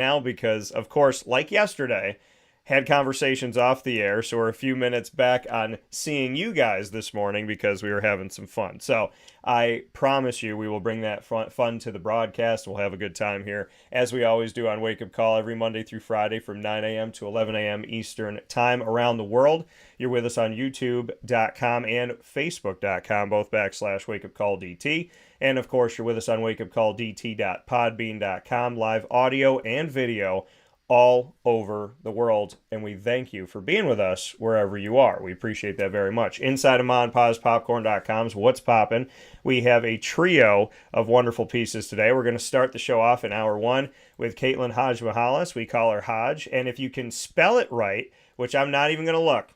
now because, of course, like yesterday, had conversations off the air, so we're a few minutes back on seeing you guys this morning because we were having some fun. So I promise you we will bring that fun to the broadcast. We'll have a good time here, as we always do on Wake Up Call every Monday through Friday from 9 a.m. to 11 a.m. Eastern Time around the world. You're with us on YouTube.com and Facebook.com, both /Wake Up Call DT. And, of course, you're with us on wakeupcalldt.podbean.com, live audio and video all over the world, and we thank you for being with us wherever you are. We appreciate that very much. Inside of MonPazPopcorn.com's What's Poppin', we have a trio of wonderful pieces today. We're going to start the show off in hour one with Caitlin Hadzimichalis. We call her Hodge, and if you can spell it right, which I'm not even going to look,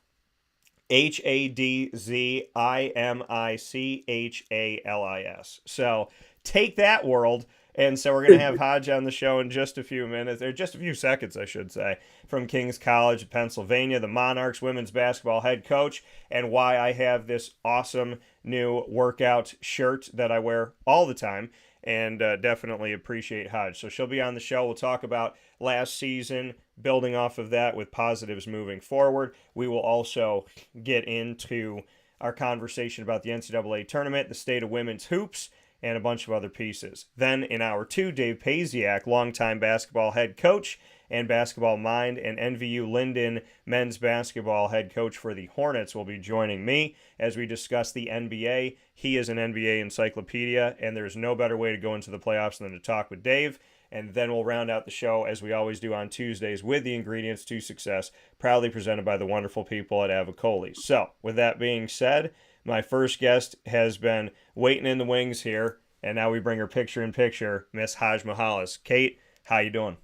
Hadzimichalis. So take that, world. And so we're going to have Hodge on the show in just a few minutes, or just a few seconds, I should say, from King's College, Pennsylvania, the Monarchs women's basketball head coach, and why I have this awesome new workout shirt that I wear all the time, and definitely appreciate Hodge. So she'll be on the show. We'll talk about last season, building off of that with positives moving forward. We will also get into our conversation about the NCAA Tournament, the state of women's hoops, and a bunch of other pieces. Then in hour two, Dave Pasiak, longtime basketball head coach and basketball mind, and NVU-Lyndon men's basketball head coach for the Hornets, will be joining me as we discuss the NBA. He is an NBA encyclopedia, and there's no better way to go into the playoffs than to talk with Dave. And then we'll round out the show, as we always do on Tuesdays, with the Ingredients to Success, proudly presented by the wonderful people at Avicolli. So, with that being said, my first guest has been waiting in the wings here, and now we bring her picture-in-picture, Miss Hadzimichalis. Kate, how you doing?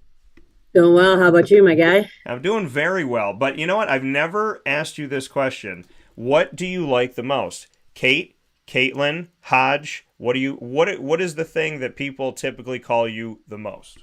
Doing well. How about you, my guy? I'm doing very well, but you know what? I've never asked you this question. What do you like the most? Kate, Caitlin, Hodge, what is the thing that people typically call you the most?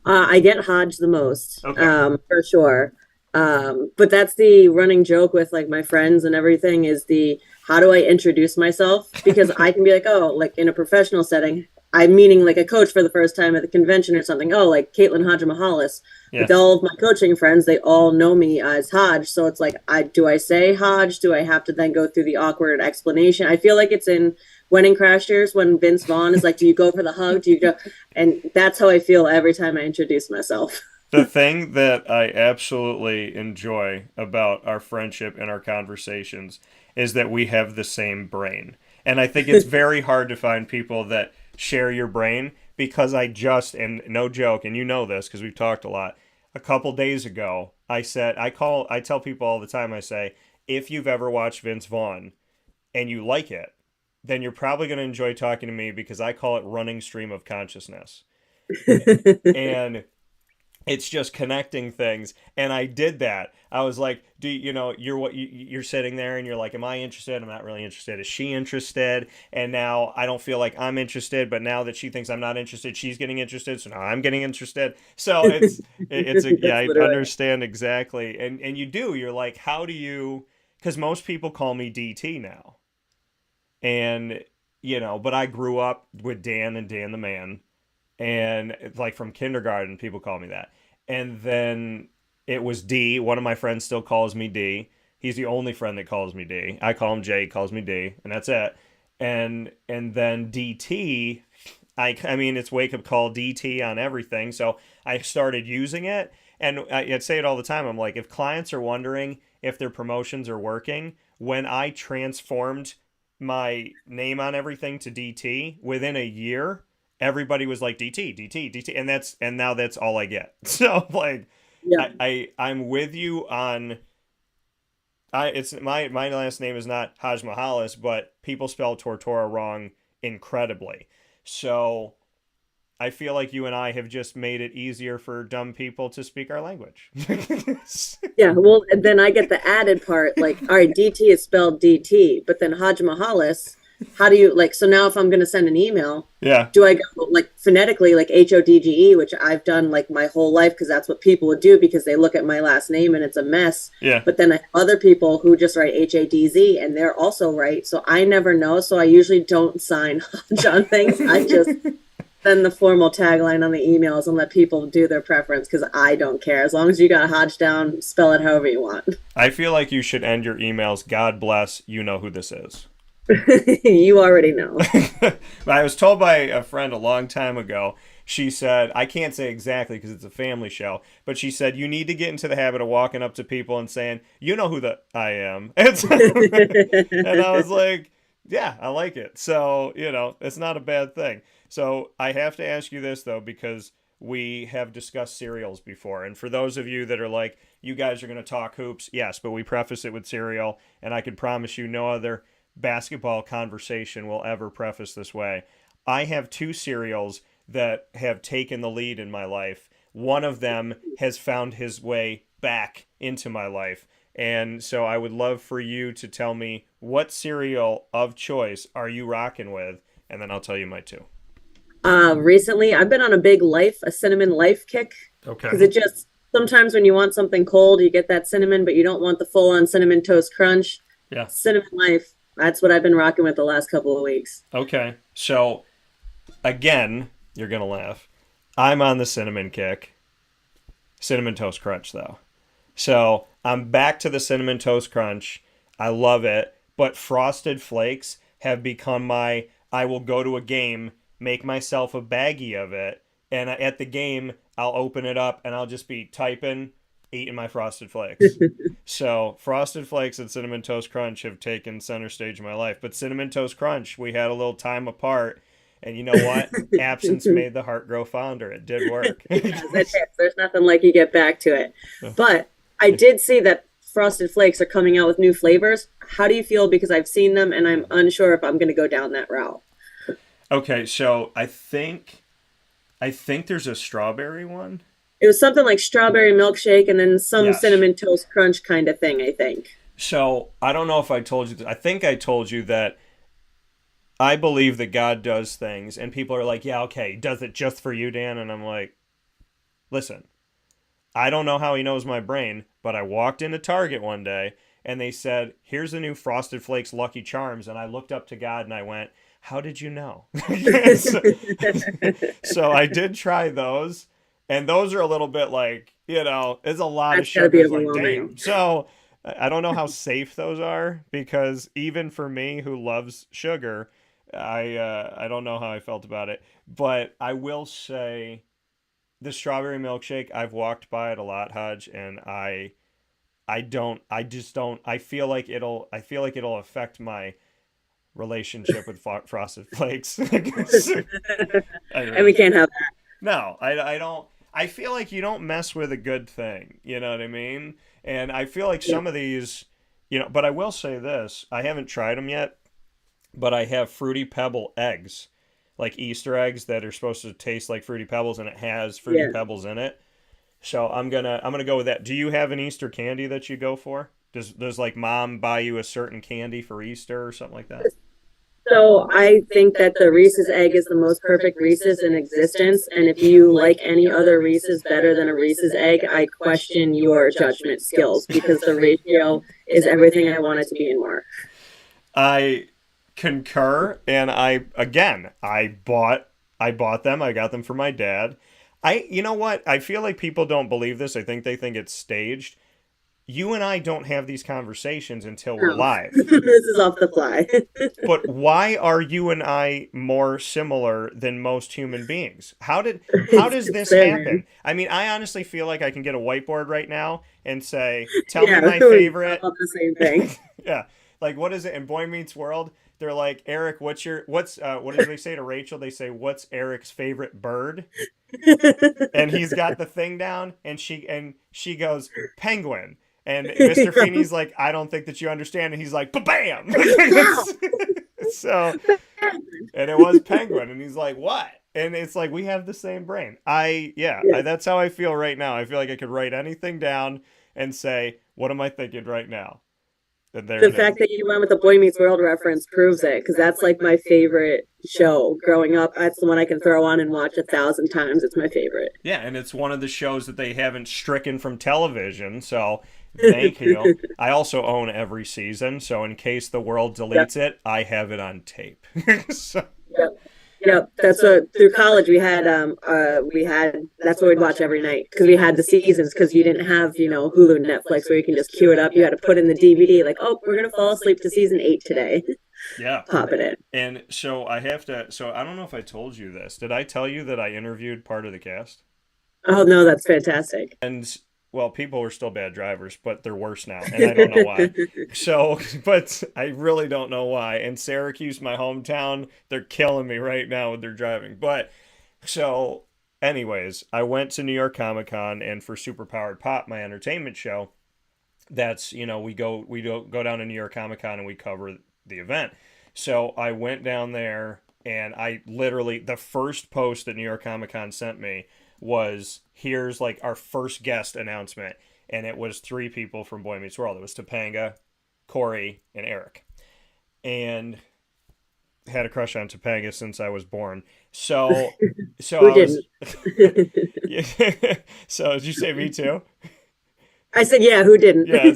I get Hodge the most, Okay. for sure. But that's the running joke with like my friends and everything is the how do I introduce myself? Because I can be like, oh, like in a professional setting, I'm meeting like a coach for the first time at the convention or something. Oh, like Caitlin Hadzimichalis. Yeah. With all of my coaching friends, they all know me as Hodge. So it's like, do I say Hodge? Do I have to then go through the awkward explanation? I feel like it's in Wedding Crashers when Vince Vaughn is like, do you go for the hug? Do you go? And that's how I feel every time I introduce myself. The thing that I absolutely enjoy about our friendship and our conversations is that we have the same brain. And I think it's very hard to find people that share your brain because and no joke, and you know this because we've talked a lot, a couple days ago, I tell people all the time, I say, if you've ever watched Vince Vaughn and you like it, then you're probably going to enjoy talking to me because I call it running stream of consciousness. And it's just connecting things, and I did that. I was like, you're sitting there and you're like, am I interested? I'm not really interested. Is she interested? And now I don't feel like I'm interested, but now that she thinks I'm not interested, she's getting interested, so now I'm getting interested. So I understand exactly. And you're like, how do you, because most people call me DT now. And, but I grew up with Dan and Dan the Man. And it's like from kindergarten, people call me that. And then it was D. One of my friends still calls me D. He's the only friend that calls me D. I call him J, he calls me D, and that's it. And then DT, I mean, it's Wake Up Call DT on everything. So I started using it. And I'd say it all the time. I'm like, if clients are wondering if their promotions are working, when I transformed my name on everything to DT, within a year, everybody was like DT, DT, DT, and now that's all I get. So like, yeah. I'm with you on. It's my last name is not Hadzimichalis, but people spell Tortora wrong incredibly. So I feel like you and I have just made it easier for dumb people to speak our language. Yeah, well, and then I get the added part, like, all right, DT is spelled DT, but then Hadzimichalis, how do you, like, so now if I'm going to send an email, yeah, do I go, like, phonetically, like, HODGE, which I've done, like, my whole life, because that's what people would do, because they look at my last name and it's a mess. Yeah. But then I have other people who just write HADZ, and they're also right, so I never know, so I usually don't sign Hodge on things. I just send the formal tagline on the emails and let people do their preference because I don't care. As long as you got Hodge down, spell it however you want. I feel like you should end your emails. God bless. You know who this is. You already know. I was told by a friend a long time ago. She said, I can't say exactly because it's a family show, but she said, you need to get into the habit of walking up to people and saying, you know who I am. And I was like, yeah, I like it. So, it's not a bad thing. So I have to ask you this, though, because we have discussed cereals before. And for those of you that are like, you guys are going to talk hoops, yes, but we preface it with cereal. And I can promise you no other basketball conversation will ever preface this way. I have two cereals that have taken the lead in my life. One of them has found his way back into my life. And so I would love for you to tell me what cereal of choice are you rocking with, and then I'll tell you my two. Recently, I've been on a cinnamon life kick. Okay. Because it just, sometimes when you want something cold, you get that cinnamon, but you don't want the full-on cinnamon toast crunch. Yeah. Cinnamon life, that's what I've been rocking with the last couple of weeks. Okay. So, again, you're going to laugh. I'm on the cinnamon kick. Cinnamon Toast Crunch, though. So, I'm back to the Cinnamon Toast Crunch. I love it. But Frosted Flakes have become I will go to a game, make myself a baggie of it, and at the game, I'll open it up, and I'll just be typing, eating my Frosted Flakes. So, Frosted Flakes and Cinnamon Toast Crunch have taken center stage in my life. But Cinnamon Toast Crunch, we had a little time apart. And you know what? Absence made the heart grow fonder. It did work. There's nothing like you get back to it. But I did see that Frosted Flakes are coming out with new flavors. How do you feel? Because I've seen them and I'm unsure if I'm going to go down that route. Okay, so I think there's a strawberry one. It was something like strawberry milkshake and then some cinnamon toast crunch kind of thing, I think. So I don't know if I told you this. I think I told you that I believe that God does things, and people are like, yeah, okay, does it just for you, Dan? And I'm like, listen, I don't know how he knows my brain, but I walked into Target one day, and they said, here's the new Frosted Flakes Lucky Charms, and I looked up to God, and I went, how did you know? So I did try those, and those are a little bit like, it's a lot of sugar. Like, damn. So I don't know how safe those are, because even for me who loves sugar, I don't know how I felt about it, but I will say the strawberry milkshake, I've walked by it a lot, Hodge, and I feel like it'll affect my relationship with Frosted Flakes. And we can't have that. No, I don't. I feel like you don't mess with a good thing. You know what I mean? And I feel like some of these, but I will say this. I haven't tried them yet, but I have Fruity Pebble eggs, like Easter eggs that are supposed to taste like Fruity Pebbles, and it has Fruity Pebbles in it. So I'm gonna go with that. Do you have an Easter candy that you go for? Does like mom buy you a certain candy for Easter or something like that? So I think that the Reese's egg is the most perfect Reese's in existence. And if you like any other Reese's better than a Reese's egg, I question your judgment skills because the ratio is everything I want it to be and more. I concur, and I bought them. I got them for my dad. You know what? I feel like people don't believe this. I think they think it's staged. You and I don't have these conversations until we're live. This is off the fly. But why are you and I more similar than most human beings? How does this happen? I mean, I honestly feel like I can get a whiteboard right now and say, tell me my favorite. The same thing. Yeah. Like, what is it in Boy Meets World? They're like, Eric, what do they say to Rachel? They say, what's Eric's favorite bird? And he's got the thing down, and she goes, penguin. And Mr. Feeney's like, I don't think that you understand. And he's like, bam! So, and it was penguin. And he's like, what? And it's like, we have the same brain. That's how I feel right now. I feel like I could write anything down and say, what am I thinking right now? The fact that you went with the Boy Meets World reference proves it, because that's like my favorite show growing up. That's the one I can throw on and watch 1,000 times. It's my favorite. Yeah, and it's one of the shows that they haven't stricken from television, so thank you. I also own every season, so in case the world deletes it, I have it on tape. So, Yeah, that's what through college we had that's what we'd watch every night because we had the seasons because you didn't have Hulu and Netflix where you can just queue it up. You had to put in the DVD like, oh, we're gonna fall asleep to season 8 today. Yeah. Pop it in. And so I have to. So I don't know if I told you this. Did I tell you that I interviewed part of the cast? Oh no, that's fantastic. And well, people were still bad drivers, but they're worse now, and I don't know why. So, but I really don't know why. And Syracuse, my hometown, they're killing me right now with their driving. But so, anyways, I went to New York Comic Con, and for Superpowered Pop, my entertainment show, that's we go down to New York Comic Con and we cover the event. So I went down there and I literally the first post that New York Comic Con sent me was here's like our first guest announcement, and it was three people from Boy Meets World. It was Topanga, Corey, and Eric, and had a crush on Topanga since I was born. So Who I was. didn't? Yeah. So did you say me too? I said, yeah, who didn't? Yeah.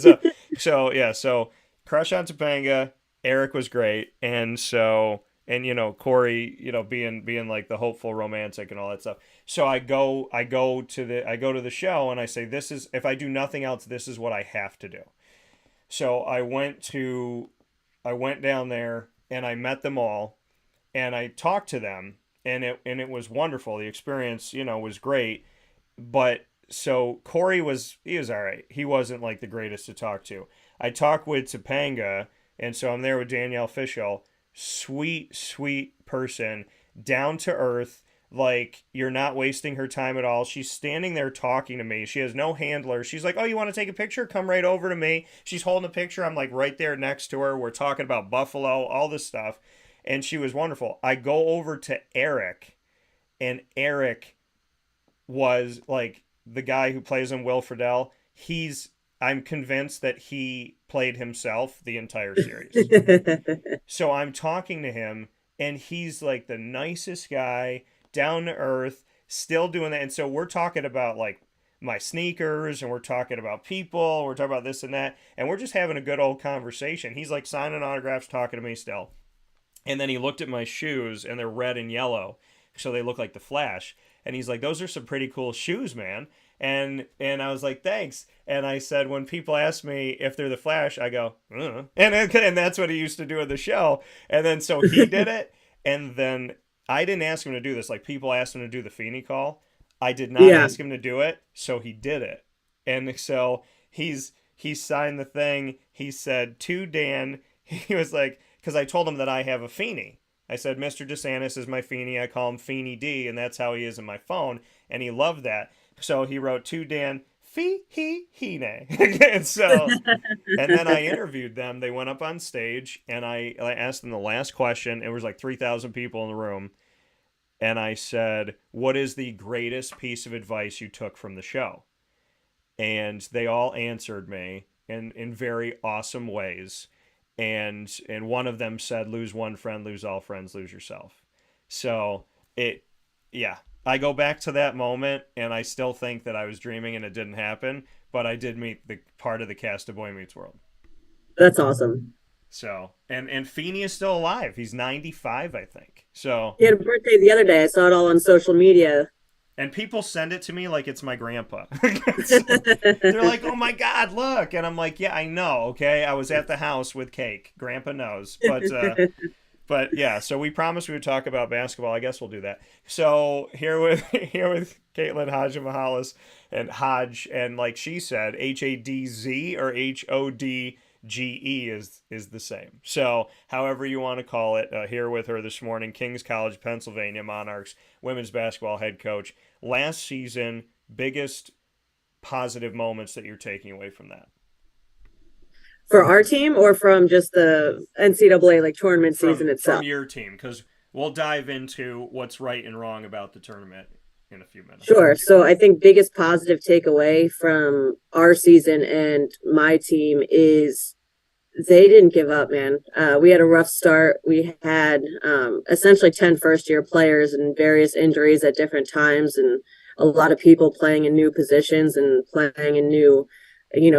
So crush on Topanga. Eric was great, and so Corey, being like the hopeful romantic and all that stuff. So I go to the show and I say, this is, if I do nothing else, this is what I have to do. So I went down there and I met them all and I talked to them, and it was wonderful. The experience, was great. But so he was all right. He wasn't like the greatest to talk to. I talked with Topanga, and so I'm there with Danielle Fishel. Sweet, sweet person, down to earth. Like, you're not wasting her time at all. She's standing there talking to me. She has no handler. She's like, oh, you want to take a picture? Come right over to me. She's holding a picture. I'm like right there next to her. We're talking about Buffalo, all this stuff. And she was wonderful. I go over to Eric, and Eric was like the guy who plays him, Will Friedle. I'm convinced that he played himself the entire series. So I'm talking to him, and he's like the nicest guy, down to earth, still doing that. And so we're talking about like my sneakers, and we're talking about people, we're talking about this and that, and we're just having a good old conversation. He's like signing autographs, talking to me still. And then he looked at my shoes, and they're red and yellow, so they look like the Flash. And he's like, those are some pretty cool shoes, man. And I was like, thanks. And I said, when people ask me if they're the Flash, I go, and that's what he used to do at the show. And then so he did it. And then I didn't ask him to do this. Like, people asked him to do the Feeney call. I did not ask him to do it. So he did it. And so he signed the thing. He said to Dan, he was like, because I told him that I have a Feeney. I said, Mr. DeSantis is my Feeney. I call him Feeney D, and that's how he is in my phone. And he loved that. So he wrote to Dan, Fee-he-he-nay. And then I interviewed them. They went up on stage, and I asked them the last question. It was like 3,000 people in the room. And I said, what is the greatest piece of advice you took from the show? And they all answered me in very awesome ways. And one of them said, lose one friend, lose all friends, lose yourself. So I go back to that moment, and I still think that I was dreaming and it didn't happen, but I did meet the part of the cast of Boy Meets World. That's awesome. So, and Feeney is still alive. He's 95, I think. So he had a birthday the other day. I saw it all on social media. And people send it to me like it's my grandpa. They're like, oh my God, look. And I'm like, yeah, I know. Okay. I was at the house with cake. Grandpa knows. But yeah, so we promised we would talk about basketball. I guess we'll do that. So here with Caitlin Hadzimichalis and Hodge, and like she said, Hadz or Hodge is the same. So however you want to call it, here with her this morning, Kings College, Pennsylvania Monarchs women's basketball head coach. Last season, biggest positive moments that you're taking away from that? For our team, or from just the NCAA like tournament season itself? From your team, because we'll dive into what's right and wrong about the tournament in a few minutes. Sure. So I think biggest positive takeaway from our season and my team is they didn't give up, man. We had a rough start. We had essentially 10 first-year players and various injuries at different times, and a lot of people playing in new positions and playing in new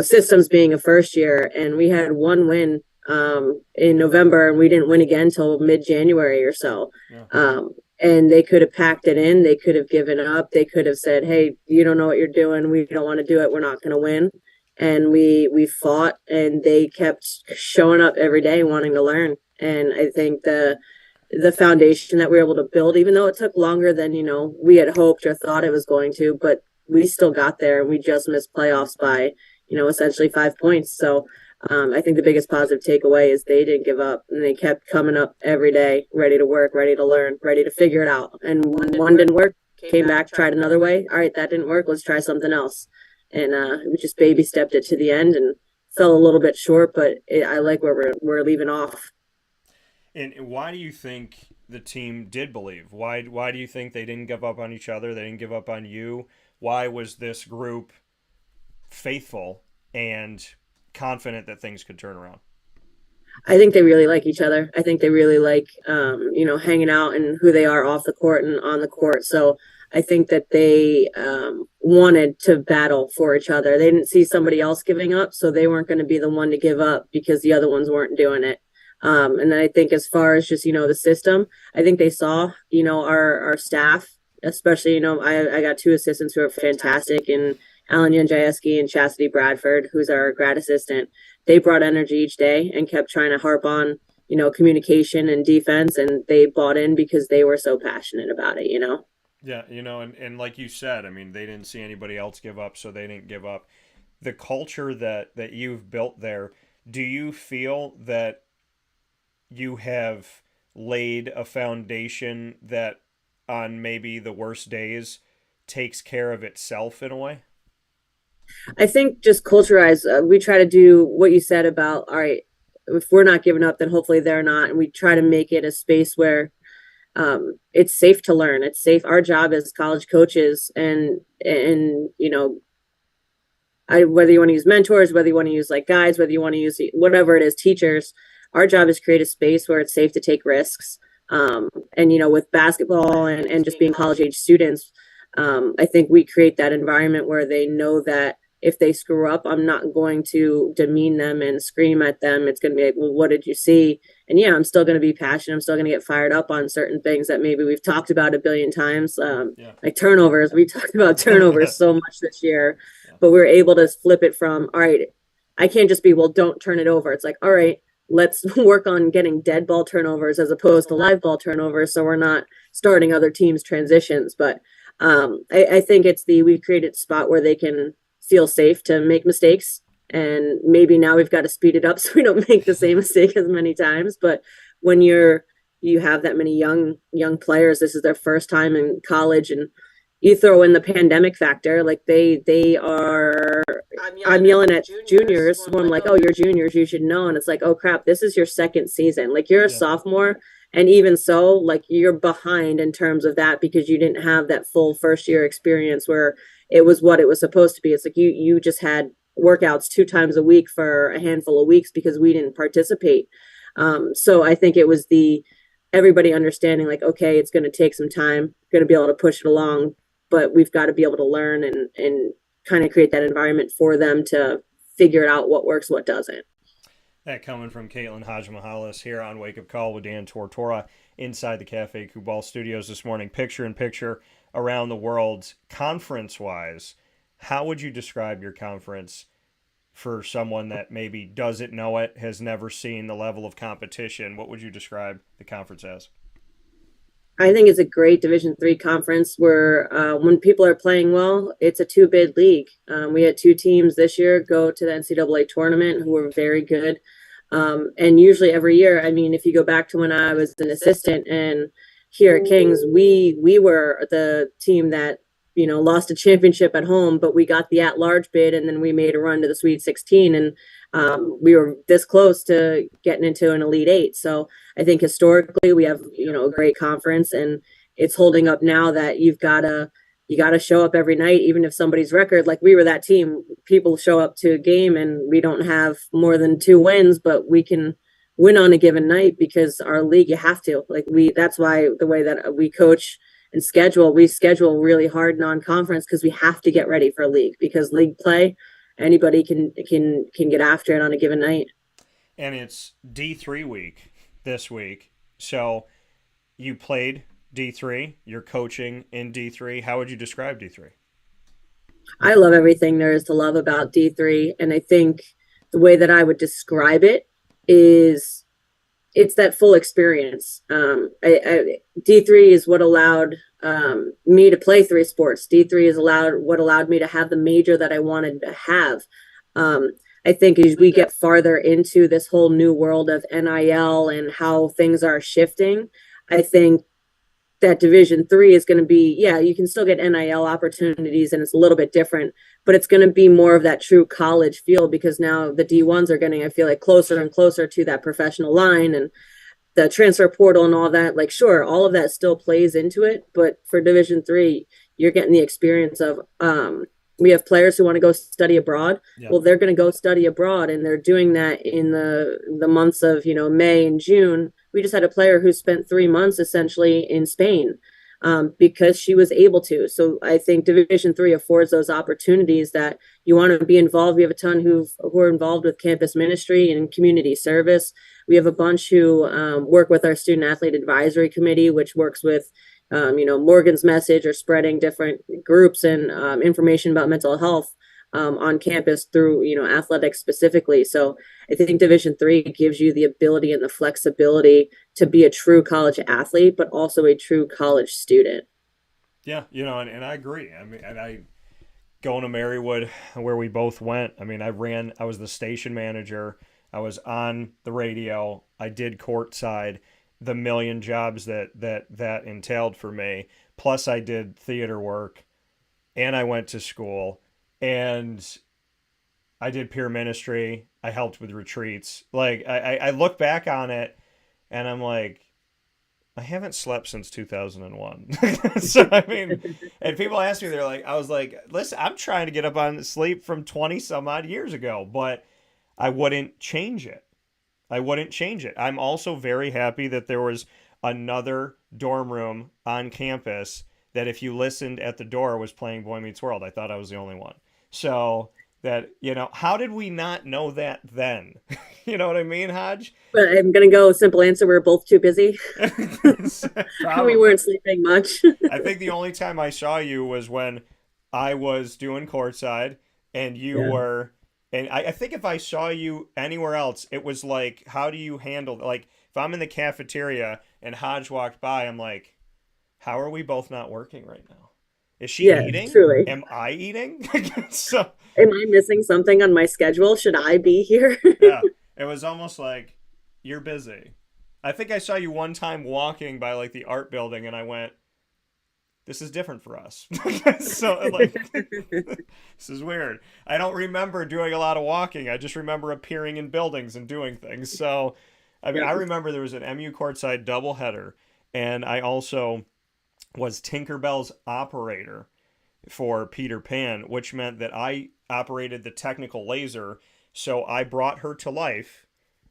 systems, being a first year. And we had one win in November, and we didn't win again until mid-January or so. Yeah. and they could have packed it in. They could have given up. They could have said, "Hey, you don't know what you're doing. We don't want to do it. We're not going to win." And we fought, and they kept showing up every day, wanting to learn. And I think the foundation that we were able to build, even though it took longer than we had hoped or thought it was going to, but we still got there. We just missed playoffs by essentially 5 points. So I think the biggest positive takeaway is they didn't give up, and they kept coming up every day, ready to work, ready to learn, ready to figure it out. And when one didn't work, came back, tried another way. All right, that didn't work. Let's try something else. And we just baby stepped it to the end and fell a little bit short, but I like where we're leaving off. And why do you think the team did believe? Why do you think they didn't give up on each other? They didn't give up on you? Why was this group faithful and confident that things could turn around? I think they really like each other. I think they really like, hanging out and who they are off the court and on the court. So I think that they wanted to battle for each other. They didn't see somebody else giving up, so they weren't going to be the one to give up because the other ones weren't doing it. And then I think as far as just, the system, I think they saw, our staff, especially, I got two assistants who are fantastic, and Alan Janjayeski and Chastity Bradford, who's our grad assistant. They brought energy each day and kept trying to harp on, communication and defense, and they bought in because they were so passionate about it. Yeah, and like you said, I mean, they didn't see anybody else give up, so they didn't give up. The culture that you've built there, do you feel that you have laid a foundation that on maybe the worst days takes care of itself in a way? I think just cultureize, we try to do what you said about, all right, if we're not giving up, then hopefully they're not. And we try to make it a space where it's safe to learn. It's safe. Our job as college coaches and whether you want to use mentors, whether you want to use like guides, whether you want to use whatever it is, teachers, our job is create a space where it's safe to take risks. And with basketball and just being college age students, I think we create that environment where they know that if they screw up, I'm not going to demean them and scream at them. It's going to be like, well, what did you see? And yeah, I'm still going to be passionate. I'm still going to get fired up on certain things that maybe we've talked about a billion times, like turnovers. We talked about turnovers so much this year, but we were able to flip it from, all right, I can't just be, well, don't turn it over. It's like, all right, let's work on getting dead ball turnovers as opposed to live ball turnovers, so we're not starting other teams' transitions. But I think we've created a spot where they can feel safe to make mistakes, and maybe now we've got to speed it up so we don't make the same mistake as many times. But when you have that many young players, this is their first time in college, and you throw in the pandemic factor, like they are. I'm yelling at juniors who I'm like, oh, you're juniors, you should know. And it's like, oh crap, this is your second season. Like you're a sophomore. And even so, like you're behind in terms of that because you didn't have that full first year experience where it was what it was supposed to be. It's like you just had workouts 2 times a week for a handful of weeks because we didn't participate. So I think it was everybody understanding like, okay, it's going to take some time, going to be able to push it along, but we've got to be able to learn and kind of create that environment for them to figure out what works, what doesn't. That coming from Caitlin Hadzimichalis here on Wake Up Call with Dan Tortora inside the Cafe Kubal studios this morning. Picture in picture around the world. Conference-wise, how would you describe your conference for someone that maybe doesn't know it, has never seen the level of competition? What would you describe the conference as? I think it's a great Division III conference where when people are playing well, it's a two-bid league. We had 2 teams this year go to the NCAA tournament who were very good. And usually every year, I mean, if you go back to when I was an assistant and here at Kings, we were the team that, lost a championship at home, but we got the at-large bid, and then we made a run to the Sweet 16, and we were this close to getting into an Elite Eight. So I think historically we have, a great conference, and it's holding up now that you got to show up every night, even if somebody's record, like we were that team, people show up to a game and we don't have more than 2 wins, but we can win on a given night because our league, you have to, that's why the way that we coach and we schedule really hard non-conference because we have to get ready for league, because league play, anybody can get after it on a given night. And it's D3 week this week. So you played D3. You're coaching in D3. How would you describe D3? I love everything there is to love about D3. And I think the way that I would describe it is it's that full experience. D3 is what allowed me to play three sports. D3 is what allowed me to have the major that I wanted to have. Um, I think as we get farther into this whole new world of NIL and how things are shifting, I think that Division 3 is going to be, yeah, you can still get NIL opportunities and it's a little bit different, but it's going to be more of that true college feel because now the D1s are getting, I feel like, closer and closer to that professional line and the transfer portal and all that. Like, sure, all of that still plays into it, but for Division 3, you're getting the experience of, we have players who want to go study abroad. Yeah. Well, they're going to go study abroad, and they're doing that in the months of May and June. We just had a player who spent 3 months essentially in Spain because she was able to. So I think Division 3 affords those opportunities that you want to be involved. We have a ton who are involved with campus ministry and community service. We have a bunch who work with our student athlete advisory committee, which works with Morgan's message or spreading different groups and information about mental health on campus through, athletics specifically. So I think Division 3 gives you the ability and the flexibility to be a true college athlete, but also a true college student. Yeah, and I agree. I mean, and I going to Marywood where we both went. I mean, I was the station manager. I was on the radio. I did courtside. The million jobs that entailed for me. Plus I did theater work and I went to school and I did peer ministry. I helped with retreats. Like I look back on it and I'm like, I haven't slept since 2001. So, I mean, and people ask me, I was like, listen, I'm trying to get up on sleep from 20 some odd years ago, but I wouldn't change it. I'm also very happy that there was another dorm room on campus that if you listened at the door was playing Boy Meets World. I thought I was the only one. So that, how did we not know that then? You know what I mean, Hodge? But I'm going to go simple answer. We're both too busy. We weren't sleeping much. I think the only time I saw you was when I was doing courtside and you were... And I think if I saw you anywhere else, it was like, how do you handle, like, if I'm in the cafeteria and Hodge walked by, I'm like, how are we both not working right now? Is she eating? Truly. Am I eating? So, am I missing something on my schedule? Should I be here? Yeah, it was almost like, you're busy. I think I saw you one time walking by, like, the art building, and I went, this is different for us. So, like, this is weird. I don't remember doing a lot of walking. I just remember appearing in buildings and doing things. So, I mean, I remember there was an MU courtside doubleheader, and I also was Tinkerbell's operator for Peter Pan, which meant that I operated the technical laser. So I brought her to life.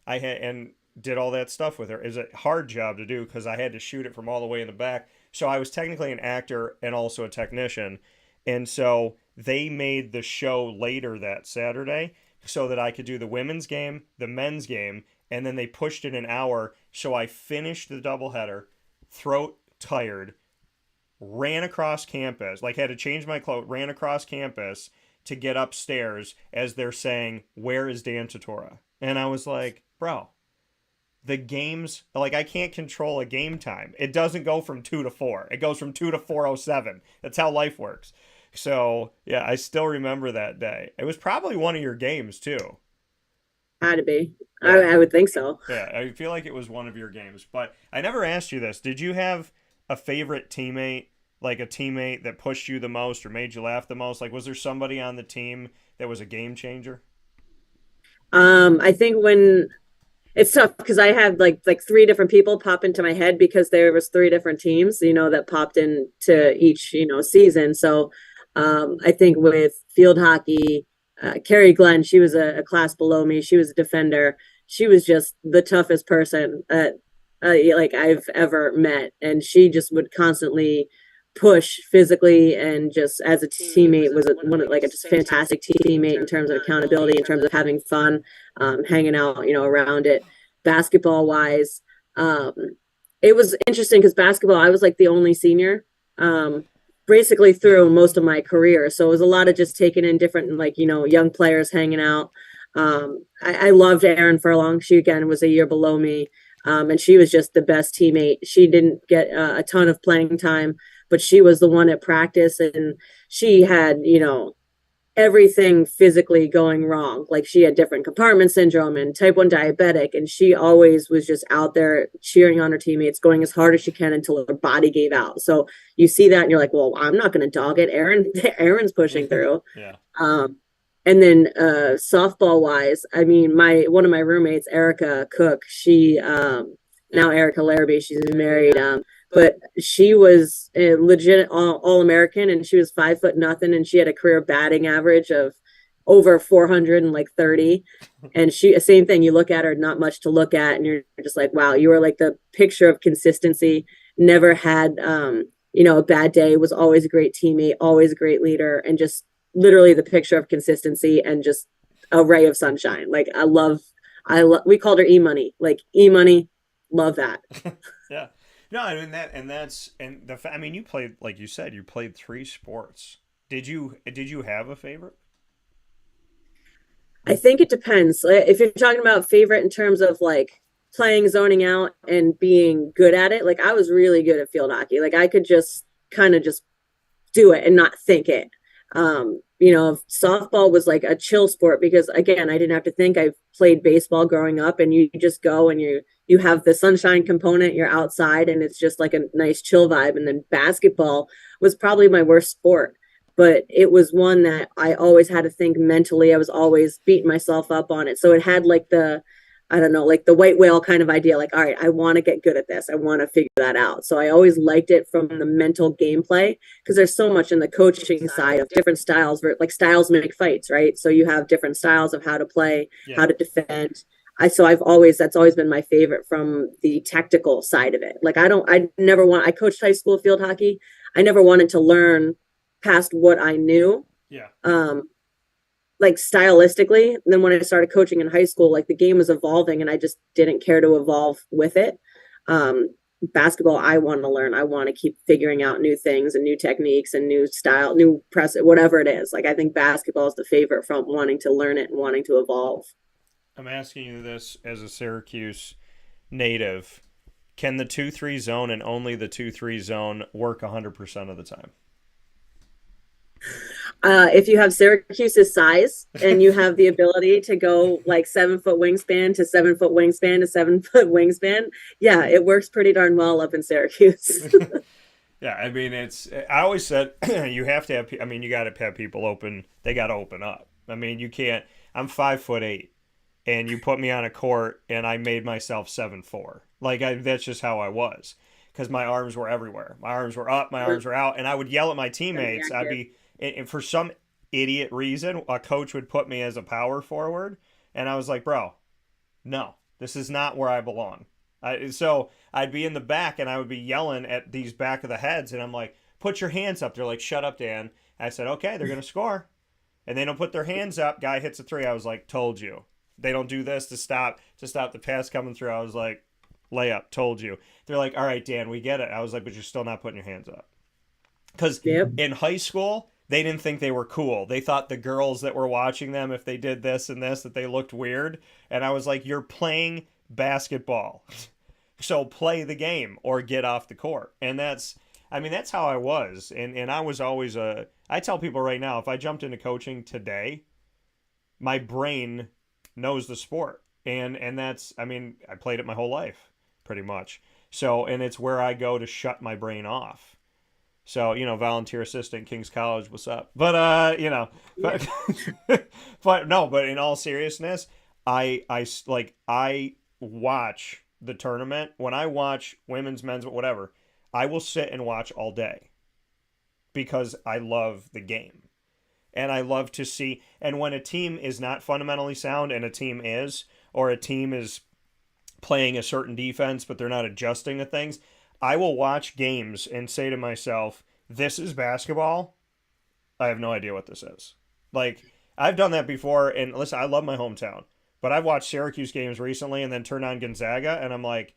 And did all that stuff with her. It was a hard job to do because I had to shoot it from all the way in the back. So I was technically an actor and also a technician. And so they made the show later that Saturday so that I could do the women's game, the men's game, and then they pushed it an hour. So I finished the doubleheader, throat tired, ran across campus, like had to change my clothes, ran across campus to get upstairs as they're saying, where is Dan Tortora? And I was like, bro, the games, like, I can't control a game time. It doesn't go from 2 to 4. It goes from 2 to 4:07. That's how life works. So, yeah, I still remember that day. It was probably one of your games, too. Had to be. Yeah. I would think so. Yeah, I feel like it was one of your games. But I never asked you this. Did you have a favorite teammate, like a teammate that pushed you the most or made you laugh the most? Like, was there somebody on the team that was a game changer? I think when... It's tough because I had like 3 different people pop into my head because there was 3 different teams, that popped into each, season. So I think with field hockey, Carrie Glenn, she was a class below me. She was a defender. She was just the toughest person like I've ever met. And she just would constantly push physically and just as a teammate was a just fantastic teammate in terms of accountability, in terms of having fun, hanging out, around it. Basketball wise, It was interesting because basketball, I was like the only senior, um, basically through most of my career. So it was a lot of just taking in different, like, young players hanging out. I loved Erin Furlong. She, again, was a year below me. And she was just the best teammate. She didn't get a ton of playing time, but she was the one at practice, and she had, everything physically going wrong. Like, she had different compartment syndrome and type 1 diabetic, and she always was just out there cheering on her teammates, going as hard as she can until her body gave out. So you see that and you're like, well, I'm not going to dog it. Erin's pushing through. Yeah. Um, and then softball wise, I mean, my one of my roommates, Erica Cook, she now Erica Larrabee, she's married. But she was a legit all American, and she was 5 foot nothing, and she had a career batting average of over 400 and like 30. And she, same thing, you look at her, not much to look at, and you're just like, wow, you were like the picture of consistency. Never had a bad day, was always a great teammate, always a great leader, and just literally the picture of consistency and just a ray of sunshine. Like, we called her E Money, like E Money. Love that. Yeah. No, I mean I mean, you played, like you said, you played three sports. Did you have a favorite? I think it depends. If you're talking about favorite in terms of like playing, zoning out, and being good at it, like I was really good at field hockey. Like I could just kind of just do it and not think it. Softball was like a chill sport because, again, I didn't have to think. I played baseball growing up, and you just go and you have the sunshine component. You're outside, and it's just like a nice chill vibe. And then basketball was probably my worst sport, but it was one that I always had to think mentally. I was always beating myself up on it. So it had like the, I don't know, like the white whale kind of idea. Like, all right, I want to get good at this. I want to figure that out. So I always liked it from the mental gameplay, because there's so much in the coaching side of different styles, where like styles make fights, right? So you have different styles of how to play, Yeah. how to defend. That's always been my favorite from the tactical side of it. Like I coached high school field hockey. I never wanted to learn past what I knew. Yeah. Like stylistically. Then when I started coaching in high school, like the game was evolving, and I just didn't care to evolve with it. Basketball, I want to learn. I want to keep figuring out new things and new techniques and new style, new press, whatever it is. Like I think basketball is the favorite from wanting to learn it and wanting to evolve. I'm asking you this as a Syracuse native. Can the 2-3 zone and only the 2-3 zone work 100% of the time? If you have Syracuse's size and you have the ability to go like 7 foot wingspan to 7 foot wingspan to 7 foot wingspan, yeah, it works pretty darn well up in Syracuse. Yeah, I mean, I always said you have to have, I mean, you got to have people open, they got to open up. I mean, you can't, I'm 5'8", and you put me on a court and I made myself 7'4". Like, that's just how I was, because my arms were everywhere. My arms were up, my arms were out, and I would yell at my teammates. And for some idiot reason, a coach would put me as a power forward, and I was like, bro, no, this is not where I belong. So I'd be in the back, and I would be yelling at these back of the heads, and I'm like, put your hands up. They're like, shut up, Dan. I said, okay, they're going to score. And they don't put their hands up. Guy hits a three. I was like, told you. They don't do this to stop the pass coming through. I was like, layup, told you. They're like, all right, Dan, we get it. I was like, but you're still not putting your hands up. Because in high school, they didn't think they were cool. They thought the girls that were watching them, if they did this and this, that they looked weird. And I was like, you're playing basketball. So play the game or get off the court. And that's how I was. And I was always I tell people right now, if I jumped into coaching today, my brain knows the sport. And that's, I mean, I played it my whole life, pretty much. So, and it's where I go to shut my brain off. So, volunteer assistant, King's College, what's up? But, but, but in all seriousness, I watch the tournament. When I watch women's, men's, whatever, I will sit and watch all day because I love the game. And I love to see, and when a team is not fundamentally sound and a team is, or a team is playing a certain defense, but they're not adjusting to things, I will watch games and say to myself, this is basketball. I have no idea what this is. Like, I've done that before, and listen, I love my hometown, but I've watched Syracuse games recently and then turned on Gonzaga, and I'm like,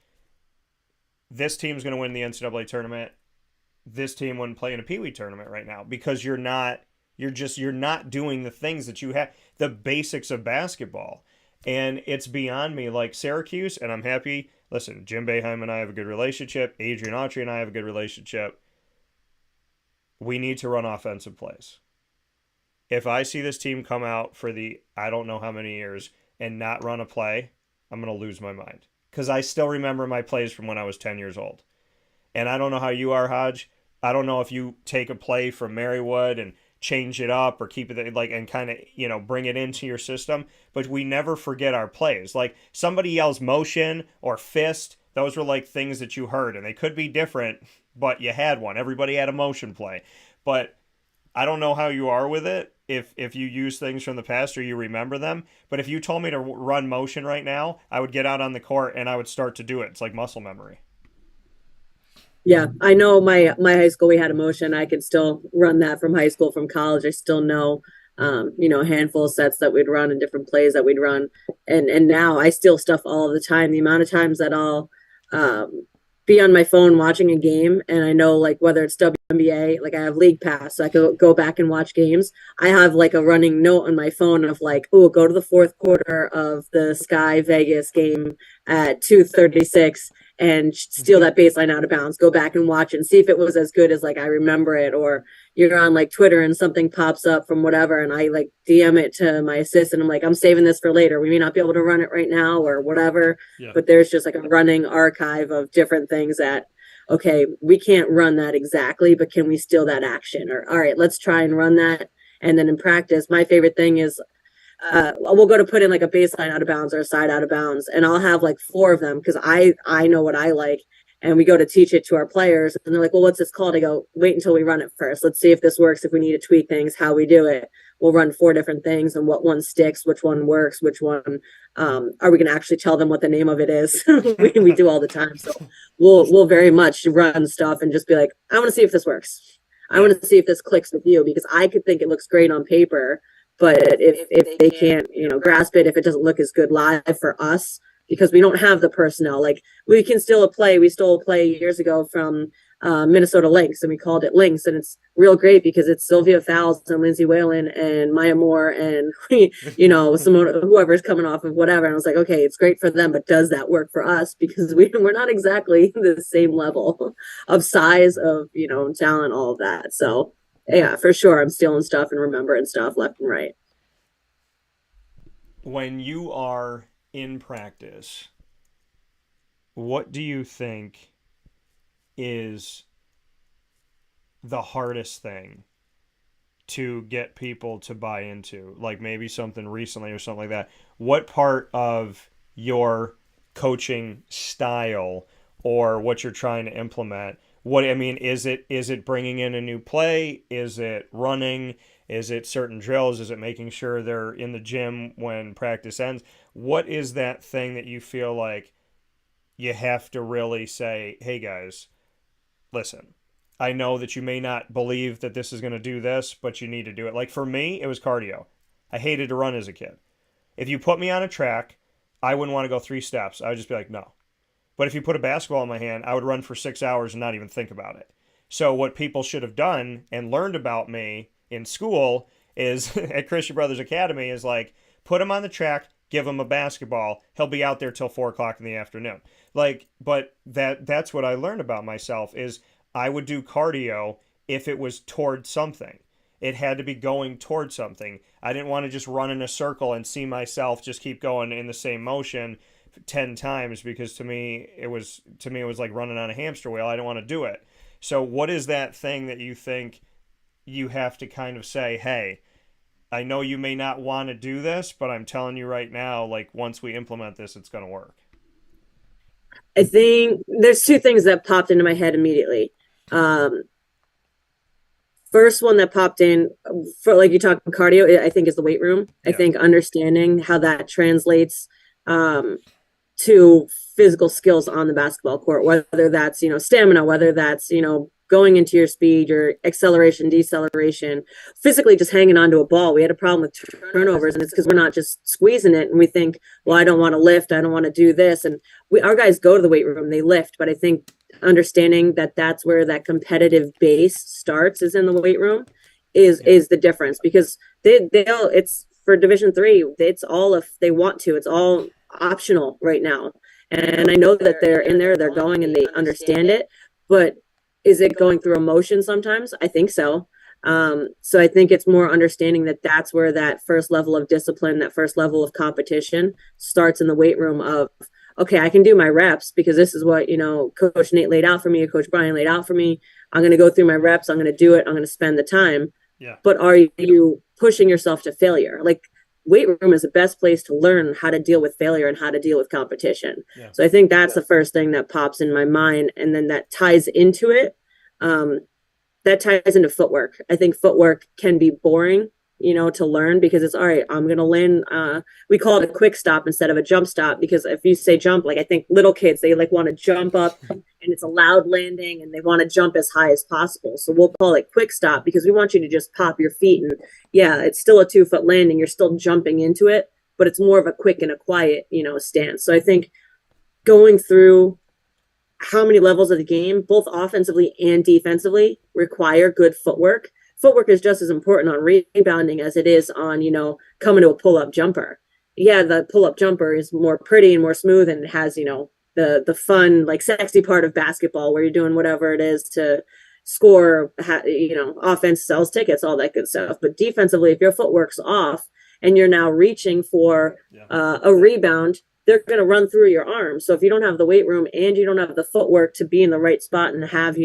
this team's going to win the NCAA tournament. This team wouldn't play in a Pee Wee tournament right now because you're not doing the things that you have, the basics of basketball. And it's beyond me. Like Syracuse, and I'm happy. Listen, Jim Boeheim and I have a good relationship. Adrian Autry and I have a good relationship. We need to run offensive plays. If I see this team come out for the I don't know how many years and not run a play, I'm going to lose my mind. Because I still remember my plays from when I was 10 years old. And I don't know how you are, Hodge. I don't know if you take a play from Marywood and change it up or keep it like and kind of, bring it into your system. But we never forget our plays. Like somebody yells motion or fist. Those were like things that you heard and they could be different, but you had one. Everybody had a motion play. But I don't know how you are with it. If you use things from the past or you remember them. But if you told me to run motion right now, I would get out on the court and I would start to do it. It's like muscle memory. Yeah, I know my high school, we had a motion. I could still run that from high school, from college. I still know, a handful of sets that we'd run and different plays that we'd run. And now I steal stuff all the time. The amount of times that I'll be on my phone watching a game and I know like whether it's WNBA, like I have League Pass, so I could go back and watch games. I have like a running note on my phone of like, oh, go to the fourth quarter of the Sky Vegas game at 2:36 and steal that baseline out of bounds, go back and watch and see if it was as good as like I remember it. Or you're on like Twitter and something pops up from whatever and I like DM it to my assistant. I'm like, I'm saving this for later. We may not be able to run it right now or whatever, but there's just like a running archive of different things that, okay, we can't run that exactly, but can we steal that action? Or, all right, let's try and run that. And then in practice, my favorite thing is we'll go to put in like a baseline out of bounds or a side out of bounds, and I'll have like 4 of them because I know what I like, and we go to teach it to our players, and they're like, well, what's this called? I go, wait until we run it first. Let's see if this works. If we need to tweak things, how we do it. We'll run 4 different things and what one sticks, which one works, which one are we going to actually tell them what the name of it is? we do all the time. So we'll very much run stuff and just be like, I want to see if this works. I want to see if this clicks with you, because I could think it looks great on paper, but if they can't, grasp it, if it doesn't look as good live for us, because we don't have the personnel, like we can still play. We stole a play years ago from Minnesota Lynx, and we called it Lynx, and it's real great because it's Sylvia Fowles and Lindsay Whalen and Maya Moore and Simona, whoever's coming off of whatever. And I was like, okay, it's great for them, but does that work for us? Because we're not exactly the same level of size, of talent, all of that. So yeah, for sure, I'm stealing stuff and remembering stuff left and right. When you are in practice, what do you think is the hardest thing to get people to buy into? Like maybe something recently or something like that. What part of your coaching style or what you're trying to implement, is it bringing in a new play? Is it running? Is it certain drills? Is it making sure they're in the gym when practice ends? What is that thing that you feel like you have to really say, hey guys, listen, I know that you may not believe that this is going to do this, but you need to do it. Like for me, it was cardio. I hated to run as a kid. If you put me on a track, I wouldn't want to go 3 steps. I would just be like, no. But if you put a basketball in my hand, I would run for 6 hours and not even think about it. So what people should have done and learned about me in school is at Christian Brothers Academy is like, put him on the track, give him a basketball. He'll be out there till 4:00 in the afternoon. But that's what I learned about myself is I would do cardio if it was towards something. It had to be going towards something. I didn't want to just run in a circle and see myself just keep going in the same motion 10 times, because to me it was like running on a hamster wheel. I didn't want to do it. So what is that thing that you think you have to kind of say, hey, I know you may not want to do this, but I'm telling you right now, like once we implement this, it's going to work? I think there's 2 things that popped into my head immediately. First one that popped in for, like you talked cardio, I think is the weight room. Yeah. I think understanding how that translates to physical skills on the basketball court, whether that's, stamina, whether that's, going into your speed, your acceleration, deceleration, physically just hanging onto a ball. We had a problem with turnovers, and it's because we're not just squeezing it. And we think, well, I don't want to lift. I don't want to do this. And our guys go to the weight room, they lift. But I think understanding that that's where that competitive base starts is in the weight room Yeah. is the difference, because they'll it's for Division 3, it's all if they want to, it's all optional right now. And I know that they're in there, they're going and they understand it, but is it going through emotion sometimes? I think so. So I think it's more understanding that that's where that first level of discipline, that first level of competition starts in the weight room of, okay, I can do my reps because this is what, Coach Nate laid out for me, Coach Brian laid out for me. I'm going to go through my reps. I'm going to do it. I'm going to spend the time. Yeah. But are you pushing yourself to failure? Like, weight room is the best place to learn how to deal with failure and how to deal with competition. Yeah. So I think that's the first thing that pops in my mind. And then that ties into it. That ties into footwork. I think footwork can be boring, to learn, because it's all right. I'm going to land. We call it a quick stop instead of a jump stop, because if you say jump, like I think little kids, they like want to jump up and it's a loud landing and they want to jump as high as possible. So we'll call it quick stop because we want you to just pop your feet, and yeah, it's still a 2-foot landing. You're still jumping into it, but it's more of a quick and a quiet, stance. So I think going through how many levels of the game, both offensively and defensively, require good footwork. Footwork is just as important on rebounding as it is on, coming to a pull-up jumper. Yeah, the pull-up jumper is more pretty and more smooth, and it has, the fun, like sexy part of basketball where you're doing whatever it is to score, offense sells tickets, all that good stuff. But defensively, if your footwork's off and you're now reaching for a rebound, they're going to run through your arms. So if you don't have the weight room and you don't have the footwork to be in the right spot and have,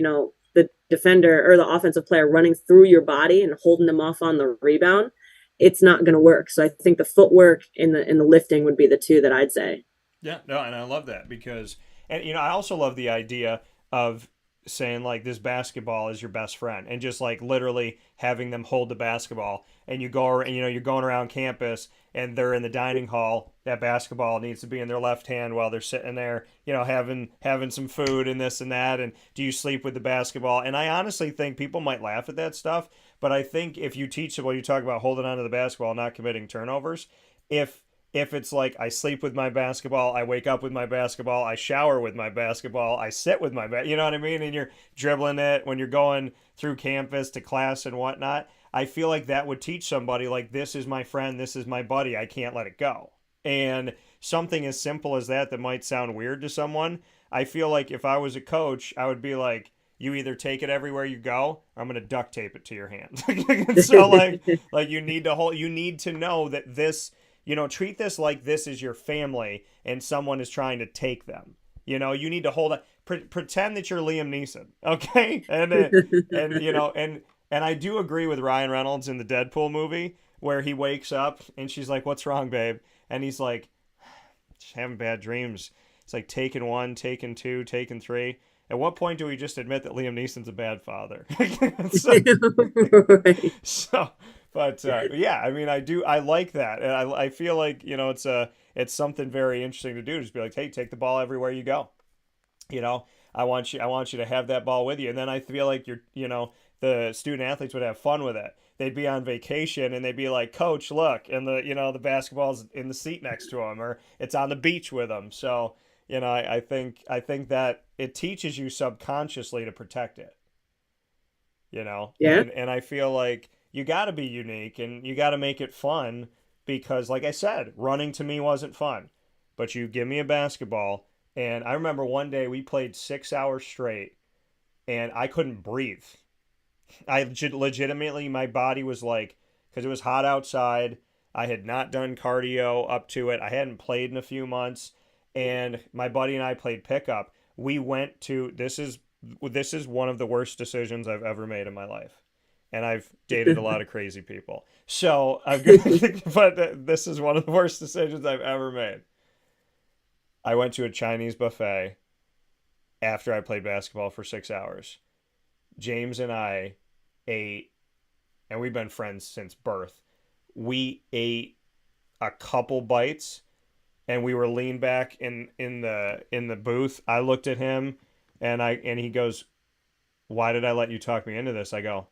the defender or the offensive player running through your body and holding them off on the rebound, it's not going to work. So I think the footwork and the lifting would be the two that I'd say. Yeah, no, and I love that because, and I also love the idea of saying like this basketball is your best friend, and just like literally having them hold the basketball, and you go, and you're going around campus, and they're in the dining hall. That basketball needs to be in their left hand while they're sitting there, having some food and this and that. And do you sleep with the basketball? And I honestly think people might laugh at that stuff, but I think if you teach them, well, you talk about holding on to the basketball, not committing turnovers. If it's like I sleep with my basketball, I wake up with my basketball, I shower with my basketball, I sit with my you know what I mean? And you're dribbling it when you're going through campus to class and whatnot. I feel like that would teach somebody like, this is my friend, this is my buddy, I can't let it go. And something as simple as that might sound weird to someone, I feel like if I was a coach, I would be like, you either take it everywhere you go, or I'm going to duct tape it to your hand. So like you need to know that this, treat this like this is your family and someone is trying to take them. You need to hold it. Pretend that you're Liam Neeson, okay? And I do agree with Ryan Reynolds in the Deadpool movie where he wakes up and she's like, "What's wrong, babe?" And he's like, "Just having bad dreams." It's like taking 1, taking 2, taking 3. At what point do we just admit that Liam Neeson's a bad father? Right. Yeah, I mean, I like that, and I feel like it's something very interesting to do. Just be like, hey, take the ball everywhere you go. I want you to have that ball with you, and then I feel like the student athletes would have fun with it. They'd be on vacation and they'd be like, "Coach, look," and the basketball's in the seat next to them, or it's on the beach with them. So I think that it teaches you subconsciously to protect it. Yeah. And I feel like you got to be unique and you got to make it fun because, like I said, running to me wasn't fun, but you give me a basketball, and I remember one day we played 6 hours straight, and I couldn't breathe. I legitimately, my body was like, because it was hot outside. I had not done cardio up to it. I hadn't played in a few months, and my buddy and I played pickup. We went to this is one of the worst decisions I've ever made in my life, and I've dated a lot of crazy people. So but this is one of the worst decisions I've ever made. I went to a Chinese buffet after I played basketball for 6 hours. James and I ate, and we've been friends since birth. We ate a couple bites, and we were leaned back in the booth. I looked at him, and he goes, "Why did I let you talk me into this?" I go,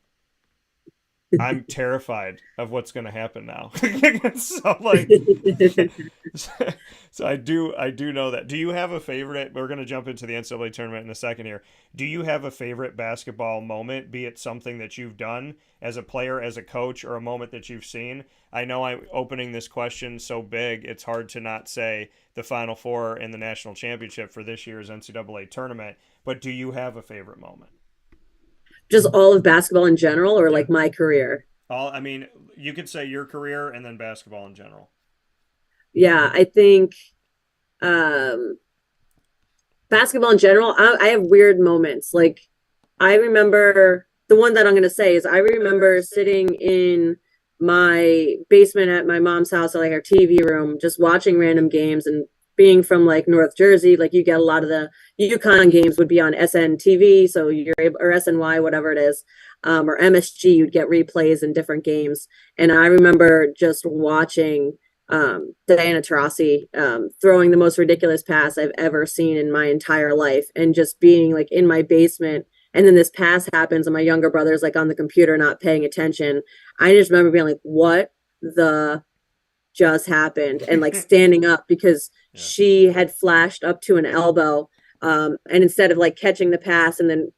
I'm terrified of what's going to happen now. So like, so I do know that. Do you have a favorite? We're going to jump into the NCAA tournament in a second here. Do you have a favorite basketball moment? Be it something that you've done as a player, as a coach, or a moment that you've seen. I know I'm opening this question so big, it's hard to not say the Final Four and the national championship for this year's NCAA tournament. But do you have a favorite moment? Just all of basketball in general, or Yeah. like my career? I mean, you could say your career and then basketball in general. Yeah, I think um, basketball in general, I have weird moments. Like, I remember the one that I'm going to say is I remember sitting in my basement at my mom's house, like our TV room, just watching random games and being from like North Jersey, like you get a lot of the UConn games would be on SNTV, so you're able, or SNY, whatever it is, or MSG, you'd get replays in different games. And I remember just watching Diana Taurasi throwing the most ridiculous pass I've ever seen in my entire life, and just being like in my basement. And then this pass happens, and my younger brother's like on the computer, not paying attention. I just remember being like, "What the just happened?" And like standing up because Yeah. she had flashed up to an elbow, and instead of like catching the pass and then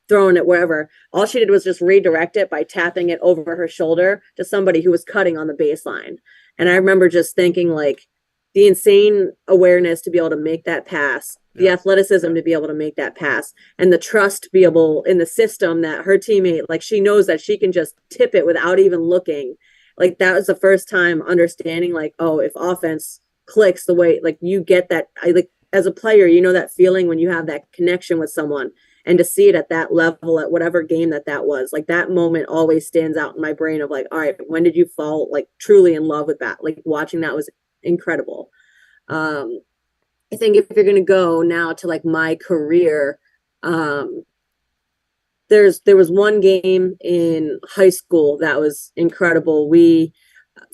throwing it wherever, all she did was just redirect it by tapping it over her shoulder to somebody who was cutting on the baseline. And I remember just thinking like the insane awareness to be able to make that pass, the Yeah. athleticism to be able to make that pass, and the trust to be able in the system that her teammate, like she knows that she can just tip it without even looking. Like that was the first time understanding like, oh, if offense clicks the way like you get that, I like as a player, you know that feeling when you have that connection with someone, and to see it at that level at whatever game that was, like that moment always stands out in my brain of like, all right, when did you fall like truly in love with that? Like watching that was incredible. um I think if you're going to go now to like my career, um there was one game in high school that was incredible. We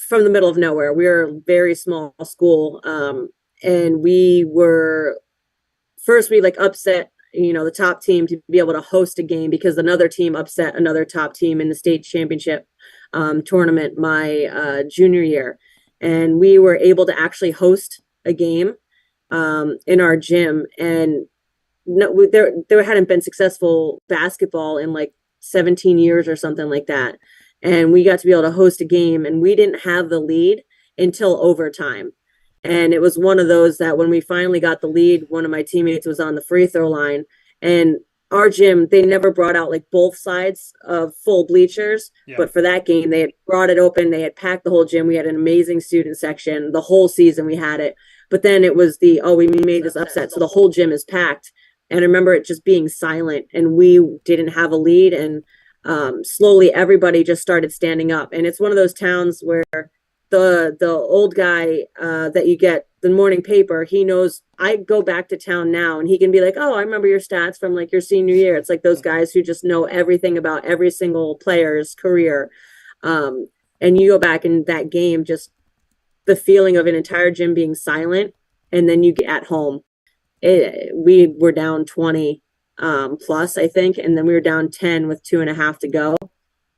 from the middle of nowhere, we were a very small school, and we were first we like upset, you know, the top team to be able to host a game because another team upset another top team in the state championship tournament my junior year, and we were able to actually host a game in our gym. And no, there hadn't been successful basketball in like 17 years or something like that, and we got to be able to host a game, and we didn't have the lead until overtime. And it was one of those that when we finally got the lead, one of my teammates was on the free throw line, and our gym, they never brought out like both sides of full bleachers. Yeah. But for that game, they had brought it open. They had packed the whole gym. We had an amazing student section. The whole season we had it. But then it was oh, we made this upset. So the whole gym is packed. And I remember it just being silent, and we didn't have a lead. And slowly everybody just started standing up. And it's one of those towns where the old guy that you get the morning paper, he knows. I go back to town now and he can be like, oh, I remember your stats from like your senior year. It's like those guys who just know everything about every single player's career. And you go back in that game, just the feeling of an entire gym being silent, and then you get at home, we were down 20 plus, I think, and then we were down 10 with 2.5 to go,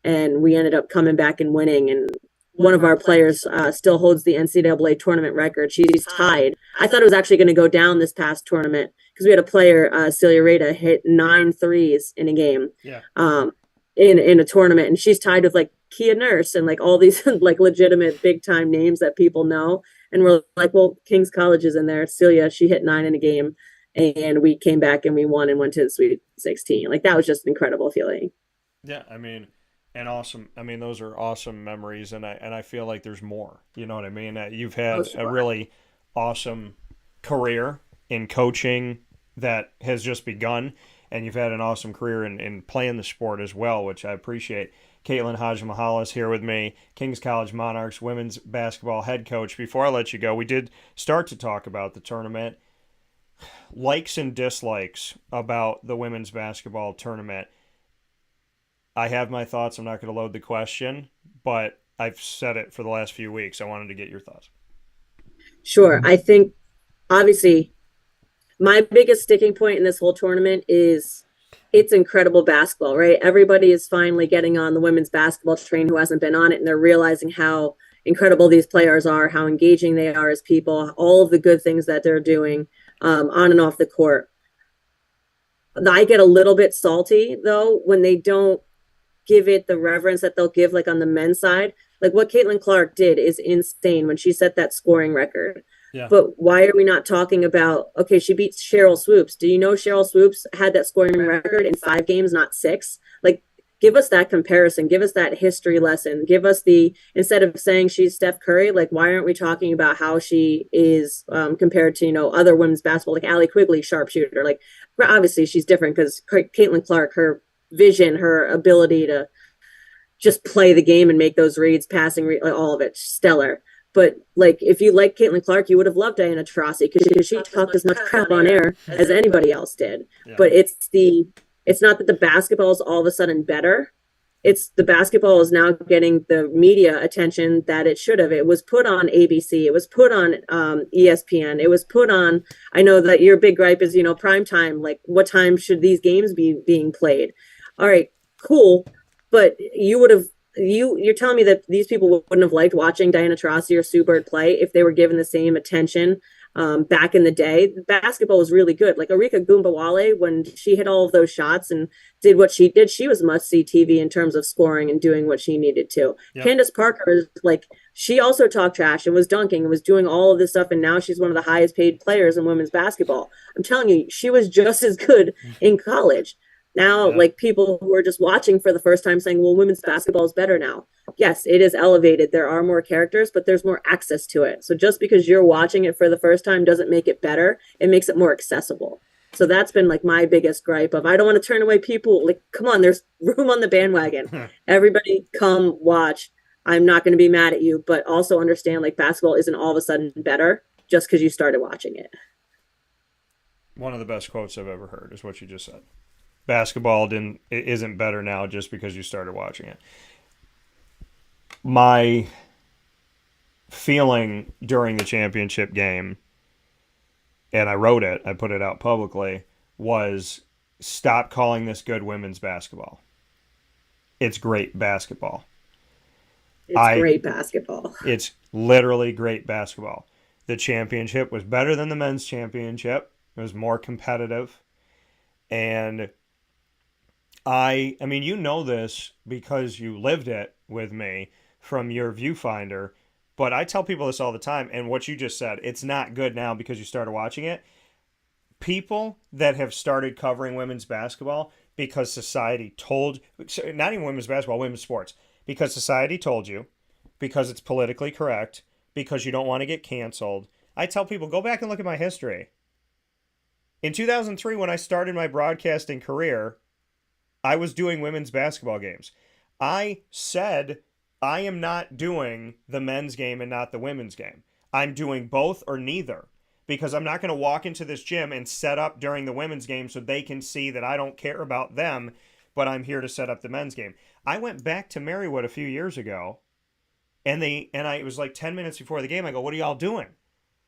and we ended up coming back and winning. And one of our players still holds the NCAA tournament record. She's tied. I thought it was actually going to go down this past tournament because we had a player, Celia Reda, hit 9 threes in a game. Yeah. In a tournament, and she's tied with like Kia Nurse and like all these like legitimate big time names that people know. And we're like, well, King's College is in there. Celia, she hit 9 in a game, and we came back and we won and went to the Sweet 16. Like that was just an incredible feeling. Yeah, I mean, and awesome. I mean, those are awesome memories, and I feel like there's more. You know what I mean? You've Oh, had a sure. really awesome career in coaching that has just begun, and you've had an awesome career in playing the sport as well, which I appreciate. Caitlin Hadzimichalis here with me, Kings College Monarchs women's basketball head coach. Before I let you go, we did start to talk about the tournament, likes and dislikes about the women's basketball tournament. I have my thoughts. I'm not going to load the question, but I've said it for the last few weeks. I wanted to get your thoughts. Sure. I think obviously my biggest sticking point in this whole tournament is it's incredible basketball, right? Everybody is finally getting on the women's basketball train who hasn't been on it, and they're realizing how incredible these players are, how engaging they are as people, all of the good things that they're doing on and off the court. I get a little bit salty though when they don't give it the reverence that they'll give like on the men's side. Like what Caitlin Clark did is insane when she set that scoring record. Yeah. But why are we not talking about, okay, she beats Cheryl Swoops. Do you know Cheryl Swoops had that scoring record in 5 games, not 6? Like, give us that comparison. Give us that history lesson. Give us the, instead of saying she's Steph Curry, like, why aren't we talking about how she is compared to, other women's basketball, like Allie Quigley, sharpshooter? Like, obviously she's different because Caitlin Clark, her vision, her ability to just play the game and make those reads, passing, all of it, stellar. But like, if you like Caitlin Clark, you would have loved Diana Taurasi because she talked as much crap on air as anybody else did. Yeah. But it's not that the basketball is all of a sudden better. It's the basketball is now getting the media attention that it should have. It was put on ABC. It was put on ESPN. It was put on. I know that your big gripe is prime time. Like, what time should these games be being played? All right, cool. But you would have. You're telling me that these people wouldn't have liked watching Diana Taurasi or Sue Bird play if they were given the same attention back in the day. Basketball was really good. Like Arika Gumbawale, when she hit all of those shots and did what she did, she was must-see TV in terms of scoring and doing what she needed to. Yep. Candace Parker is like, she also talked trash and was dunking and was doing all of this stuff, and now she's one of the highest paid players in women's basketball. I'm telling you, she was just as good in college. Now, like people who are just watching for the first time saying, well, women's basketball is better now. Yes, it is elevated. There are more characters, but there's more access to it. So just because you're watching it for the first time doesn't make it better. It makes it more accessible. So that's been like my biggest gripe of, I don't want to turn away people. Like, come on, there's room on the bandwagon. Everybody come watch. I'm not going to be mad at you, but also understand like basketball isn't all of a sudden better just because you started watching it. One of the best quotes I've ever heard is what you just said. Basketball isn't better now just because you started watching it. My feeling during the championship game, and I wrote it, I put it out publicly, was stop calling this good women's basketball. It's great basketball. It's great basketball. It's literally great basketball. The championship was better than the men's championship. It was more competitive. And I mean, you know this because you lived it with me from your viewfinder, but I tell people this all the time, and what you just said, it's not good now because you started watching it. People that have started covering women's basketball because society told, not even women's basketball, women's sports, because society told you, because it's politically correct, because you don't want to get canceled. I tell people, go back and look at my history. In 2003, when I started my broadcasting career, I was doing women's basketball games. I said, I am not doing the men's game and not the women's game. I'm doing both or neither, because I'm not going to walk into this gym and set up during the women's game so they can see that I don't care about them, but I'm here to set up the men's game. I went back to Marywood a few years ago, and it was like 10 minutes before the game. I go, what are y'all doing?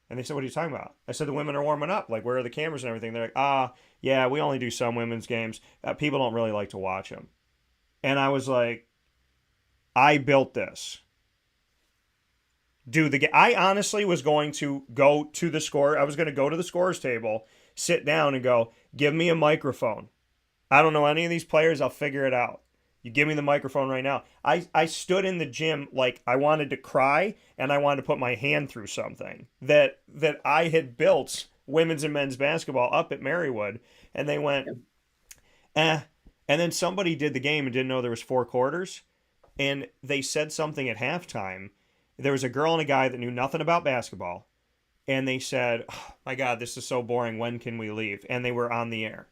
And they said, what are you talking about? I said, the women are warming up. Like, where are the cameras and everything? They're like, yeah, we only do some women's games. People don't really like to watch them. And I was like, I built this. I honestly was going to go to the score. I was going to go to the scorer's table, sit down and go, give me a microphone. I don't know any of these players. I'll figure it out. You give me the microphone right now. I stood in the gym like I wanted to cry and I wanted to put my hand through something that I had built women's and men's basketball up at Marywood, and they went, And then somebody did the game and didn't know there was 4 quarters, and they said something at halftime. There was a girl and a guy that knew nothing about basketball, and they said, oh, my God, this is so boring. When can we leave? And they were on the air.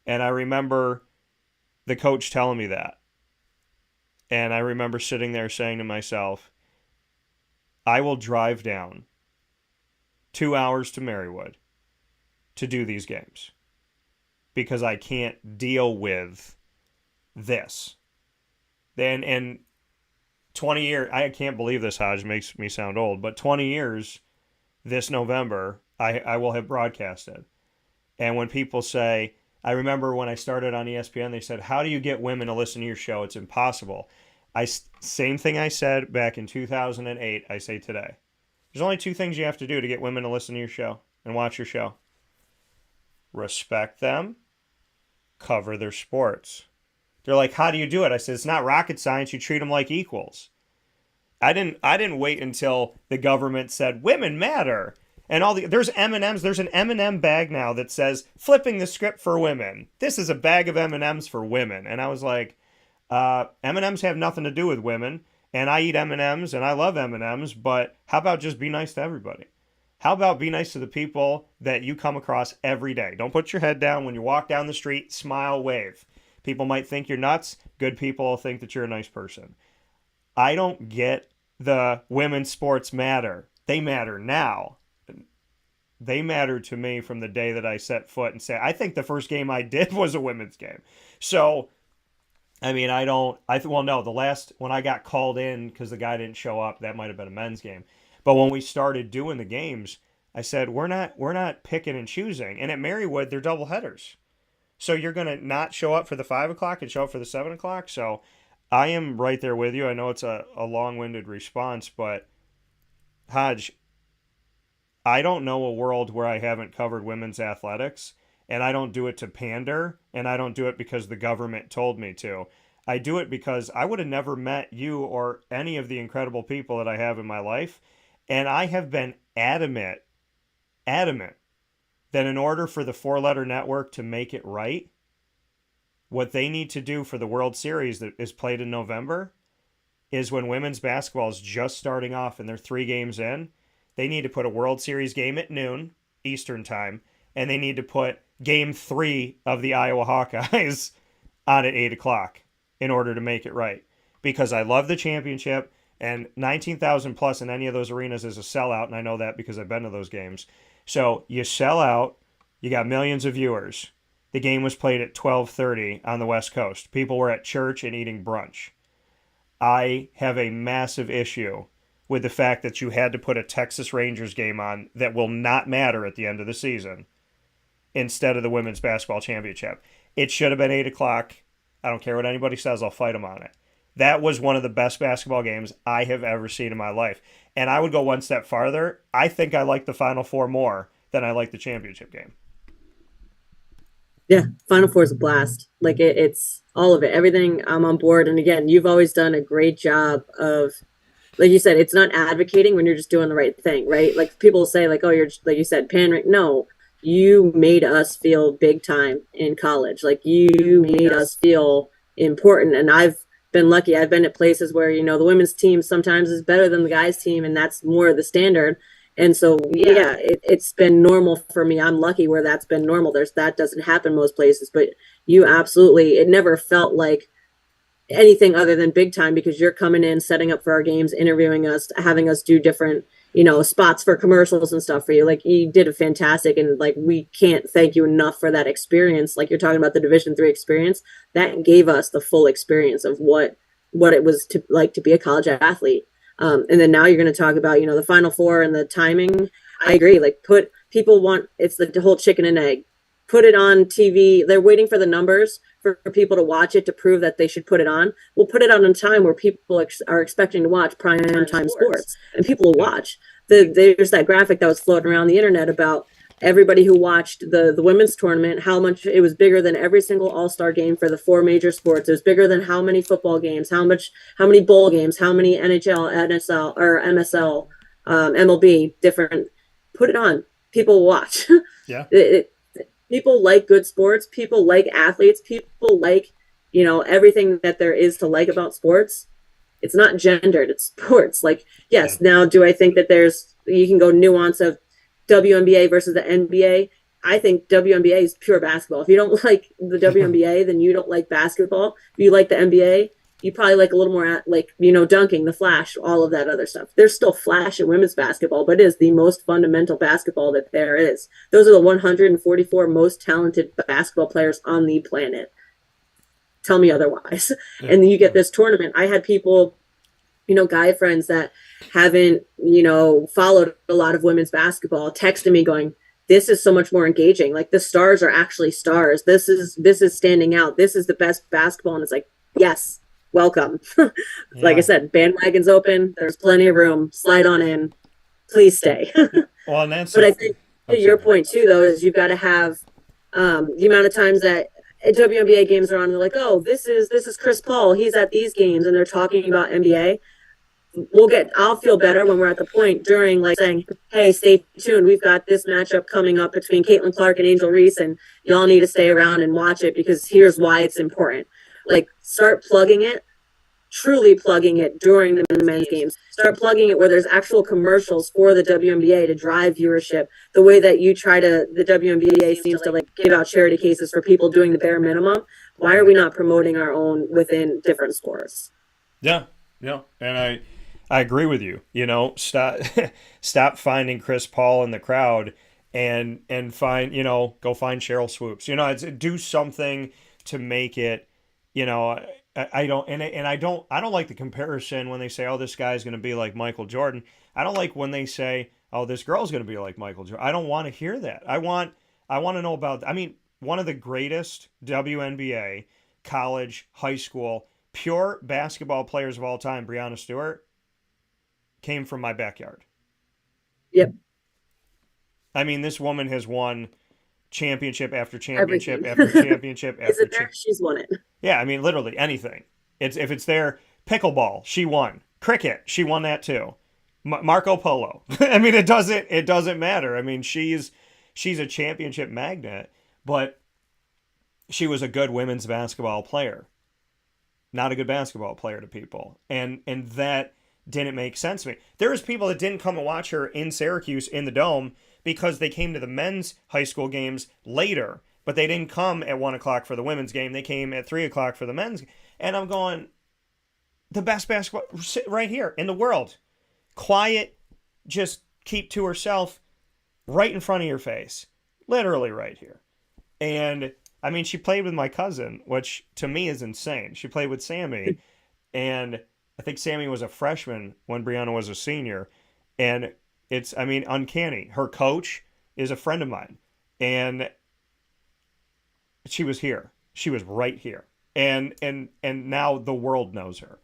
And I remember the coach telling me that. And I remember sitting there saying to myself, I will drive down 2 hours to Marywood to do these games because I can't deal with this. And 20 years, I can't believe this, Hodge, makes me sound old, but 20 years this November, I will have broadcasted. And when people say, I remember when I started on ESPN, they said, how do you get women to listen to your show? It's impossible. Same thing I said back in 2008, I say today. There's only two things you have to do to get women to listen to your show and watch your show. Respect them, cover their sports. They're like, how do you do it? I said, it's not rocket science. You treat them like equals. I didn't wait until the government said women matter. And there's M&Ms. There's an M&M bag now that says flipping the script for women. This is a bag of M&Ms for women. And I was like, M&Ms have nothing to do with women. And I eat M&Ms and I love M&Ms. But how about just be nice to everybody? How about be nice to the people that you come across every day? Don't put your head down when you walk down the street. Smile, wave. People might think you're nuts. Good people will think that you're a nice person. I don't get the women's sports matter. They matter now. They mattered to me from the day that I set foot and say, I think the first game I did was a women's game. So, I mean, the last, when I got called in because the guy didn't show up, that might have been a men's game. But when we started doing the games, I said, we're not picking and choosing. And at Marywood, they're double headers. So you're going to not show up for the 5 o'clock and show up for the 7 o'clock. So I am right there with you. I know it's a long-winded response, but Hodge, I don't know a world where I haven't covered women's athletics, and I don't do it to pander, and I don't do it because the government told me to. I do it because I would have never met you or any of the incredible people that I have in my life, and I have been adamant that in order for the four-letter network to make it right, what they need to do for the World Series that is played in November is when women's basketball is just starting off and they're 3 games in, they need to put a World Series game at noon Eastern time, and they need to put Game 3 of the Iowa Hawkeyes on at 8 o'clock in order to make it right. Because I love the championship, and 19,000 plus in any of those arenas is a sellout, and I know that because I've been to those games. So you sell out, you got millions of viewers. The game was played at 12:30 on the West Coast. People were at church and eating brunch. I have a massive issue with the fact that you had to put a Texas Rangers game on that will not matter at the end of the season instead of the women's basketball championship. It should have been 8 o'clock. I don't care what anybody says. I'll fight them on it. That was one of the best basketball games I have ever seen in my life. And I would go one step farther. I think I like the Final Four more than I like the championship game. Yeah, Final Four is a blast. Like it's all of it. Everything, I'm on board. And again, you've always done a great job of, like you said, it's not advocating when you're just doing the right thing, right? Like people say like, oh, you're just, like you said, pandering. No, you made us feel big time in college. Like you made us feel important. And I've been lucky. I've been at places where, you know, the women's team sometimes is better than the guys team, and that's more of the standard. And so, yeah, it's been normal for me. I'm lucky where that's been normal. That doesn't happen most places, but you absolutely, it never felt like anything other than big time because you're coming in, setting up for our games, interviewing us, having us do different, you know, spots for commercials and stuff for you. Like you did a fantastic, and like, we can't thank you enough for that experience. Like you're talking about the Division III experience, that gave us the full experience of what it was to like to be a college athlete. And then now you're going to talk about, you know, the Final Four and the timing. I agree. Like it's the whole chicken and egg. Put it on TV. They're waiting for the numbers for people to watch it to prove that they should put it on. We'll put it on in time where people are expecting to watch prime time sports, and people will watch. There's that graphic that was floating around the internet about everybody who watched the women's tournament, how much it was bigger than every single all-star game for the 4 major sports. It was bigger than how many football games, how many bowl games, how many NHL, NSL or MSL, MLB, different. Put it on. People watch. Yeah. People like good sports. People like athletes. People like, you know, everything that there is to like about sports. It's not gendered. It's sports. Like, yes. Now, do I think that you can go nuance of WNBA versus the NBA? I think WNBA is pure basketball. If you don't like the WNBA, then you don't like basketball. If you like the NBA, you probably like a little more like, you know, dunking, the flash, all of that other stuff. There's still flash in women's basketball, but it is the most fundamental basketball that there is. Those are the 144 most talented basketball players on the planet. Tell me otherwise. Yeah. And then you get this tournament. I had people, you know, guy friends that haven't, you know, followed a lot of women's basketball texting me going, this is so much more engaging. Like the stars are actually stars. This is standing out. This is the best basketball. And it's like, yes, welcome. Like I Yeah. said, bandwagon's open. There's plenty of room. Slide on in. Please stay. Well, and that's But I a, think I'm to your sorry. point too, though, is you've got to have the amount of times that WNBA games are on. They're like, oh, this is Chris Paul. He's at these games, and they're talking about NBA. I'll feel better when we're at the point during like saying, hey, stay tuned. We've got this matchup coming up between Caitlin Clark and Angel Reese, and y'all need to stay around and watch it because here's why it's important. Like start plugging it, truly plugging it during the men's games. Start plugging it where there's actual commercials for the WNBA to drive viewership. The way that the WNBA seems to like give out charity cases for people doing the bare minimum. Why are we not promoting our own within different sports? Yeah, yeah, and I agree with you. You know, stop finding Chris Paul in the crowd and find, you know, go find Cheryl Swoops. You know, do something to make it. You know, I don't and I don't like the comparison when they say, oh, this guy's going to be like Michael Jordan. I don't like when they say, oh, this girl's going to be like Michael Jordan. I don't want to hear that. I want to know about. I mean, one of the greatest WNBA, college, high school, pure basketball players of all time, Breanna Stewart, came from my backyard. Yep. I mean, this woman has won championship after championship Everything. after championship Is after it there? She's won it. Yeah, I mean, literally anything. It's if it's there. Pickleball, she won. Cricket, she won that too. Marco Polo. I mean, it doesn't matter. I mean, she's a championship magnet, but she was a good women's basketball player, not a good basketball player to people, and that didn't make sense to me. There was people that didn't come and watch her in Syracuse in the Dome because they came to the men's high school games later, but they didn't come at 1 o'clock for the women's game. They came at 3 o'clock for the men's. And I'm going, the best basketball right here in the world, quiet, just keep to herself, right in front of your face, literally right here. And I mean, she played with my cousin, which to me is insane. She played with Sammy, and I think Sammy was a freshman when Breanna was a senior, and it's, I mean, uncanny. Her coach is a friend of mine, and she was here. She was right here, and now the world knows her.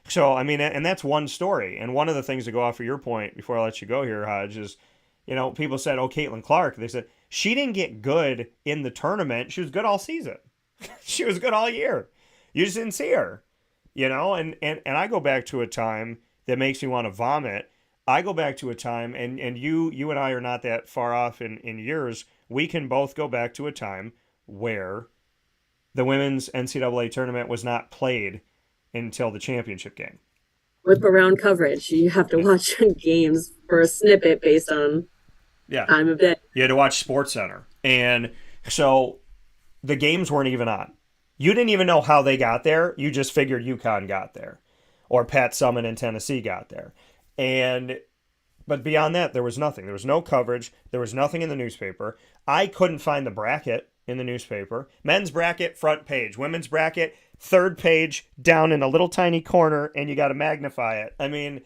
So I mean, and that's one story. And one of the things to go off of your point before I let you go here, Hodge, is, you know, people said, oh, Caitlin Clark. They said she didn't get good in the tournament. She was good all season. She was good all year. You just didn't see her. You know, and I go back to a time that makes me want to vomit. I go back to a time, and you and I are not that far off in years. We can both go back to a time where the women's NCAA tournament was not played until the championship game. Whip around coverage. You have to Yeah. watch games for a snippet based on Yeah. time of day. You had to watch Sports Center. And so the games weren't even on. You didn't even know how they got there. You just figured UConn got there, or Pat Summitt in Tennessee got there. But beyond that, there was nothing. There was no coverage. There was nothing in the newspaper. I couldn't find the bracket in the newspaper. Men's bracket, front page. Women's bracket, third page, down in a little tiny corner, and you got to magnify it. I mean,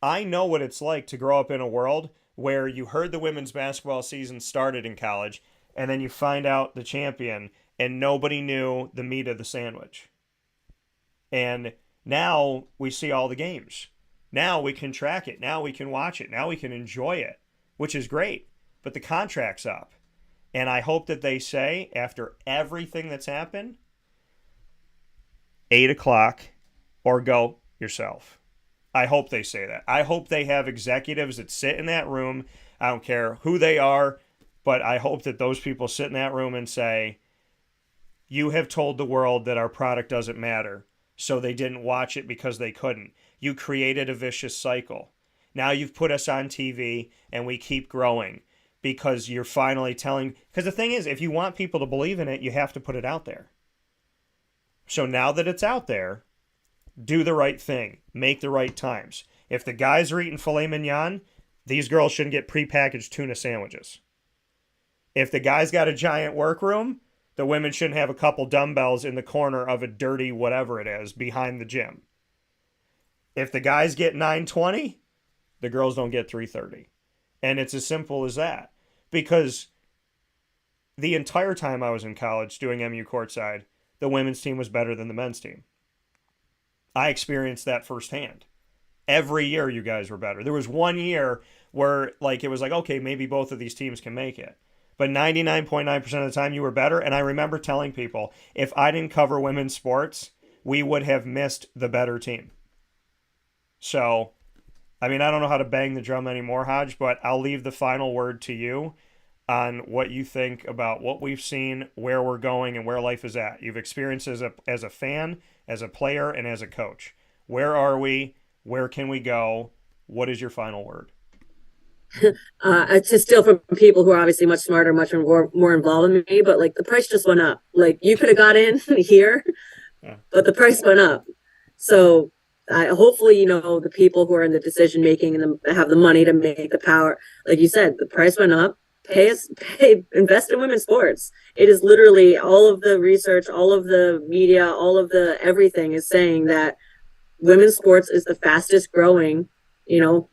I know what it's like to grow up in a world where you heard the women's basketball season started in college, and then you find out the champion, and nobody knew the meat of the sandwich. And now we see all the games. Now we can track it. Now we can watch it. Now we can enjoy it, which is great. But the contract's up. And I hope that they say, after everything that's happened, 8 o'clock or go yourself. I hope they say that. I hope they have executives that sit in that room. I don't care who they are, but I hope that those people sit in that room and say, you have told the world that our product doesn't matter, so they didn't watch it because they couldn't. You created a vicious cycle. Now you've put us on TV, and we keep growing because you're finally telling. Because the thing is, if you want people to believe in it, you have to put it out there. So now that it's out there, do the right thing. Make the right times. If the guys are eating filet mignon, these girls shouldn't get prepackaged tuna sandwiches. If the guys got a giant workroom, the women shouldn't have a couple dumbbells in the corner of a dirty whatever it is behind the gym. If the guys get 920, the girls don't get 330. And it's as simple as that. because the entire time I was in college doing MU courtside, the women's team was better than the men's team. I experienced that firsthand. Every year you guys were better. There was one year where like it was like, okay, maybe both of these teams can make it. But 99.9% of the time you were better. And I remember telling people, if I didn't cover women's sports, we would have missed the better team. So, I mean, I don't know how to bang the drum anymore, Hodge, but I'll leave the final word to you on what you think about what we've seen, where we're going, and where life is at. You've experienced as a fan, as a player, and as a coach. Where are we? Where can we go? What is your final word? To steal from people who are obviously much smarter, much more involved than me, but like the price just went up. Like you could have got in here, but the price went up. So hopefully, the people who are in the decision making and have the money to make the power, like you said, the price went up. Invest in women's sports. It is literally all of the research, all of the media, all of the everything is saying that women's sports is the fastest growing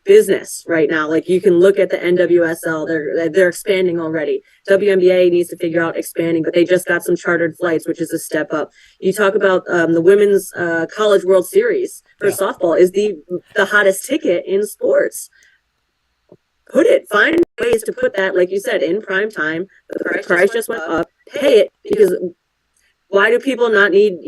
business right now. Like you can look at the NWSL, they're expanding already. WNBA needs to figure out expanding, but they just got some chartered flights, which is a step up. You talk about the women's college World Series for softball is the hottest ticket in sports. Find ways to put that, like you said, in prime time. The price just went up. Pay it, because why do people not need,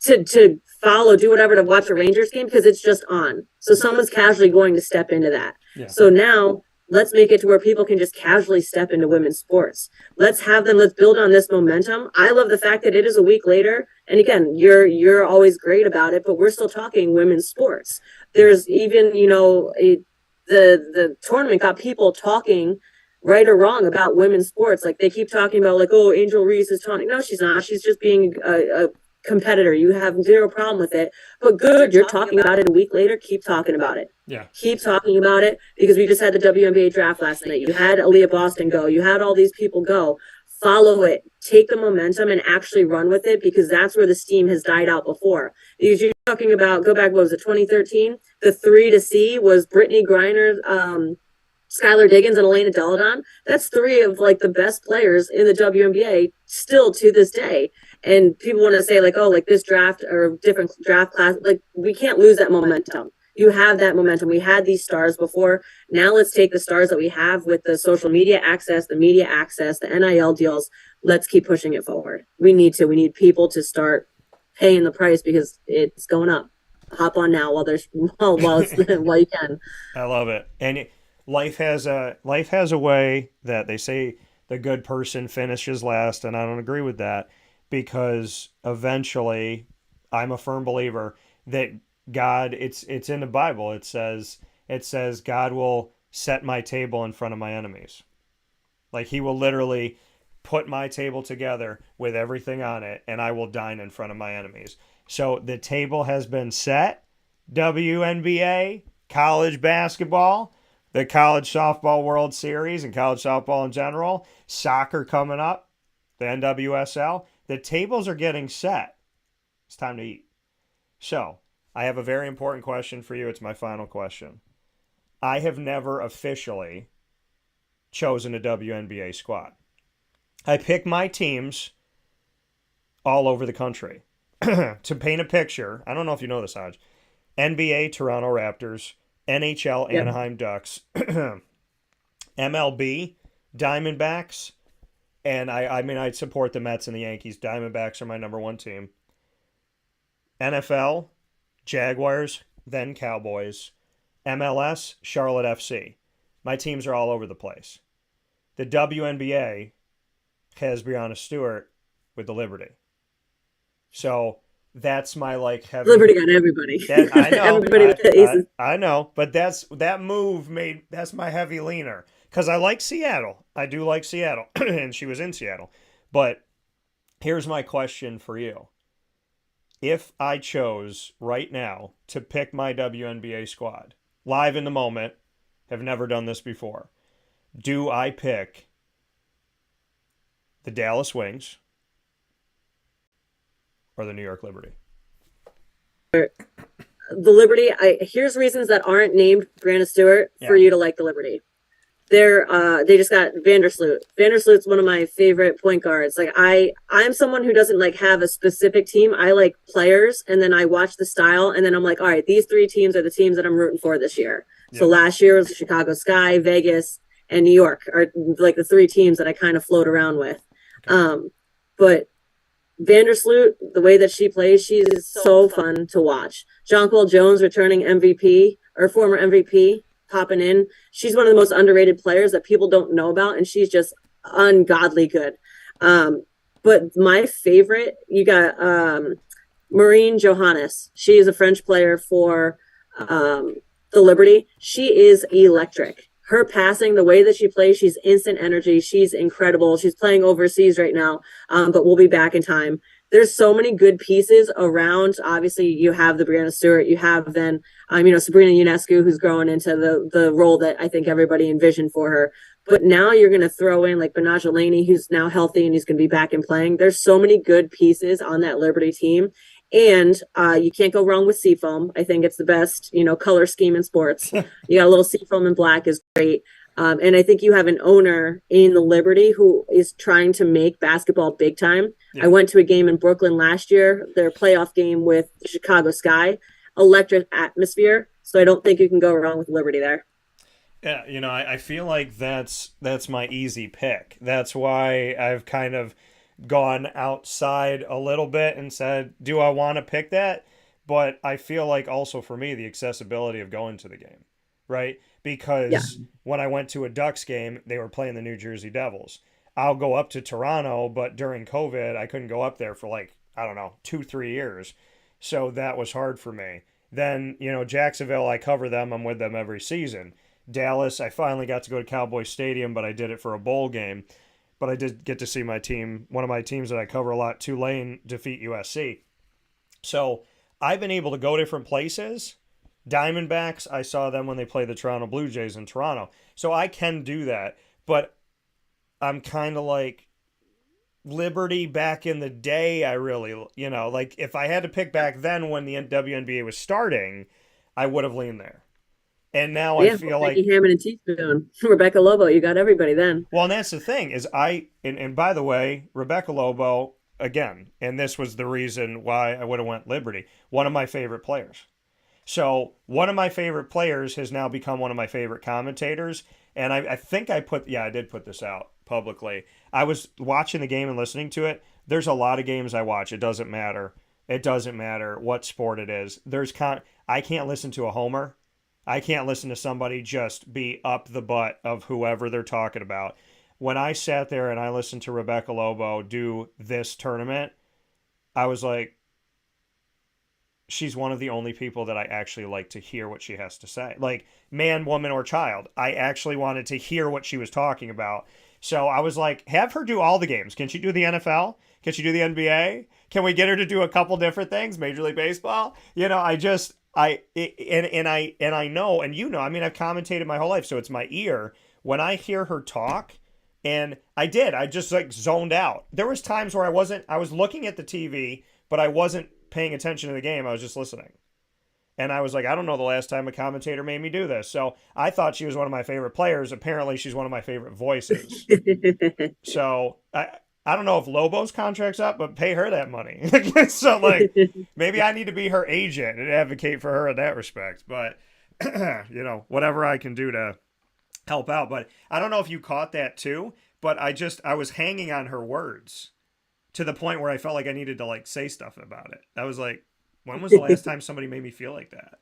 to follow, do whatever to watch a Rangers game? Because it's just on. So someone's casually going to step into that. Yeah. So now let's make it to where people can just casually step into women's sports. Let's build on this momentum. I love the fact that it is a week later. And again, you're always great about it, but we're still talking women's sports. There's even, the tournament got people talking right or wrong about women's sports. Like they keep talking about like, oh, Angel Reese is taunting. No, she's not. She's just being a competitor. You have zero problem with it, but good. You're talking about it a week later. Keep talking about it. Yeah. Keep talking about it, because we just had the WNBA draft last night. You had Aaliyah Boston go. You had all these people go. Follow it. Take the momentum and actually run with it, because that's where the steam has died out before. Because you're talking about, go back, what was it, 2013? The 3 to see was Brittany Griner, Skylar Diggins, and Elena Deladon. That's 3 of like the best players in the WNBA still to this day. And people want to say like, oh, like this draft or different draft class, like we can't lose that momentum. You have that momentum. We had these stars before. Now let's take the stars that we have with the social media access, the media access, the NIL deals. Let's keep pushing it forward. We need people to start paying the price, because it's going up. Hop on now while you can. I love it. And life has a way that they say the good person finishes last, and I don't agree with that, because eventually I'm a firm believer that God, it's in the Bible. It says God will set my table in front of my enemies. Like he will literally put my table together with everything on it, and I will dine in front of my enemies. So the table has been set. WNBA, college basketball, the college softball World Series, and college softball in general, soccer coming up, the NWSL. The tables are getting set. It's time to eat. So, I have a very important question for you. It's my final question. I have never officially chosen a WNBA squad. I pick my teams all over the country. To paint a picture, I don't know if you know this, Hodge. NBA, Toronto Raptors. NHL, Anaheim Ducks. MLB, Diamondbacks. And I support the Mets and the Yankees. Diamondbacks are my number one team. NFL, Jaguars, then Cowboys. MLS, Charlotte FC. My teams are all over the place. The WNBA has Breanna Stewart with the Liberty. So that's my heavy... Liberty got everybody. I know. Everybody with the aces. I know, but that's my heavy leaner. Because I like Seattle. I do like Seattle. And she was in Seattle. But here's my question for you. If I chose right now to pick my WNBA squad, live in the moment, have never done this before, do I pick the Dallas Wings or the New York Liberty? The Liberty, here's reasons that aren't named Breanna Stewart for you to like the Liberty. They just got Vandersloot. Vandersloot's one of my favorite point guards. Like I'm someone who doesn't like have a specific team. I like players, and then I watch the style, and then I'm like, all right, these three teams are the teams that I'm rooting for this year. So last year was Chicago Sky, Vegas, and New York are like the three teams that I kind of float around with. But Vandersloot, the way that she plays, she is so fun to watch. Jonquil Jones, returning MVP or former MVP, popping in. She's one of the most underrated players that people don't know about, and she's just ungodly good. But my favorite, you got Maureen Johannes. She is a French player for the Liberty. She is electric. Her passing, the way that she plays, she's instant energy. She's incredible. She's playing overseas right now, but we'll be back in time. There's so many good pieces around. Obviously, you have the Brianna Stewart. You have then, Sabrina Ionescu, who's growing into the role that I think everybody envisioned for her. But now you're going to throw in like Benaj Laney, who's now healthy and he's going to be back and playing. There's so many good pieces on that Liberty team. And you can't go wrong with Seafoam. I think it's the best, color scheme in sports. You got a little Seafoam in black is great. And I think you have an owner in the Liberty who is trying to make basketball big time. Yeah. I went to a game in Brooklyn last year, their playoff game with the Chicago Sky. Electric atmosphere. So I don't think you can go wrong with Liberty there. Yeah, I feel like that's my easy pick. That's why I've kind of gone outside a little bit and said, do I want to pick that? But I feel like also for me, the accessibility of going to the game, right? Because when I went to a Ducks game, they were playing the New Jersey Devils. I'll go up to Toronto, but during COVID, I couldn't go up there for 2-3 years. So that was hard for me. Then, Jacksonville, I cover them. I'm with them every season. Dallas, I finally got to go to Cowboy Stadium, but I did it for a bowl game. But I did get to see my team, one of my teams that I cover a lot, Tulane, defeat USC. So I've been able to go different places. Diamondbacks, I saw them when they played the Toronto Blue Jays in Toronto. So I can do that. But I'm kind of like Liberty back in the day, I really, if I had to pick back then when the WNBA was starting, I would have leaned there. And now I feel like Hammond and Teaspoon, Rebecca Lobo, you got everybody then. Well, and that's the thing is and by the way, Rebecca Lobo again, and this was the reason why I would have went Liberty. One of my favorite players. So one of my favorite players has now become one of my favorite commentators, and I think I did put this out publicly. I was watching the game and listening to it. There's a lot of games I watch. It doesn't matter. It doesn't matter what sport it is. I can't listen to a homer. I can't listen to somebody just be up the butt of whoever they're talking about. When I sat there and I listened to Rebecca Lobo do this tournament, I was like, she's one of the only people that I actually like to hear what she has to say. Like, man, woman, or child. I actually wanted to hear what she was talking about. So I was like, have her do all the games. Can she do the NFL? Can she do the NBA? Can we get her to do a couple different things? Major League Baseball? I know, and I've commentated my whole life, so it's my ear. When I hear her talk, and I just zoned out. There was times where I was looking at the TV, but I wasn't paying attention to the game. I was just listening. And I was like, I don't know the last time a commentator made me do this. So I thought she was one of my favorite players. Apparently she's one of my favorite voices. So I don't know if Lobo's contract's up, but pay her that money. So maybe I need to be her agent and advocate for her in that respect. But whatever I can do to help out. But I don't know if you caught that too, but I was hanging on her words to the point where I felt like I needed to say stuff about it. I was like, when was the last time somebody made me feel like that?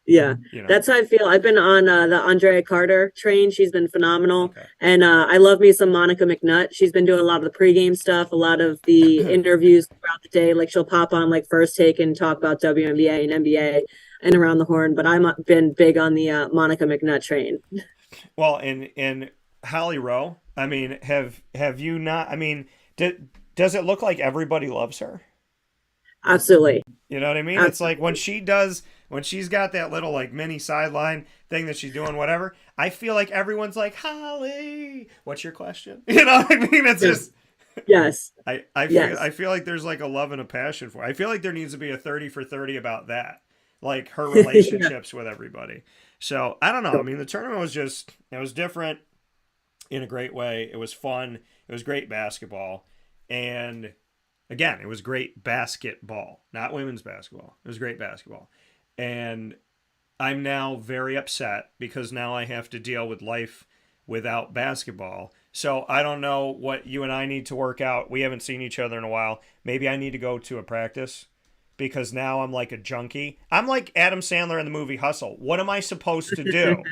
Yeah, that's how I feel. I've been on the Andrea Carter train. She's been phenomenal. Okay. And I love me some Monica McNutt. She's been doing a lot of the pregame stuff, a lot of the interviews throughout the day. She'll pop on First Take and talk about WNBA and NBA and Around the Horn. But I've been big on the Monica McNutt train. Well, in Holly Rowe, have you not? Does it look like everybody loves her? Absolutely. You know what I mean? Absolutely. It's like when she's got that little mini sideline thing that she's doing, whatever, I feel like everyone's like, Holly, what's your question? You know what I mean? It's just, yes. I feel like there's a love and a passion for it. I feel like there needs to be a 30 for 30 about that. like her relationships with everybody. So I don't know. I mean, the tournament was just, it was different in a great way. It was fun. It was great basketball. And again, it was great basketball, not women's basketball. It was great basketball. And I'm now very upset because now I have to deal with life without basketball. So I don't know what you and I need to work out. We haven't seen each other in a while. Maybe I need to go to a practice because now I'm like a junkie. I'm like Adam Sandler in the movie Hustle. What am I supposed to do?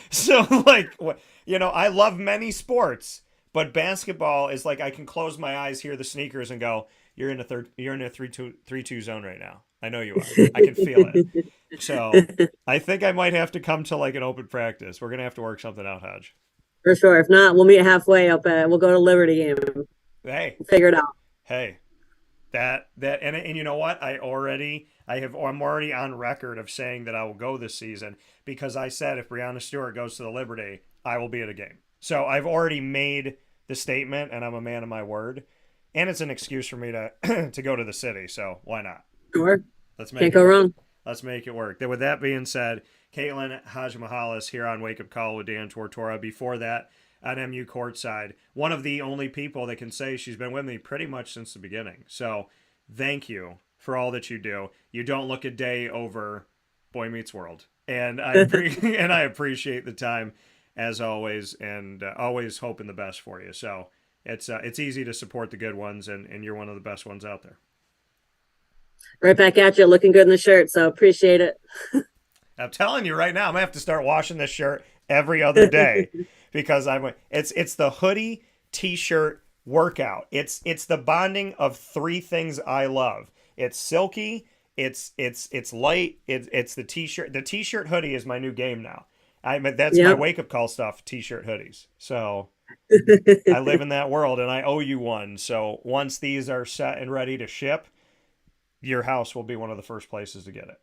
So like, I love many sports, but basketball is like I can close my eyes, hear the sneakers, and go, You're in a 3-2 zone right now. I know you are. I can feel it. So I think I might have to come to like an open practice. We're gonna have to work something out, Hodge. For sure. If not, we'll meet halfway up at. We'll go to Liberty game. Hey, We'll figure it out. Hey, and you know what? I'm already on record of saying that I will go this season because I said if Breanna Stewart goes to the Liberty, I will be at a game. So I've already made the statement, and I'm a man of my word. And it's an excuse for me to to go to the city, so why not? Sure. Can't go wrong. Let's make it work. With that being said, Caitlin Hadzimichalis here on Wake Up Call with Dan Tortora. Before that, at MU courtside, one of the only people that can say she's been with me pretty much since the beginning. So thank you for all that you do. You don't look a day over Boy Meets World, and I appreciate the time as always, and always hoping the best for you. So it's easy to support the good ones, and you're one of the best ones out there. Right back at you, looking good in the shirt, so appreciate it. I'm telling you right now, I'm gonna have to start washing this shirt every other day because it's the hoodie t-shirt workout. It's the bonding of three things I love. It's silky, it's light, it's the t-shirt. The t-shirt hoodie is my new game now. That's my wake up call stuff, t-shirt hoodies. So I live in that world and I owe you one. So once these are set and ready to ship, your house will be one of the first places to get it.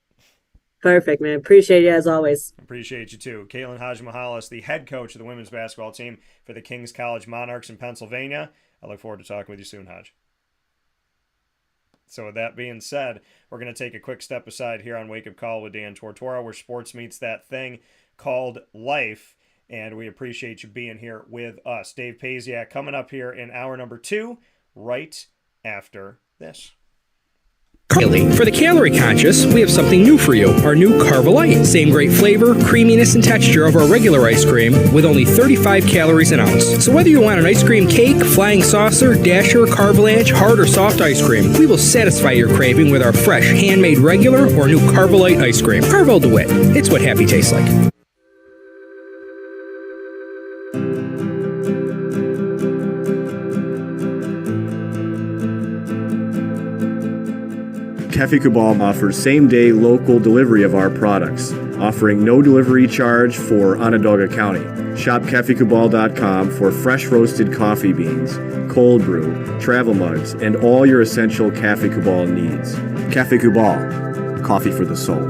Perfect, man. Appreciate you as always. Appreciate you too. Caitlin Hadzimichalis, the head coach of the women's basketball team for the Kings College Monarchs in Pennsylvania. I look forward to talking with you soon, Hodge. So with that being said, we're going to take a quick step aside here on Wake Up Call with Dan Tortora, where sports meets that thing called life. And we appreciate you being here with us. Dave Pasiak coming up here in hour number 2, right after this. For the calorie conscious, we have something new for you, our new Carbolite. Same great flavor, creaminess, and texture of our regular ice cream with only 35 calories an ounce. So whether you want an ice cream cake, flying saucer, dasher, carvalanche, hard or soft ice cream, we will satisfy your craving with our fresh, handmade regular or new Carbolite ice cream. Carvel DeWitt. It's what happy tastes like. Café Cabal offers same-day local delivery of our products, offering no delivery charge for Onondaga County. Shop cafecabal.com for fresh roasted coffee beans, cold brew, travel mugs, and all your essential Café Cabal needs. Café Cabal, coffee for the soul.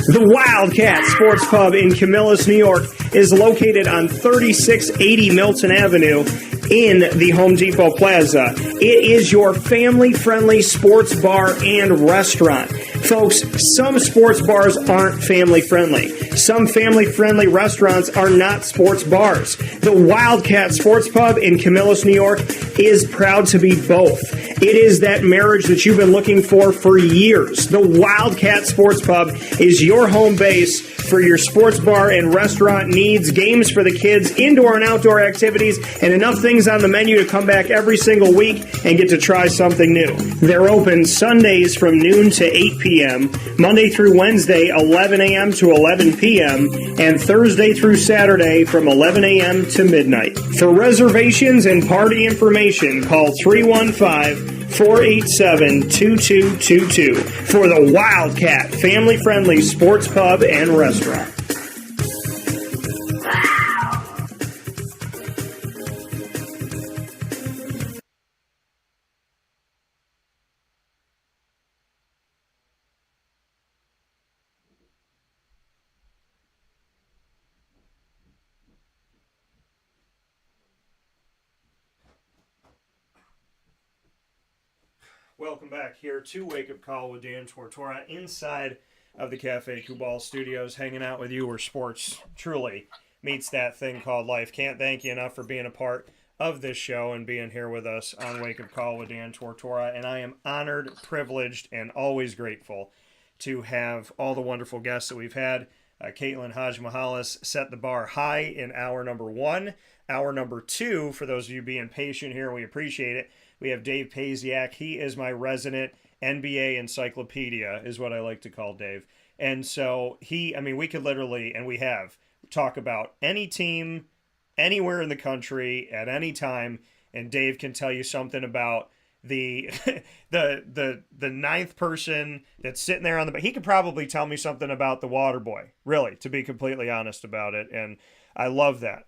The Wildcat Sports Pub in Camillus, New York is located on 3680 Milton Avenue in the Home Depot Plaza. It is your family-friendly sports bar and restaurant. Folks, some sports bars aren't family-friendly. Some family-friendly restaurants are not sports bars. The Wildcat Sports Pub in Camillus, New York is proud to be both. It is that marriage that you've been looking for years. The Wildcat Sports Pub is your home base for your sports bar and restaurant needs, games for the kids, indoor and outdoor activities, and enough things on the menu to come back every single week and get to try something new. They're open Sundays from noon to 8 p.m., Monday through Wednesday, 11 a.m. to 11 p.m., and Thursday through Saturday from 11 a.m. to midnight. For reservations and party information, call 315-487-2222 for the Wildcat family-friendly sports pub and restaurant. Welcome back here to Wake Up Call with Dan Tortora inside of the Cafe Kubal studios, hanging out with you where sports truly meets that thing called life. Can't thank you enough for being a part of this show and being here with us on Wake Up Call with Dan Tortora. And I am honored, privileged, and always grateful to have all the wonderful guests that we've had. Caitlin Hadzimichalis set the bar high in hour number 1. Hour number 2, for those of you being patient here, we appreciate it. We have Dave Pasiak. He is my resident NBA encyclopedia, is what I like to call Dave. And so we could literally, and we have, talk about any team, anywhere in the country, at any time, and Dave can tell you something about the the ninth person that's sitting there on the... He could probably tell me something about the water boy, really, to be completely honest about it. And I love that.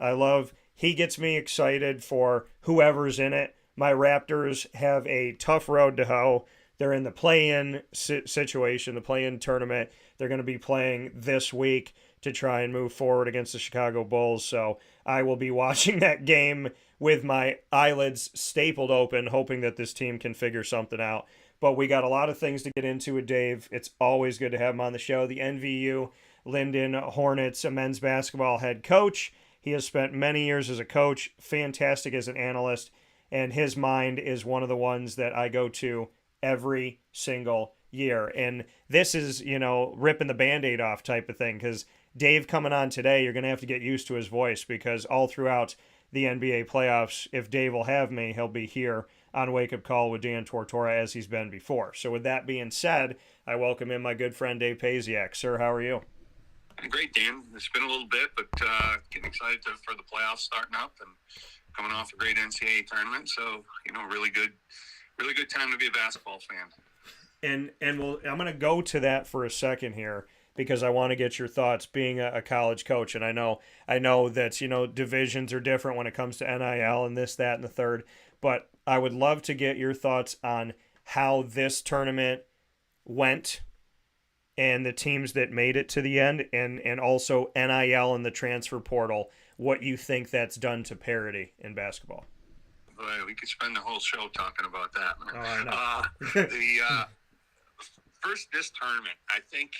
He gets me excited for whoever's in it. My Raptors have a tough road to hoe. They're in the play-in situation, the play-in tournament. They're going to be playing this week to try and move forward against the Chicago Bulls. So I will be watching that game with my eyelids stapled open, hoping that this team can figure something out. But we got a lot of things to get into with Dave. It's always good to have him on the show. The NVU-Lyndon Hornets, a men's basketball head coach. He has spent many years as a coach, fantastic as an analyst, and his mind is one of the ones that I go to every single year. And this is, ripping the Band-Aid off type of thing, because Dave coming on today, you're going to have to get used to his voice, because all throughout the NBA playoffs, if Dave will have me, he'll be here on Wake Up Call with Dan Tortora as he's been before. So with that being said, I welcome in my good friend Dave Pasiak. Sir, how are you? I'm great, Dan. It's been a little bit, but getting excited for the playoffs starting up and coming off a great NCAA tournament. So, really good time to be a basketball fan. And I'm going to go to that for a second here, because I want to get your thoughts being a college coach. And I know that, divisions are different when it comes to NIL and this, that, and the third. But I would love to get your thoughts on how this tournament went and the teams that made it to the end, and also NIL and the transfer portal, what you think that's done to parity in basketball. Boy, we could spend the whole show talking about that. Oh, I know. First, this tournament, I think,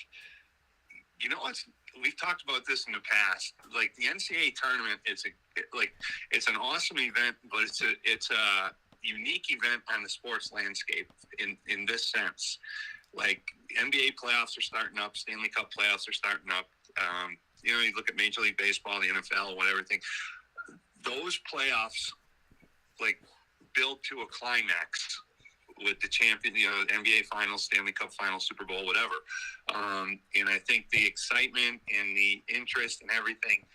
we've talked about this in the past. Like, the NCAA tournament, it's an awesome event, but it's a unique event on the sports landscape in this sense. Like, NBA playoffs are starting up, Stanley Cup playoffs are starting up. You look at Major League Baseball, the NFL, whatever thing. Those playoffs, build to a climax with the champion, NBA Finals, Stanley Cup Finals, Super Bowl, whatever. And I think the excitement and the interest and everything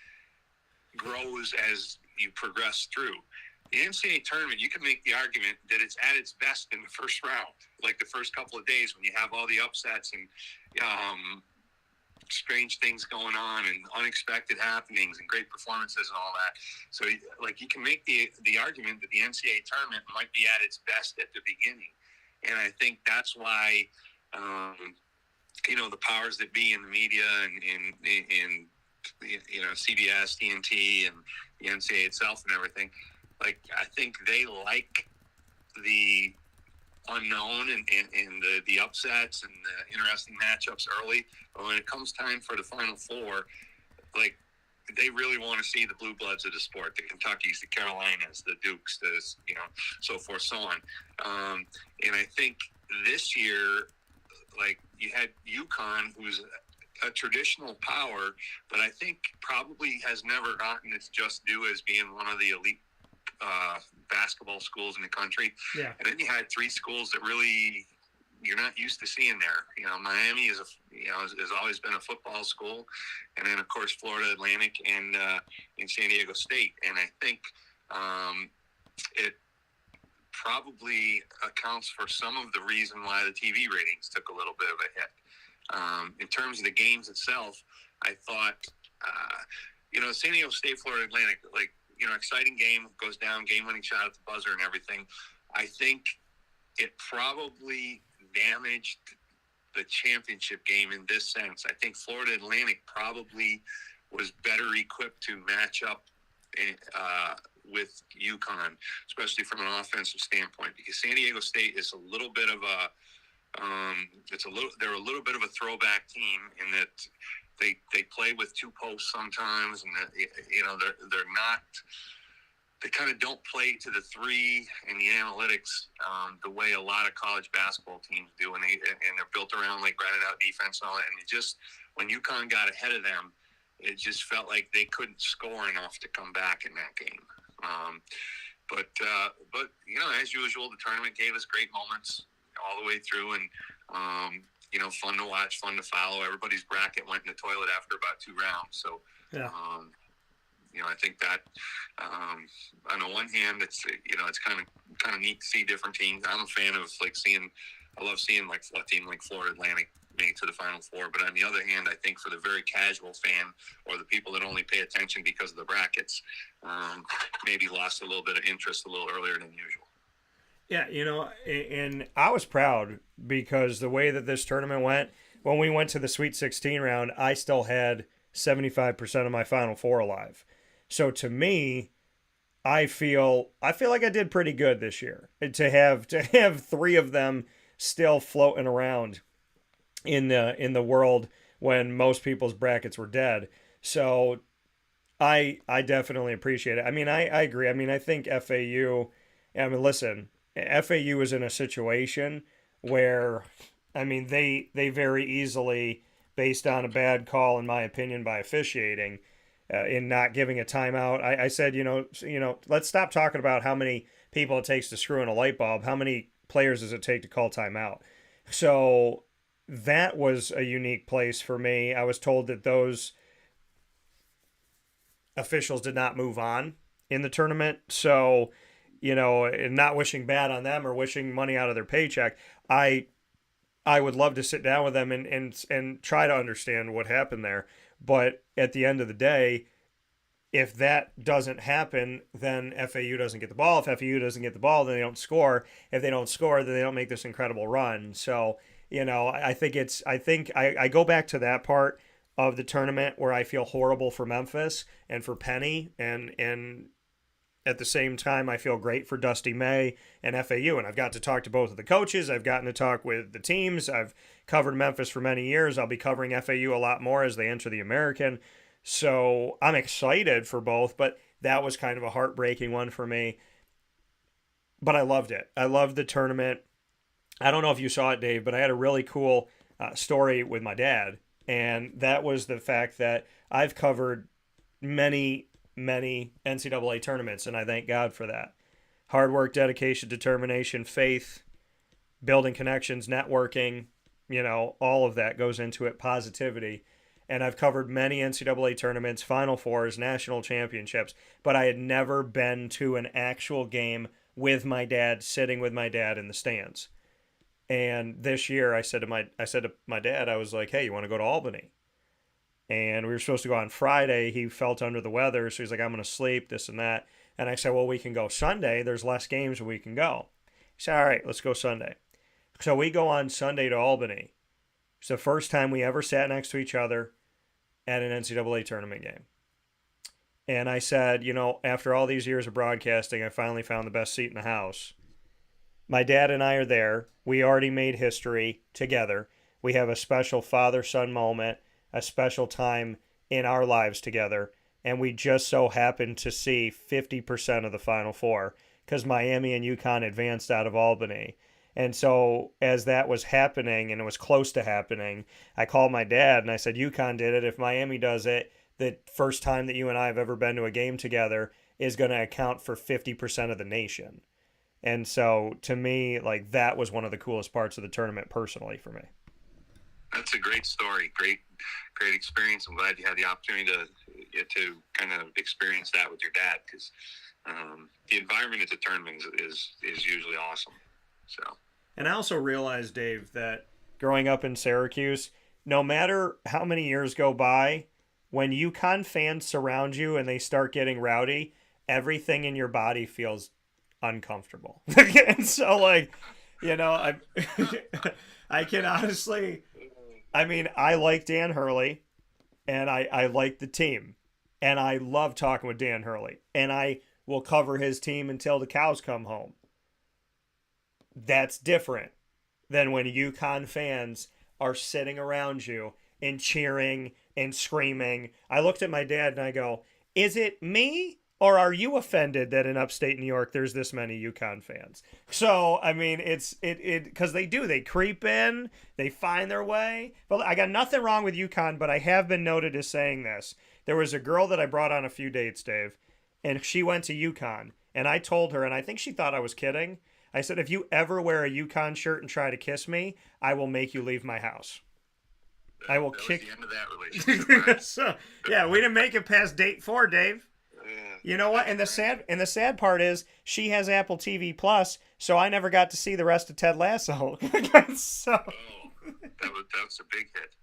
grows as you progress through. The NCAA tournament, you can make the argument that it's at its best in the first round, like the first couple of days when you have all the upsets and strange things going on and unexpected happenings and great performances and all that. So, you can make the argument that the NCAA tournament might be at its best at the beginning. And I think that's why, the powers that be in the media and CBS, TNT, and the NCAA itself and everything, I think they like the unknown and the upsets and the interesting matchups early. But when it comes time for the Final Four, they really want to see the blue bloods of the sport, the Kentuckys, the Carolinas, the Dukes, so forth, so on. And I think this year, you had UConn, who's a traditional power, but I think probably has never gotten its just due as being one of the elite basketball schools in the country. Yeah. And then you had three schools that really you're not used to seeing there. Miami has always been a football school, and then of course Florida Atlantic and San Diego State. And I think it probably accounts for some of the reason why the TV ratings took a little bit of a hit. In terms of the games itself, I thought San Diego State, Florida Atlantic, exciting game, goes down, game-winning shot at the buzzer and everything. I think it probably damaged the championship game in this sense. I think Florida Atlantic probably was better equipped to match up with UConn, especially from an offensive standpoint, because San Diego State is a little bit of a they're a little bit of a throwback team in that they play with two posts sometimes, and they're not. They kind of don't play to the three and the analytics the way a lot of college basketball teams do, and they're built around like grinded out defense and all that. And it just, when UConn got ahead of them, it just felt like they couldn't score enough to come back in that game. But as usual, the tournament gave us great moments all the way through, and fun to watch, fun to follow. Everybody's bracket went in the toilet after about 2 rounds, so. Yeah. I think that on the one hand, it's kind of neat to see different teams. I'm a fan of I love seeing like a team like Florida Atlantic make it to the Final Four. But on the other hand, I think for the very casual fan or the people that only pay attention because of the brackets, maybe lost a little bit of interest a little earlier than usual. Yeah, and I was proud because the way that this tournament went, when we went to the Sweet 16 round, I still had 75% of my Final Four alive. So to me, I feel like I did pretty good this year to have 3 of them still floating around in the world when most people's brackets were dead. So I definitely appreciate it. I mean, I agree. I mean, I think FAU. I mean, listen, FAU is in a situation where, I mean, they very easily, based on a bad call, in my opinion, by officiating. In not giving a timeout, I said, let's stop talking about how many people it takes to screw in a light bulb. How many players does it take to call timeout? So that was a unique place for me. I was told that those officials did not move on in the tournament. So, and not wishing bad on them or wishing money out of their paycheck, I would love to sit down with them and try to understand what happened there. But at the end of the day, if that doesn't happen, then FAU doesn't get the ball. If FAU doesn't get the ball, then they don't score. If they don't score, then they don't make this incredible run. So, I think I go back to that part of the tournament where I feel horrible for Memphis and for Penny, and at the same time, I feel great for Dusty May and FAU. And I've got to talk to both of the coaches. I've gotten to talk with the teams. I've covered Memphis for many years. I'll be covering FAU a lot more as they enter the American. So I'm excited for both, but that was kind of a heartbreaking one for me. But I loved it. I loved the tournament. I don't know if you saw it, Dave, but I had a really cool story with my dad. And that was the fact that I've covered many NCAA tournaments, and I thank God for that. Hard work, dedication, determination, faith, building connections, networking, all of that goes into it, positivity. And I've covered many NCAA tournaments, Final Fours, national championships, but I had never been to an actual game with my dad, sitting with my dad in the stands. And this year I said to my dad, I was like, hey, you want to go to Albany? And we were supposed to go on Friday. He felt under the weather, so he's like, I'm going to sleep, this and that. And I said, well, we can go Sunday. There's less games and we can go. He said, all right, let's go Sunday. So we go on Sunday to Albany. It's the first time we ever sat next to each other at an NCAA tournament game. And I said, after all these years of broadcasting, I finally found the best seat in the house. My dad and I are there. We already made history together. We have a special father-son moment, a special time in our lives together, and we just so happened to see 50% of the Final Four because Miami and UConn advanced out of Albany. And so as that was happening, and it was close to happening, I called my dad and I said, UConn did it. If Miami does it, the first time that you and I have ever been to a game together is going to account for 50% of the nation. And so to me, that was one of the coolest parts of the tournament personally for me. That's a great story. Great experience. I'm glad you had the opportunity to kind of experience that with your dad, because the environment at the tournament is usually awesome. So. And I also realized, Dave, that growing up in Syracuse, no matter how many years go by, when UConn fans surround you and they start getting rowdy, everything in your body feels uncomfortable. And so, I can honestly, I like Dan Hurley, and I like the team, and I love talking with Dan Hurley, and I will cover his team until the cows come home. That's different than when UConn fans are sitting around you and cheering and screaming. I looked at my dad and I go, is it me? Or are you offended that in upstate New York there's this many UConn fans? So, I mean, it's because they creep in, they find their way. But I got nothing wrong with UConn, but I have been noted as saying this. There was a girl that I brought on a few dates, Dave, and she went to UConn, and I told her, and I think she thought I was kidding. I said, if you ever wear a UConn shirt and try to kiss me, I will make you leave my house. I will kick. Was the end of that relationship. Right? So, yeah, we didn't make it past date 4, Dave. You know what? And the sad part is she has Apple TV Plus, so I never got to see the rest of Ted Lasso. So, that's a big hit.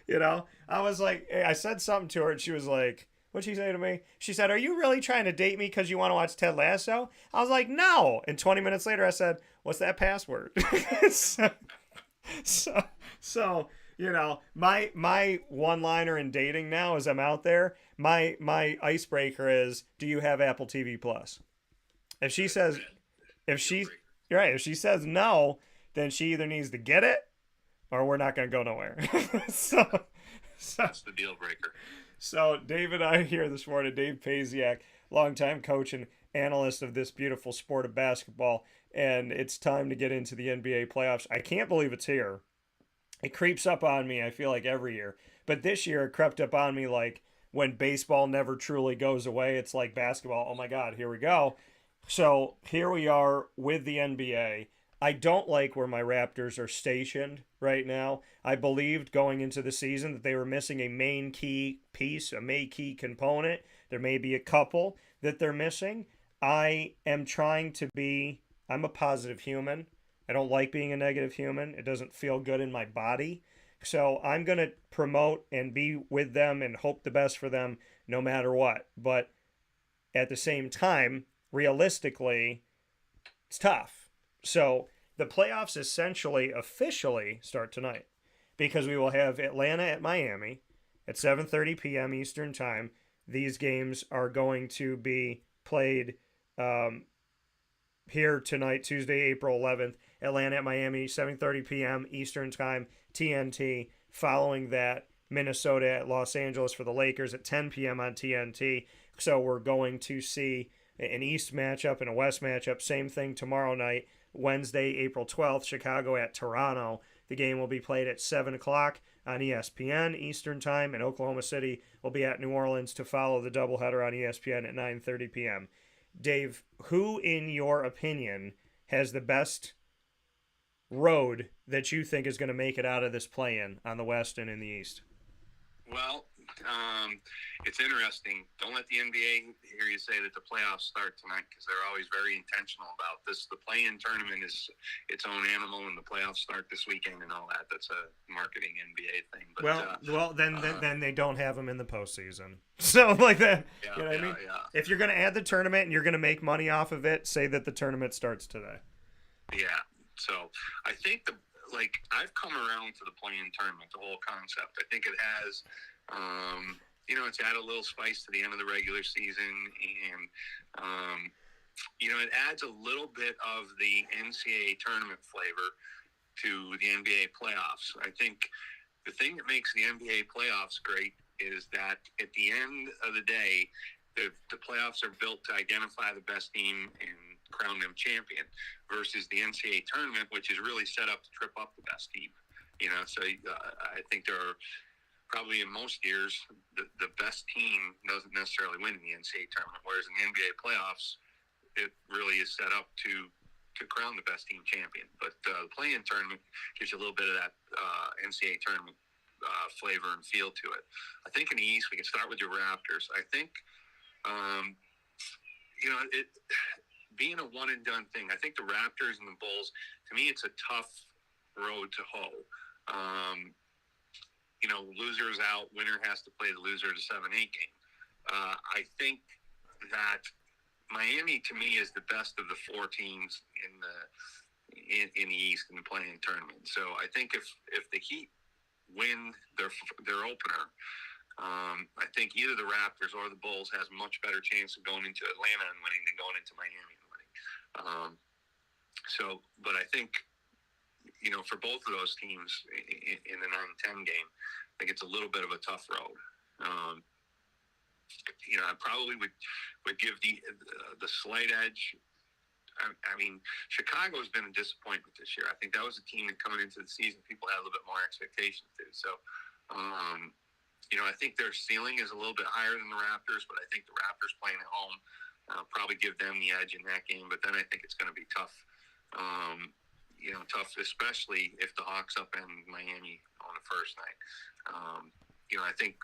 You know, I was like, I said something to her, and she was like, what'd she say to me? She said, are you really trying to date me because you want to watch Ted Lasso? I was like, no. And 20 minutes later, I said, what's that password? So you know, my one-liner in dating now as I'm out there, my icebreaker is, do you have Apple TV Plus? If she says no, then she either needs to get it or we're not going to go nowhere. so that's the deal breaker. So Dave and I here this morning, Dave Pasiak, longtime coach and analyst of this beautiful sport of basketball, and it's time to get into the NBA playoffs. I can't believe it's here. It creeps up on me, I feel like, every year. But this year it crept up on me like when baseball never truly goes away. It's like basketball. Oh, my God, here we go. So here we are with the NBA. I don't like where my Raptors are stationed right now. I believed going into the season that they were missing a main key piece, a main key component. There may be a couple that they're missing. I'm a positive human. I don't like being a negative human. It doesn't feel good in my body. So I'm going to promote and be with them and hope the best for them no matter what. But at the same time, realistically, it's tough. So the playoffs officially start tonight because we will have Atlanta at Miami at 7:30 p.m. Eastern Time. These games are going to be played here tonight, Tuesday, April 11th. Atlanta at Miami, 7:30 p.m. Eastern Time, TNT. Following that, Minnesota at Los Angeles for the Lakers at 10 p.m. on TNT. So we're going to see an East matchup and a West matchup. Same thing tomorrow night, Wednesday, April 12th, Chicago at Toronto. The game will be played at 7 o'clock on ESPN Eastern Time, and Oklahoma City will be at New Orleans to follow the doubleheader on ESPN at 9:30 p.m. Dave, who, in your opinion, has the best road that you think is going to make it out of this play-in on the West and in the East? Well, it's interesting. Don't let the NBA hear you say that the playoffs start tonight because they're always very intentional about this. The play-in tournament is its own animal, and the playoffs start this weekend and all that. That's a marketing NBA thing. But, then they don't have them in the postseason. So like that, yeah, you know what I mean? Yeah. If you're going to add the tournament and you're going to make money off of it, say that the tournament starts today. Yeah. So I think I've come around to the play-in tournament, the whole concept. I think it has, it's added a little spice to the end of the regular season, and it adds a little bit of the NCAA tournament flavor to the NBA playoffs. I think the thing that makes the NBA playoffs great is that at the end of the day, the playoffs are built to identify the best team and crown them champion versus the NCAA tournament, which is really set up to trip up the best team. So I think there are probably in most years the best team doesn't necessarily win in the NCAA tournament, whereas in the NBA playoffs, it really is set up to crown the best team champion. But the play-in tournament gives you a little bit of that NCAA tournament flavor and feel to it. I think in the East, we can start with your Raptors. I think, it being a one-and-done thing, I think the Raptors and the Bulls, to me, it's a tough road to hoe. Loser is out, winner has to play the loser of the 7-8 game. I think that Miami, to me, is the best of the four teams in the East in the play-in tournament. So I think if the Heat win their opener, I think either the Raptors or the Bulls has much better chance of going into Atlanta and winning than going into Miami and winning. But I think, for both of those teams in the 9-10 game, I think it's a little bit of a tough road. I probably would give the slight edge. I mean, Chicago's been a disappointment this year. I think that was a team that coming into the season, people had a little bit more expectations to. So, I think their ceiling is a little bit higher than the Raptors, but I think the Raptors playing at home probably give them the edge in that game. But then I think it's going to be tough. Tough, especially if the Hawks upend Miami on the first night. I think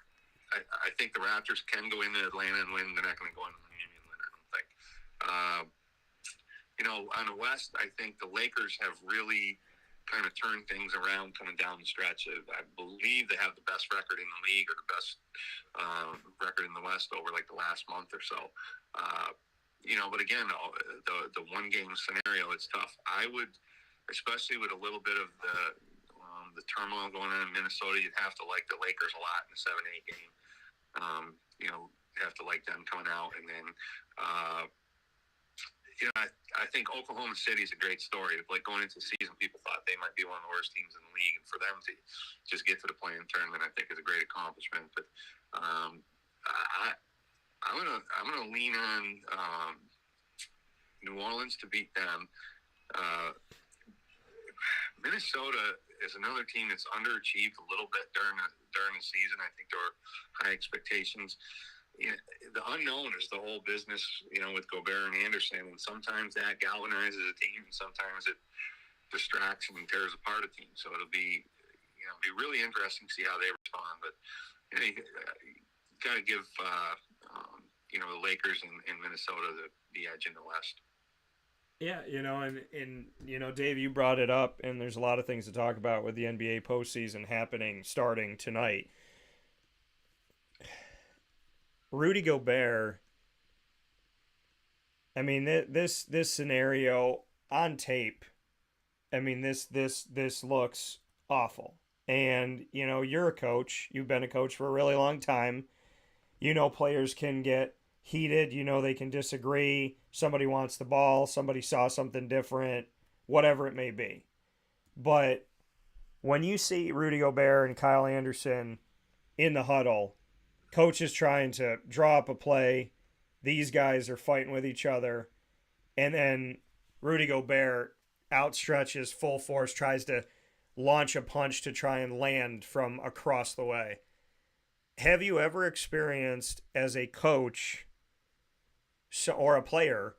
the Raptors can go into Atlanta and win. They're not going to go into Miami and win, I don't think. On the West, I think the Lakers have really kind of turned things around coming down the stretch. I believe they have the best record in the league, or the best record in the West over like the last month or so. But again, the one-game scenario, it's tough. I would, especially with a little bit of the turmoil going on in Minnesota, you'd have to like the Lakers a lot in the 7-8 game. You have to like them coming out. And then, I think Oklahoma City is a great story. Like, going into the season, people thought they might be one of the worst teams in the league, and for them to just get to the play-in tournament, I think is a great accomplishment. But I'm gonna lean on New Orleans to beat them. Minnesota is another team that's underachieved a little bit during the season. I think there were high expectations. The unknown is the whole business, with Gobert and Anderson, and sometimes that galvanizes a team, and sometimes it distracts and tears apart a team. So it'll be really interesting to see how they respond. But you got to give the Lakers and Minnesota the edge in the West. Yeah, and Dave, you brought it up, and there's a lot of things to talk about with the NBA postseason starting tonight. Rudy Gobert, I mean, this scenario on tape, I mean, this looks awful. And, you're a coach. You've been a coach for a really long time. Players can get heated. They can disagree. Somebody wants the ball. Somebody saw something different. Whatever it may be. But when you see Rudy Gobert and Kyle Anderson in the huddle, coach is trying to draw up a play. These guys are fighting with each other. And then Rudy Gobert outstretches full force, tries to launch a punch to try and land from across the way. Have you ever experienced, as a coach or a player,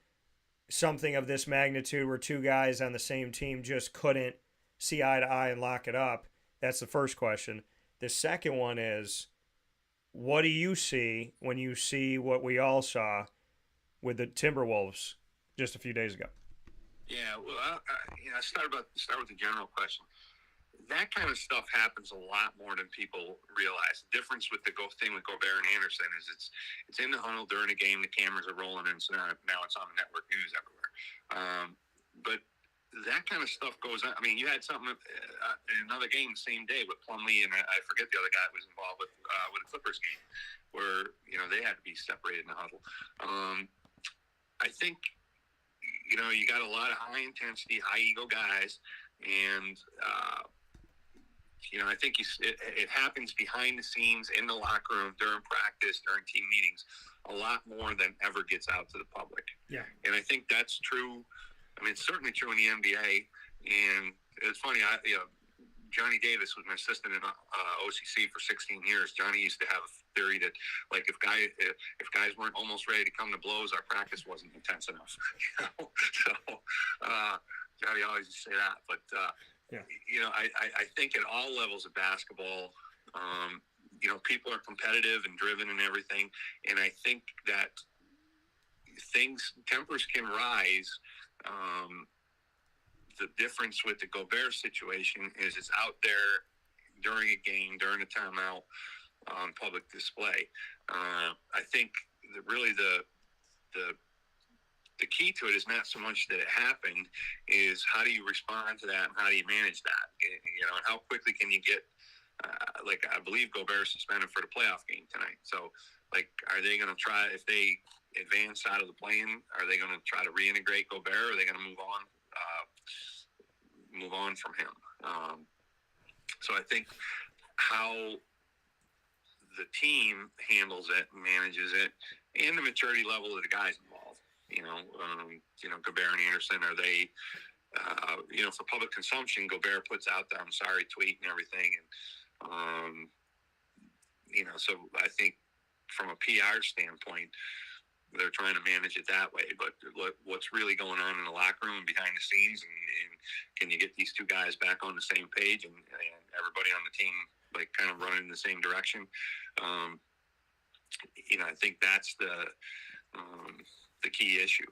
something of this magnitude where two guys on the same team just couldn't see eye to eye and lock it up? That's the first question. The second one is, what do you see when you see what we all saw with the Timberwolves just a few days ago? Yeah, well, I start with the general question. That kind of stuff happens a lot more than people realize. The difference with the thing with Gobert and Anderson is it's in the huddle during a game. The cameras are rolling in, so now it's on the network news everywhere. But that kind of stuff goes on. I mean, you had something in another game the same day with Plumlee, and I forget the other guy that was involved with the Clippers game, where they had to be separated in the huddle. I think you got a lot of high intensity, high ego guys, and I think it happens behind the scenes in the locker room, during practice, during team meetings, a lot more than ever gets out to the public. Yeah, and I think that's true. I mean, it's certainly true in the NBA, and it's funny. Johnny Davis was an assistant in OCC for 16 years. Johnny used to have a theory that, like, if guys weren't almost ready to come to blows, our practice wasn't intense enough. So Johnny always used to say that. But I think at all levels of basketball, people are competitive and driven and everything, and I think that tempers can rise. The difference with the Gobert situation is it's out there during a game, during a timeout, on public display. I think really the key to it is not so much that it happened, is how do you respond to that and how do you manage that? And how quickly can you get like I believe Gobert's suspended for the playoff game tonight. So, like, are they going to try, if they advance out of the play-in, are they going to try to reintegrate Gobert, or are they going to move on from him? So I think how the team handles it, manages it, and the maturity level of the guys involved. Gobert and Anderson, are they, for public consumption, Gobert puts out the "I'm sorry" tweet and everything, and so I think from a PR standpoint, they're trying to manage it that way. But what's really going on in the locker room and behind the scenes, and can you get these two guys back on the same page and everybody on the team like kind of running in the same direction? I think that's the key issue.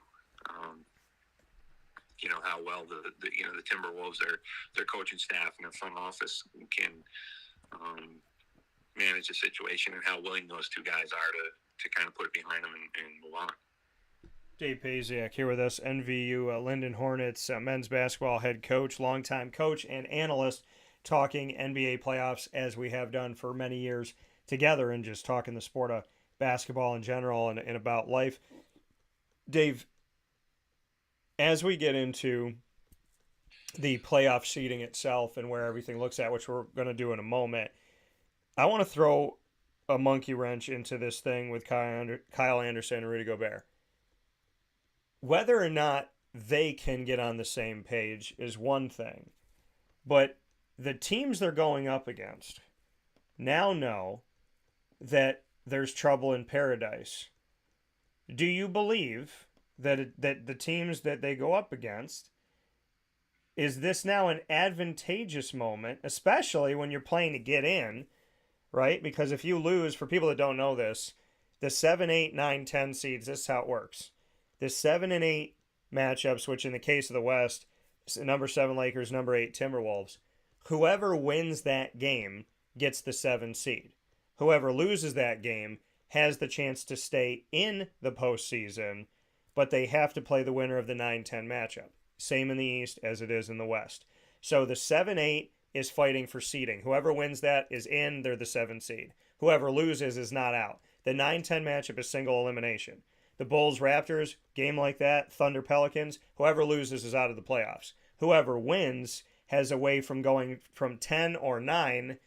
How well the Timberwolves, their coaching staff and their front office can manage the situation, and how willing those two guys are to kind of put it behind them and move on. Dave Pasiak here with us, NVU-Lyndon Hornets men's basketball head coach, longtime coach and analyst, talking NBA playoffs as we have done for many years together, and just talking the sport of basketball in general and about life. Dave, as we get into the playoff seeding itself and where everything looks at, which we're going to do in a moment, I want to throw a monkey wrench into this thing with Kyle Anderson and Rudy Gobert. Whether or not they can get on the same page is one thing, but the teams they're going up against now know that there's trouble in paradise. Do you believe that the teams that they go up against, is this now an advantageous moment, especially when you're playing to get in, right? Because if you lose, for people that don't know this, the 7, 8, 9, 10 seeds, this is how it works. The 7 and 8 matchups, which in the case of the West, number 7 Lakers, number 8 Timberwolves, whoever wins that game gets the 7 seed. Whoever loses that game has the chance to stay in the postseason, but they have to play the winner of the 9-10 matchup. Same in the East as it is in the West. So the 7-8 is fighting for seeding. Whoever wins that is in, they're the 7 seed. Whoever loses is not out. The 9-10 matchup is single elimination. The Bulls-Raptors, game like that, Thunder-Pelicans, whoever loses is out of the playoffs. Whoever wins has a way from going from 10 or 9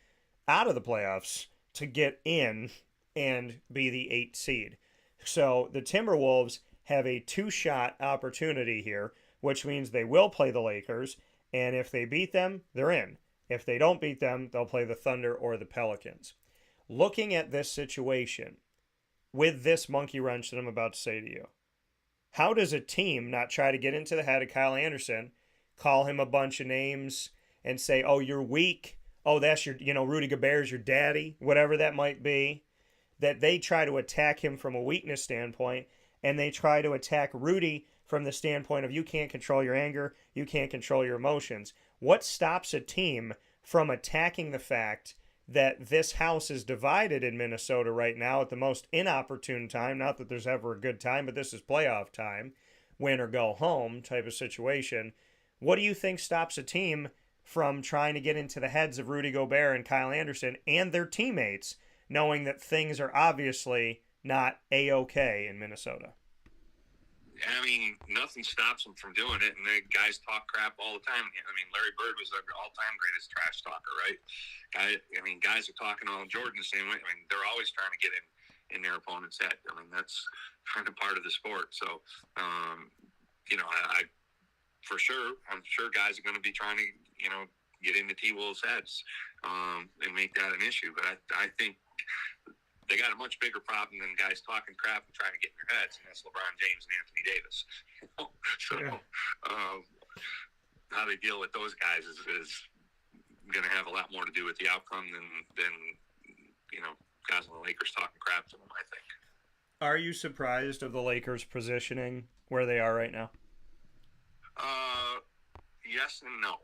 out of the playoffs to get in and be the 8 seed. So the Timberwolves have a 2-shot opportunity here, which means they will play the Lakers, and if they beat them, they're in. If they don't beat them, they'll play the Thunder or the Pelicans. Looking at this situation, with this monkey wrench that I'm about to say to you, how does a team not try to get into the head of Kyle Anderson, call him a bunch of names, and say, oh, you're weak, oh, that's your, Rudy Gobert's your daddy, whatever that might be, that they try to attack him from a weakness standpoint, and they try to attack Rudy from the standpoint of you can't control your anger, you can't control your emotions. What stops a team from attacking the fact that this house is divided in Minnesota right now at the most inopportune time? Not that there's ever a good time, but this is playoff time, win or go home type of situation. What do you think stops a team from trying to get into the heads of Rudy Gobert and Kyle Anderson and their teammates, knowing that things are obviously not A-OK in Minnesota? I mean, nothing stops them from doing it, and the guys talk crap all the time. I mean, Larry Bird was their all-time greatest trash talker, right? Guys are talking all Jordan the same way. I mean, they're always trying to get in their opponent's head. I mean, that's kind of part of the sport. So, I for sure, I'm sure guys are going to be trying to, get into T-Wolves' heads and make that an issue. But I think they got a much bigger problem than guys talking crap and trying to get in their heads, and that's LeBron James and Anthony Davis. How they deal with those guys is going to have a lot more to do with the outcome than guys on the Lakers talking crap to them, I think. Are you surprised of the Lakers' positioning where they are right now? Yes and no.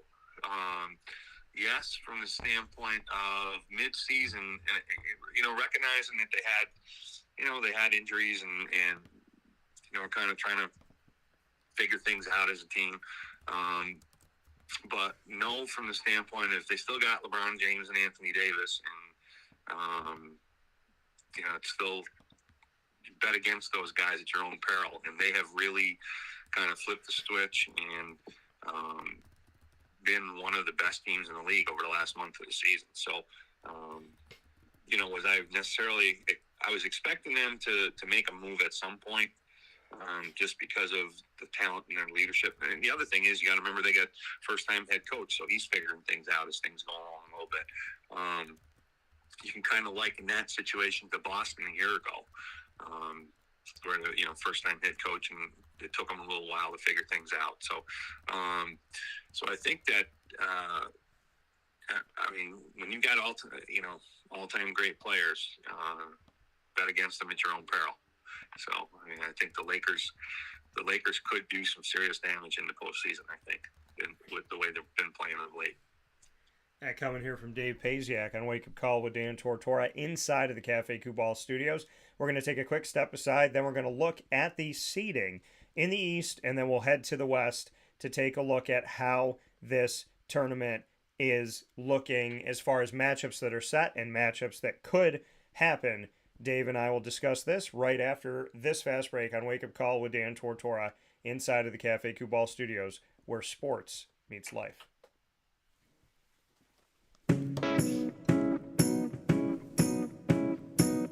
Yes, from the standpoint of mid-season, recognizing that they had injuries and kind of trying to figure things out as a team. but no, from the standpoint of they still got LeBron James and Anthony Davis, and it's still bet against those guys at your own peril, and they have really kind of flipped the switch and been one of the best teams in the league over the last month of the season. So, I was expecting them to make a move at some point, just because of the talent and their leadership. And the other thing is, you got to remember they got first-time head coach, so he's figuring things out as things go along a little bit. You can kind of liken that situation to Boston a year ago, where the first-time head coach, and it took them a little while to figure things out. So, so I think that when you got all-time great players, bet against them at your own peril. So, I think the Lakers could do some serious damage in the postseason, I think, with the way they've been playing of late. Coming here from Dave Pasiak on Wake Up Call with Dan Tortora inside of the Cafe Kubal studios. We're going to take a quick step aside, then we're going to look at the seeding in the East, and then we'll head to the West to take a look at how this tournament is looking as far as matchups that are set and matchups that could happen. Dave and I will discuss this right after this fast break on Wake Up Call with Dan Tortora inside of the Cafe Kubal studios, where sports meets life.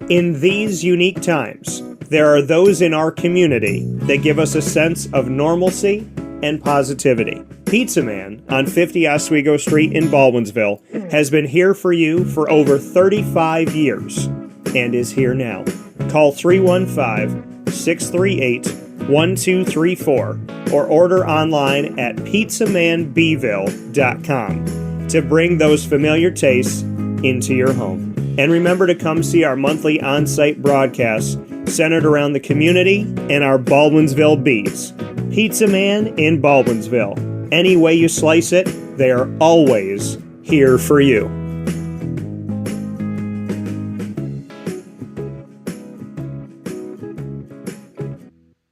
In these unique times, there are those in our community that give us a sense of normalcy and positivity. Pizza Man on 50 Oswego Street in Baldwinsville has been here for you for over 35 years and is here now. Call 315-638-1234 or order online at pizzamanbville.com to bring those familiar tastes into your home. And remember to come see our monthly on-site broadcasts centered around the community and our Baldwinsville beats. Pizza Man in Baldwinsville. Any way you slice it, they are always here for you.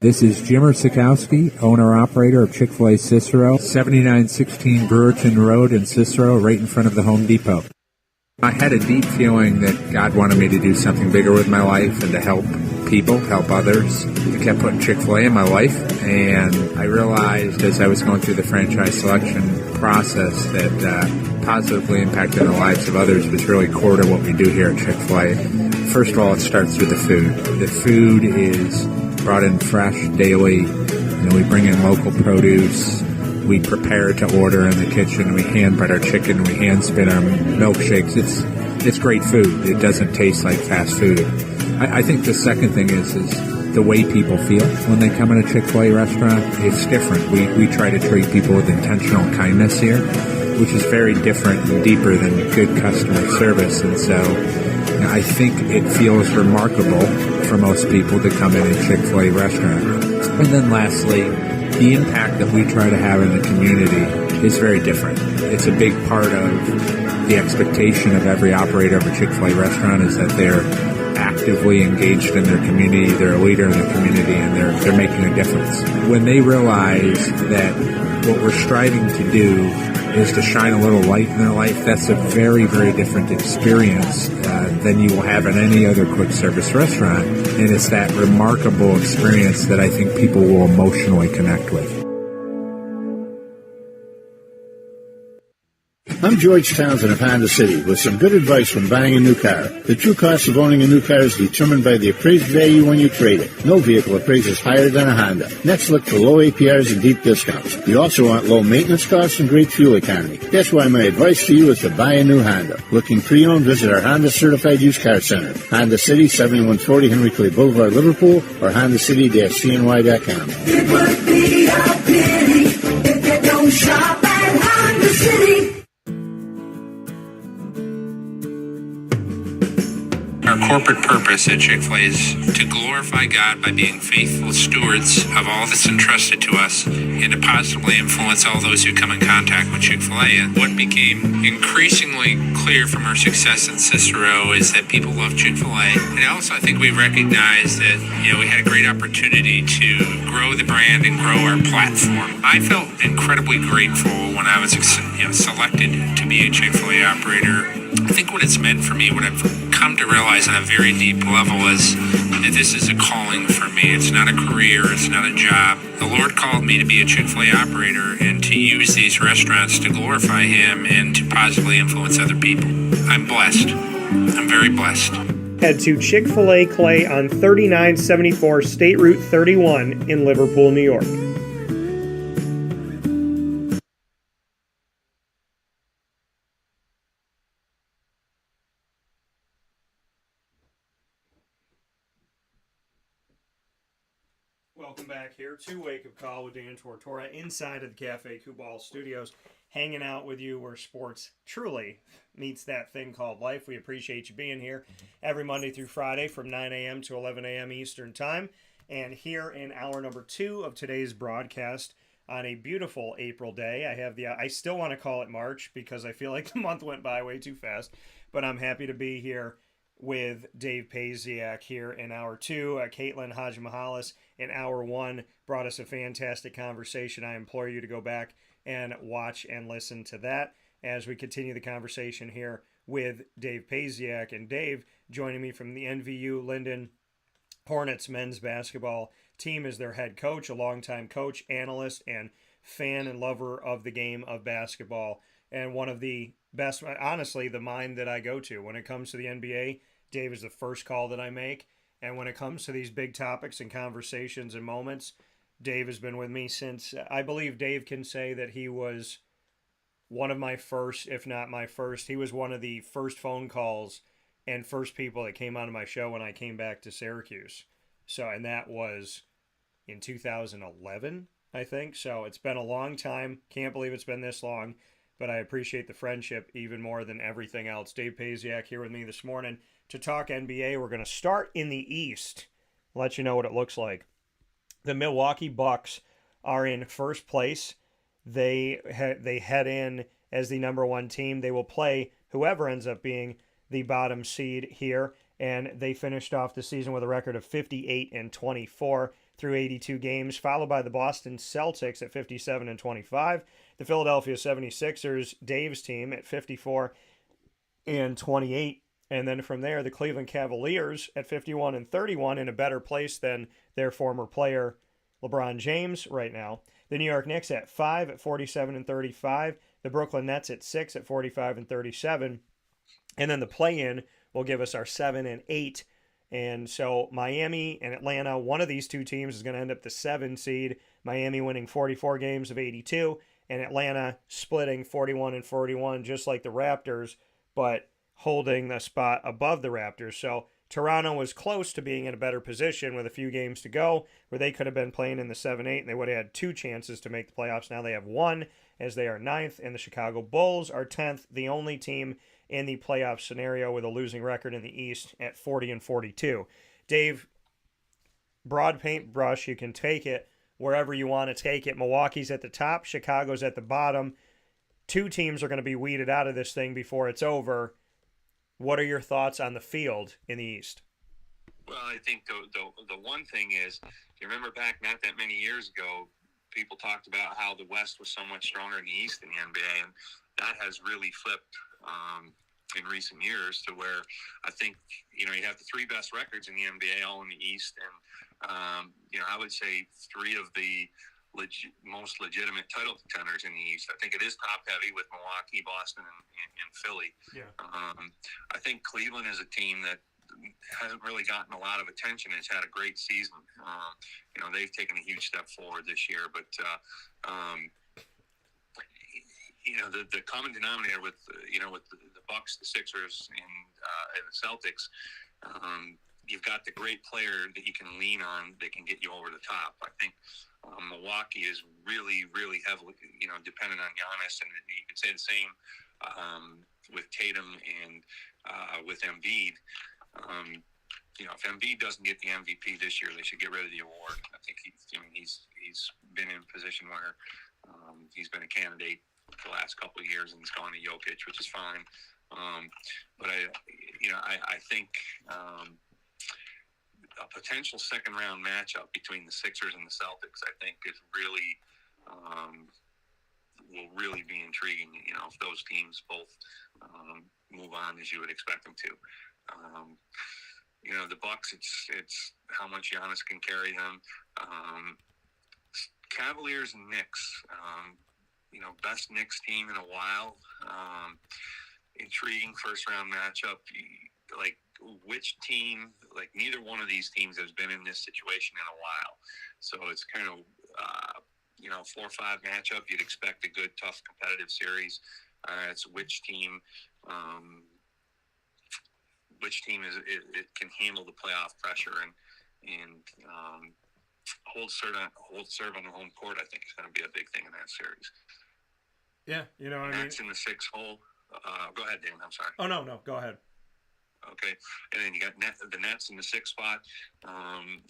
This is Jimmer Sikowski, owner-operator of Chick-fil-A Cicero, 7916 Brewerton Road in Cicero, right in front of the Home Depot. I had a deep feeling that God wanted me to do something bigger with my life and to help people, help others. I kept putting Chick-fil-A in my life, and I realized as I was going through the franchise selection process that positively impacting the lives of others was really core to what we do here at Chick-fil-A. First of all, it starts with the food. The food is brought in fresh daily. We bring in local produce. We prepare to order in the kitchen. We hand bread our chicken. We hand spin our milkshakes. It's great food. It doesn't taste like fast food. I think the second thing is the way people feel when they come in a Chick-fil-A restaurant. It's different. We try to treat people with intentional kindness here, which is very different and deeper than good customer service. And so I think it feels remarkable for most people to come in a Chick-fil-A restaurant. And then lastly, the impact that we try to have in the community is very different. It's a big part of the expectation of every operator of a Chick-fil-A restaurant is that they're actively engaged in their community, they're a leader in the community, and they're making a difference. When they realize that what we're striving to do is to shine a little light in their life, that's a very, very different experience than you will have in any other quick service restaurant. And it's that remarkable experience that I think people will emotionally connect with. I'm George Townsend of Honda City with some good advice when buying a new car. The true cost of owning a new car is determined by the appraised value when you trade it. No vehicle appraises higher than a Honda. Next, look for low APRs and deep discounts. You also want low maintenance costs and great fuel economy. That's why my advice to you is to buy a new Honda. Looking pre-owned, visit our Honda Certified Used Car Center. Honda City, 7140 Henry Clay Boulevard, Liverpool, or HondaCity-CNY.com. It would be a pity if you don't shop at Honda City. Our corporate purpose at Chick-fil-A is to glorify God by being faithful stewards of all that's entrusted to us and to positively influence all those who come in contact with Chick-fil-A. And what became increasingly clear from our success in Cicero is that people love Chick-fil-A. And also I think we recognized that, we had a great opportunity to grow the brand and grow our platform. I felt incredibly grateful when I was selected to be a Chick-fil-A operator. I think what it's meant for me, what I've come to realize on a very deep level is that this is a calling for me. It's not a career. It's not a job. The Lord called me to be a Chick-fil-A operator and to use these restaurants to glorify Him and to positively influence other people. I'm blessed. I'm very blessed. Head to Chick-fil-A Clay on 3974 State Route 31 in Liverpool, New York. Welcome back here to Wake Up Call with Dan Tortora inside of the Cafe Kubal Studios, hanging out with you where sports truly meets that thing called life. We appreciate you being here every Monday through Friday from 9 a.m. to 11 a.m. Eastern Time. And here in hour number 2 of today's broadcast on a beautiful April day, I still want to call it March because I feel like the month went by way too fast, but I'm happy to be here with Dave Pasiak here in hour 2. Caitlin Hadzimichalis in hour 1 brought us a fantastic conversation. I implore you to go back and watch and listen to that as we continue the conversation here with Dave Pasiak. And Dave joining me from the NVU-Lyndon Hornets men's basketball team as their head coach, a longtime coach, analyst, and fan and lover of the game of basketball. And one of the best, honestly, the mind that I go to when it comes to the NBA. Dave is the first call that I make. And when it comes to these big topics and conversations and moments, Dave has been with me since, I believe Dave can say that he was one of my first, if not my first. He was one of the first phone calls and first people that came onto my show when I came back to Syracuse. So, and that was in 2011, I think. So it's been a long time. Can't believe it's been this long, but I appreciate the friendship even more than everything else. Dave Pasiak here with me this morning to talk NBA. We're going to start in the East. Let you know what it looks like. The Milwaukee Bucks are in first place. They head in as the number 1 team. They will play whoever ends up being the bottom seed here, and they finished off the season with a record of 58-24 through 82 games, followed by the Boston Celtics at 57-25, the Philadelphia 76ers, Dave's team, at 54-28, and then from there, the Cleveland Cavaliers at 51-31 in a better place than their former player LeBron James right now. The New York Knicks at 5 at 47-35. The Brooklyn Nets at 6 at 45-37. And then the play-in will give us our 7 and 8. And so Miami and Atlanta, one of these two teams is going to end up the 7 seed. Miami winning 44 games of 82, and Atlanta splitting 41-41, just like the Raptors, but holding the spot above the Raptors. So Toronto was close to being in a better position with a few games to go, where they could have been playing in the 7-8, and they would have had 2 chances to make the playoffs. Now they have 1, as they are 9th, and the Chicago Bulls are 10th, the only team in the playoff scenario with a losing record in the East at 40-42. Dave, broad paintbrush, you can take it wherever you want to take it. Milwaukee's at the top, Chicago's at the bottom. 2 teams are going to be weeded out of this thing before it's over. What are your thoughts on the field in the East? Well, I think the one thing is, if you remember back not that many years ago, people talked about how the West was so much stronger than the East in the NBA, and that has really flipped in recent years to where I think, you have the 3 best records in the NBA all in the East, and I would say 3 of the most legitimate title contenders in the East. I think it is top heavy with Milwaukee, Boston, and Philly. Yeah. I think Cleveland is a team that hasn't really gotten a lot of attention. It's had a great season. They've taken a huge step forward this year, but the common denominator with the Bucks, the Sixers, and the Celtics, you've got the great player that you can lean on that can get you over the top. I think Milwaukee is really, really heavily, dependent on Giannis, and you could say the same with Tatum and with Embiid. If Embiid doesn't get the MVP this year, they should get rid of the award. I think he's been in a position where he's been a candidate for the last couple of years, and he's gone to Jokic, which is fine. But I think a potential second round matchup between the Sixers and the Celtics, I think, is really will really be intriguing. If those teams both move on as you would expect them to. The Bucks, it's how much Giannis can carry them. Cavaliers and Knicks, best Knicks team in a while. Intriguing first round matchup. Like, which team? Like, neither one of these teams has been in this situation in a while, so it's kind of 4-5 matchup. You'd expect a good, tough, competitive series. It's which team it can handle the playoff pressure and hold serve on the home court. I think is going to be a big thing in that series. Yeah, Nets in the 6th hole. Go ahead, Dan. I'm sorry. Oh no, go ahead. Okay, and then you got the Nets in the 6th spot.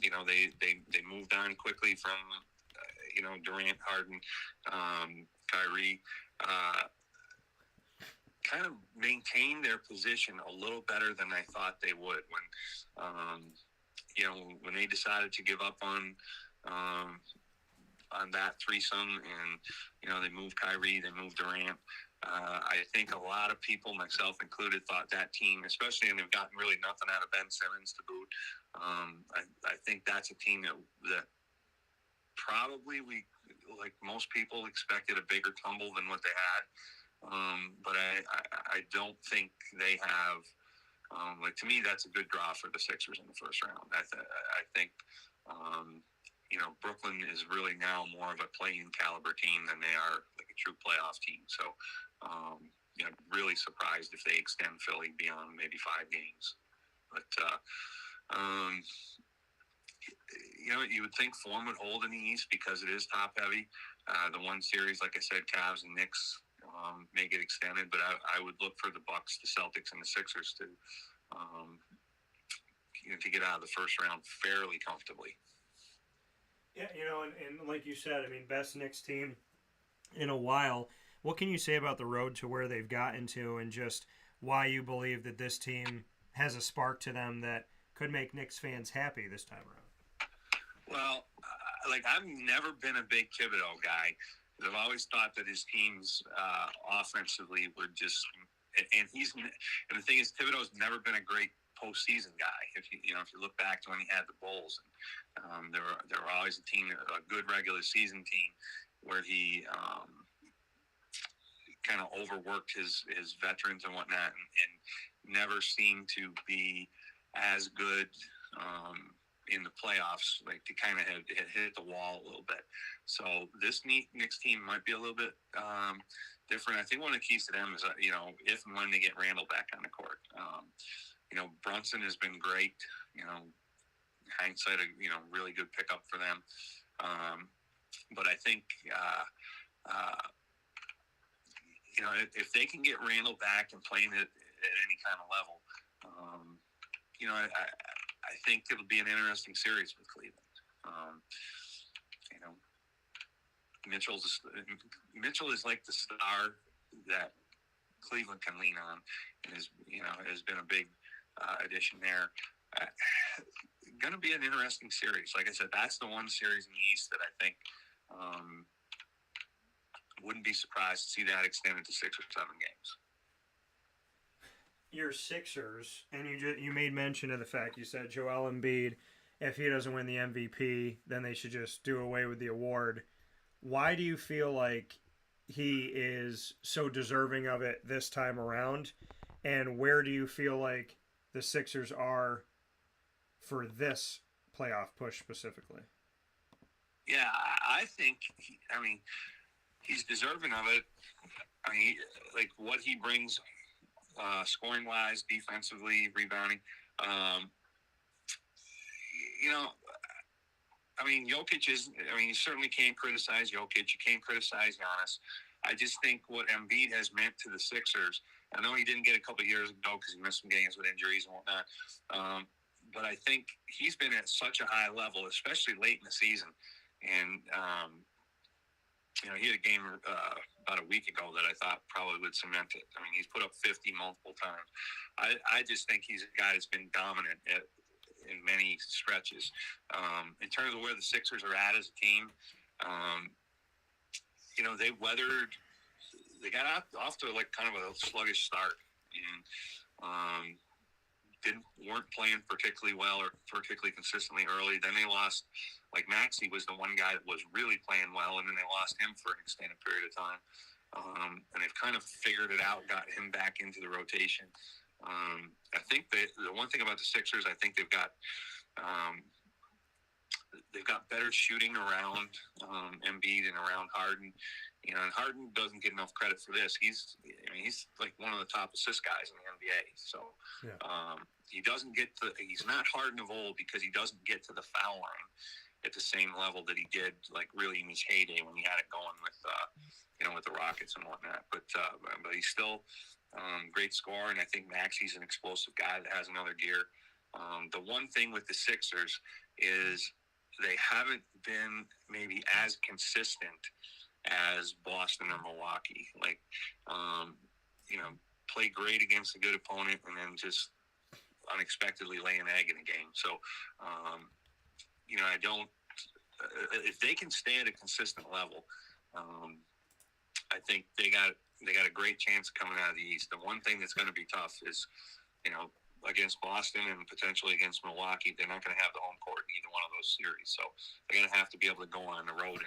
They moved on quickly from Durant, Harden, Kyrie. Kind of maintained their position a little better than I thought they would when they decided to give up on that threesome, and they moved Kyrie, they moved Durant. I think a lot of people, myself included, thought that team, especially, and they've gotten really nothing out of Ben Simmons to boot. I think that's a team that probably like most people, expected a bigger tumble than what they had. But I don't think they have. To me, that's a good draw for the Sixers in the first round. I think Brooklyn is really now more of a play-in caliber team than they are like a true playoff team. So, really surprised if they extend Philly beyond maybe 5 games. But you would think form would hold in the East because it is top heavy. The one series, like I said, Cavs and Knicks may get extended, but I would look for the Bucks, the Celtics, and the Sixers to get out of the first round fairly comfortably. Yeah, and like you said, I mean, best Knicks team in a while. What can you say about the road to where they've gotten to, and just why you believe that this team has a spark to them that could make Knicks fans happy this time around? Well, I've never been a big Thibodeau guy. I've always thought that his teams offensively were just, and the thing is, Thibodeau's never been a great postseason guy. If you look back to when he had the Bulls, and there were always a good regular season team where he kind of overworked his veterans and whatnot, and never seemed to be as good in the playoffs, like to kind of have hit the wall a little bit. So this Knicks team might be a little bit different. I think one of the keys to them is, if and when they get Randall back on the court. Brunson has been great. Hindsight, really good pickup for them. But I think, if they can get Randall back and playing it at any kind of level, I think it'll be an interesting series with Cleveland. Mitchell is like the star that Cleveland can lean on, and has been a big addition there. Going to be an interesting series. Like I said, that's the one series in the East that I think wouldn't be surprised to see that extended to 6 or 7 games. Your Sixers, and you made mention of the fact, you said Joel Embiid, if he doesn't win the MVP, then they should just do away with the award. Why do you feel like he is so deserving of it this time around? And where do you feel like the Sixers are for this playoff push specifically? Yeah, I think, he's deserving of it. What he brings scoring-wise, defensively, rebounding. Jokic is, you certainly can't criticize Jokic. You can't criticize Giannis. I just think what Embiid has meant to the Sixers I know he didn't get a couple of years ago because he missed some games with injuries and whatnot. But I think he's been at such a high level, especially late in the season. And, he had a game about a week ago that I thought probably would cement it. I mean, he's put up 50 multiple times. I just think he's a guy that's been dominant in many stretches. In terms of where the Sixers are at as a team, they got off to like kind of a sluggish start, and weren't playing particularly well or particularly consistently early. Then they lost, like Maxey was the one guy that was really playing well, and then they lost him for an extended period of time. And they've kind of figured it out, got him back into the rotation. I think the one thing about the Sixers, I think they've got better shooting around Embiid and around Harden. And Harden doesn't get enough credit for this. He's like one of the top assist guys in the NBA. So he doesn't he's not Harden of old because he doesn't get to the foul line at the same level that he did, like really in his heyday when he had it going with the Rockets and whatnot. But he's still great scorer, and I think Maxey's an explosive guy that has another gear. The one thing with the Sixers is they haven't been maybe as consistent as Boston or Milwaukee. Like, play great against a good opponent and then just unexpectedly lay an egg in a game. So, I don't. If they can stay at a consistent level, I think they got a great chance coming out of the East. The one thing that's going to be tough is, against Boston and potentially against Milwaukee, they're not going to have the home court in either one of those series. So they're going to have to be able to go on the road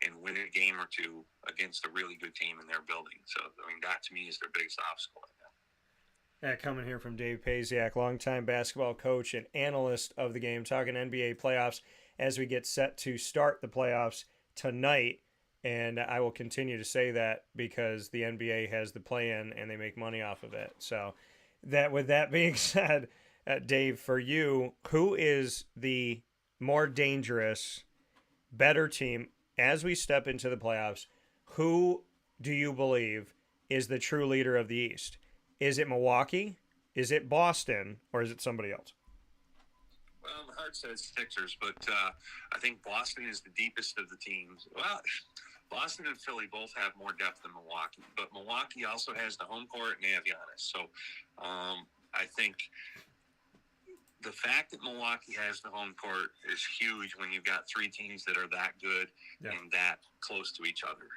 and win a game or two against a really good team in their building. So, that to me is their biggest obstacle right now. Yeah, coming here from Dave Pasiak, longtime basketball coach and analyst of the game, talking NBA playoffs as we get set to start the playoffs tonight. And I will continue to say that because the NBA has the play-in and they make money off of it. So, with that being said, Dave, for you, who is the more dangerous, better team as we step into the playoffs? Who do you believe is the true leader of the East? Is it Milwaukee? Is it Boston? Or is it somebody else? Well, my heart says Sixers, but I think Boston is the deepest of the teams. Well, Boston and Philly both have more depth than Milwaukee, but Milwaukee also has the home court and they have Giannis. So I think the fact that Milwaukee has the home court is huge when you've got three teams that are that good and that close to each other.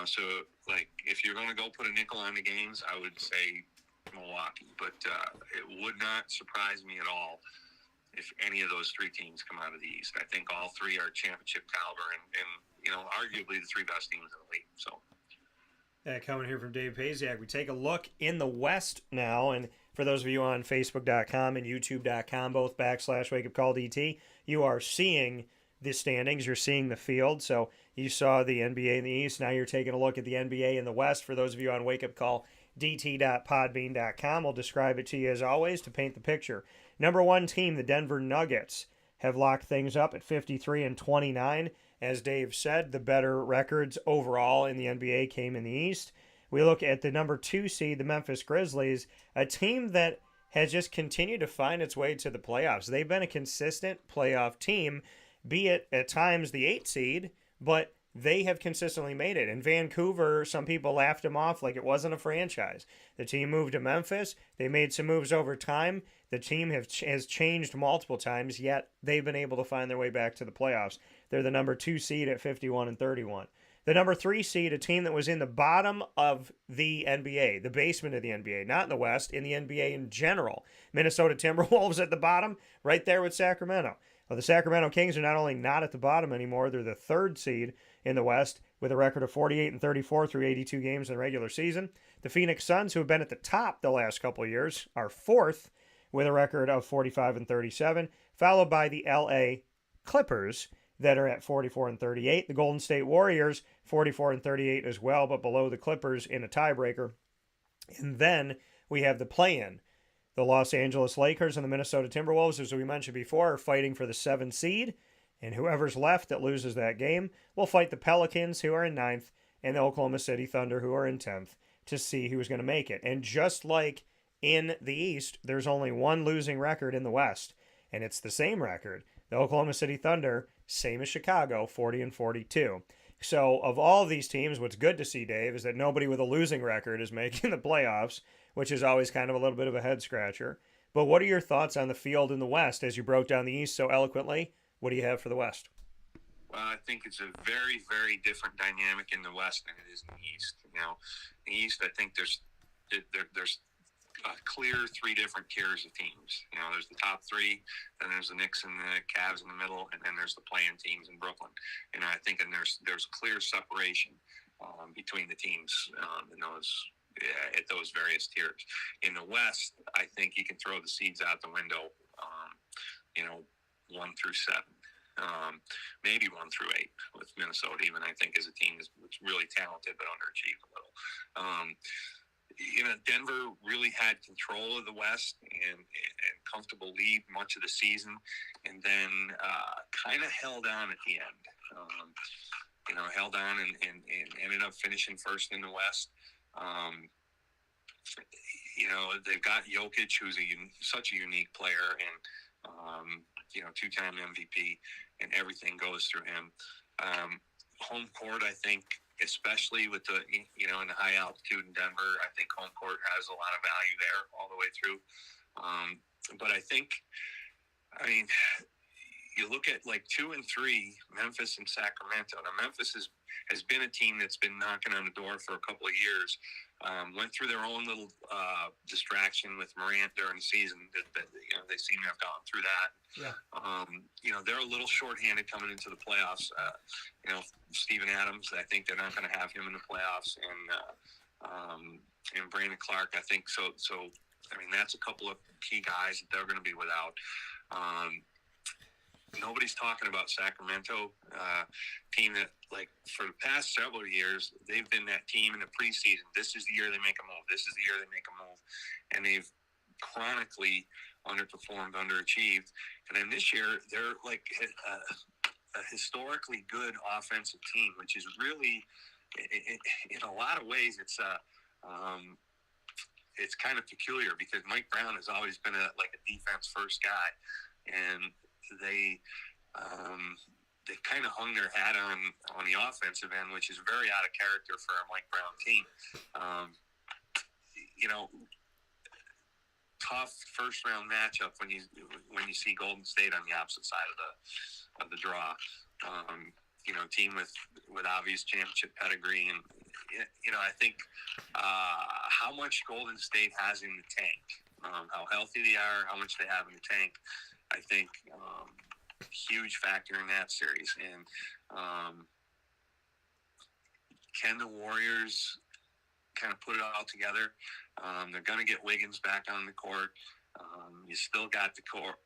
So like if you're going to go put a nickel on the games, I would say Milwaukee, but it would not surprise me at all if any of those three teams come out of the East. I think all three are championship caliber and arguably the three best teams in the league. So, coming here from Dave Pasiak, we take a look in the West now. And for those of you on Facebook.com and YouTube.com, both /WakeUpCallDT, you are seeing the standings. You're seeing the field. So you saw the NBA in the East. Now you're taking a look at the NBA in the West. For those of you on WakeUpCallDT.podbean.com, we'll describe it to you as always to paint the picture. Number one team, the Denver Nuggets, have locked things up at 53-29. As Dave said, the better records overall in the NBA came in the East. We look at the number 2 seed, the Memphis Grizzlies, a team that has just continued to find its way to the playoffs. They've been a consistent playoff team, be it at times the 8 seed, but they have consistently made it. In Vancouver, some people laughed them off like it wasn't a franchise. The team moved to Memphis. They made some moves over time. The team has changed multiple times, yet they've been able to find their way back to the playoffs. They're the number 2 seed at 51-31. The number 3 seed, a team that was in the bottom of the NBA, the basement of the NBA, not in the West, in the NBA in general. Minnesota Timberwolves at the bottom, right there with Sacramento. Well, the Sacramento Kings are not only not at the bottom anymore, they're the 3rd seed in the West with a record of 48-34 through 82 games in the regular season. The Phoenix Suns, who have been at the top the last couple of years, are 4th with a record of 45-37, followed by the LA Clippers that are at 44-38. The Golden State Warriors, 44-38 as well, but below the Clippers in a tiebreaker. And then we have the play-in. The Los Angeles Lakers and the Minnesota Timberwolves, as we mentioned before, are fighting for the 7th seed. And whoever's left that loses that game will fight the Pelicans, who are in 9th, and the Oklahoma City Thunder, who are in 10th, to see who's going to make it. And just like in the East, there's only one losing record in the West, and it's the same record. The Oklahoma City Thunder, same as Chicago, 40-42. So of all these teams, what's good to see, Dave, is that nobody with a losing record is making the playoffs, which is always kind of a little bit of a head scratcher. But what are your thoughts on the field in the West as you broke down the East so eloquently? What do you have for the West? Well, I think it's a very, very different dynamic in the West than it is in the East. You know, in the East, I think there's a clear three different tiers of teams. You know, there's the top three, then there's the Knicks and the Cavs in the middle, and then there's the play-in teams in Brooklyn. And I think there's clear separation between the teams in those at those various tiers. In the West, I think you can throw the seeds out the window. 1 through 7. Maybe 1 through 8 with Minnesota, even I think is a team that's really talented but underachieved a little. Denver really had control of the West and comfortable lead much of the season, and then kind of held on at the end. Held on and ended up finishing first in the West. They've got Jokic, who's such a unique player, and 2-time MVP, and everything goes through him. Home court, I think, especially with the in the high altitude in Denver, I think home court has a lot of value there all the way through. But you look at like 2 and 3, Memphis and Sacramento. Now, Memphis has been a team that's been knocking on the door for a couple of years. Went through their own little distraction with Morant during the season. They seem to have gone through that. Yeah. They're a little shorthanded coming into the playoffs. Steven Adams, I think they're not going to have him in the playoffs, and Brandon Clark, I think so. That's a couple of key guys that they're going to be without. Nobody's talking about Sacramento, team that, like, for the past several years, they've been that team in the preseason. This is the year they make a move. This is the year they make a move. And they've chronically underperformed, underachieved. And then this year, they're like a historically good offensive team, which is really, in a lot of ways, it's kind of peculiar because Mike Brown has always been a defense-first guy. And they've kind of hung their hat on the offensive end, which is very out of character for a Mike Brown team. Tough first round matchup when you see Golden State on the opposite side of the draw. Team with obvious championship pedigree, and I think how much Golden State has in the tank, how healthy they are, how much they have in the tank. I think huge factor in that series. And can the Warriors kind of put it all together? They're going to get Wiggins back on the court. You still got the core,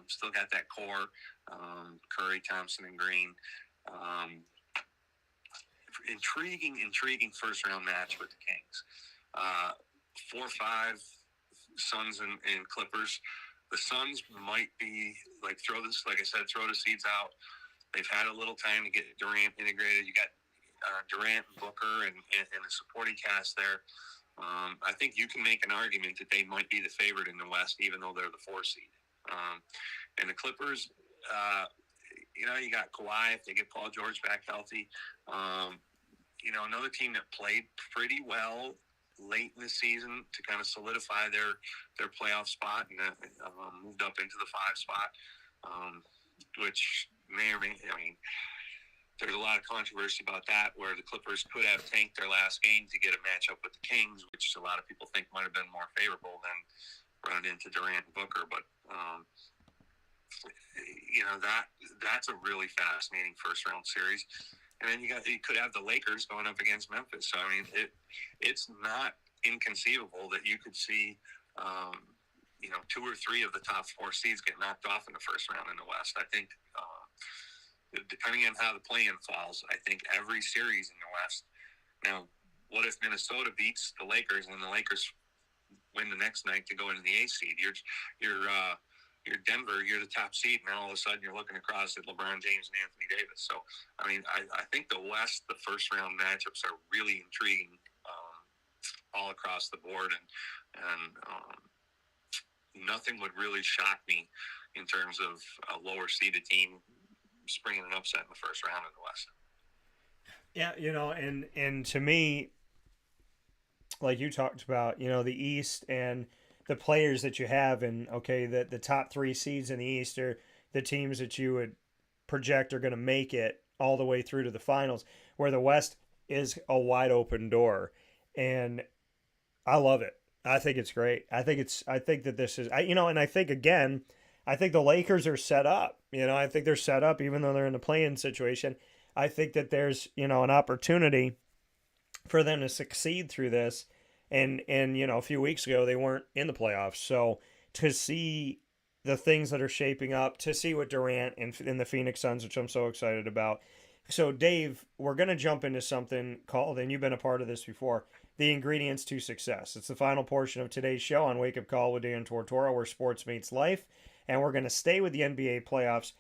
still got that core, Curry, Thompson, and Green. Intriguing first-round match with the Kings. 4-5 Suns and Clippers. The Suns might be throw the seeds out. They've had a little time to get Durant integrated. You got Durant and Booker and the supporting cast there. I think you can make an argument that they might be the favorite in the West, even though they're the 4 seed. And the Clippers, you got Kawhi if they get Paul George back healthy. Another team that played pretty well late in the season to kind of solidify their playoff spot and moved up into the 5 spot, which may or may, there's a lot of controversy about that, where the Clippers could have tanked their last game to get a matchup with the Kings, which a lot of people think might have been more favorable than running into Durant and Booker. But, that's a really fascinating first-round series. And then you could have the Lakers going up against Memphis. So, it's not inconceivable that you could see, 2 or 3 of the top 4 seeds get knocked off in the first round in the West. I think, depending on how the play-in falls, I think every series in the West. Now, what if Minnesota beats the Lakers and the Lakers win the next night to go into the 8th seed? You're Denver, you're the top seed, and all of a sudden you're looking across at LeBron James and Anthony Davis. So, I think the West, the first-round matchups are really intriguing all across the board, and nothing would really shock me in terms of a lower seeded team springing an upset in the first round in the West. Yeah, and to me, like you talked about, the East and the players that you have, and okay, the top 3 seeds in the East are the teams that you would project are going to make it all the way through to the finals, where the West is a wide open door, and I love it. I think it's great. I think that this is, and I think again, I think the Lakers are set up. I think they're set up, even though they're in the play-in situation. I think that there's, an opportunity for them to succeed through this. And a few weeks ago, they weren't in the playoffs. So to see the things that are shaping up, to see what Durant and the Phoenix Suns, which I'm so excited about. So, Dave, we're going to jump into something called, and you've been a part of this before, the Ingredients to Success. It's the final portion of today's show on Wake Up Call with Dan Tortora, where sports meets life. And we're going to stay with the NBA playoffs.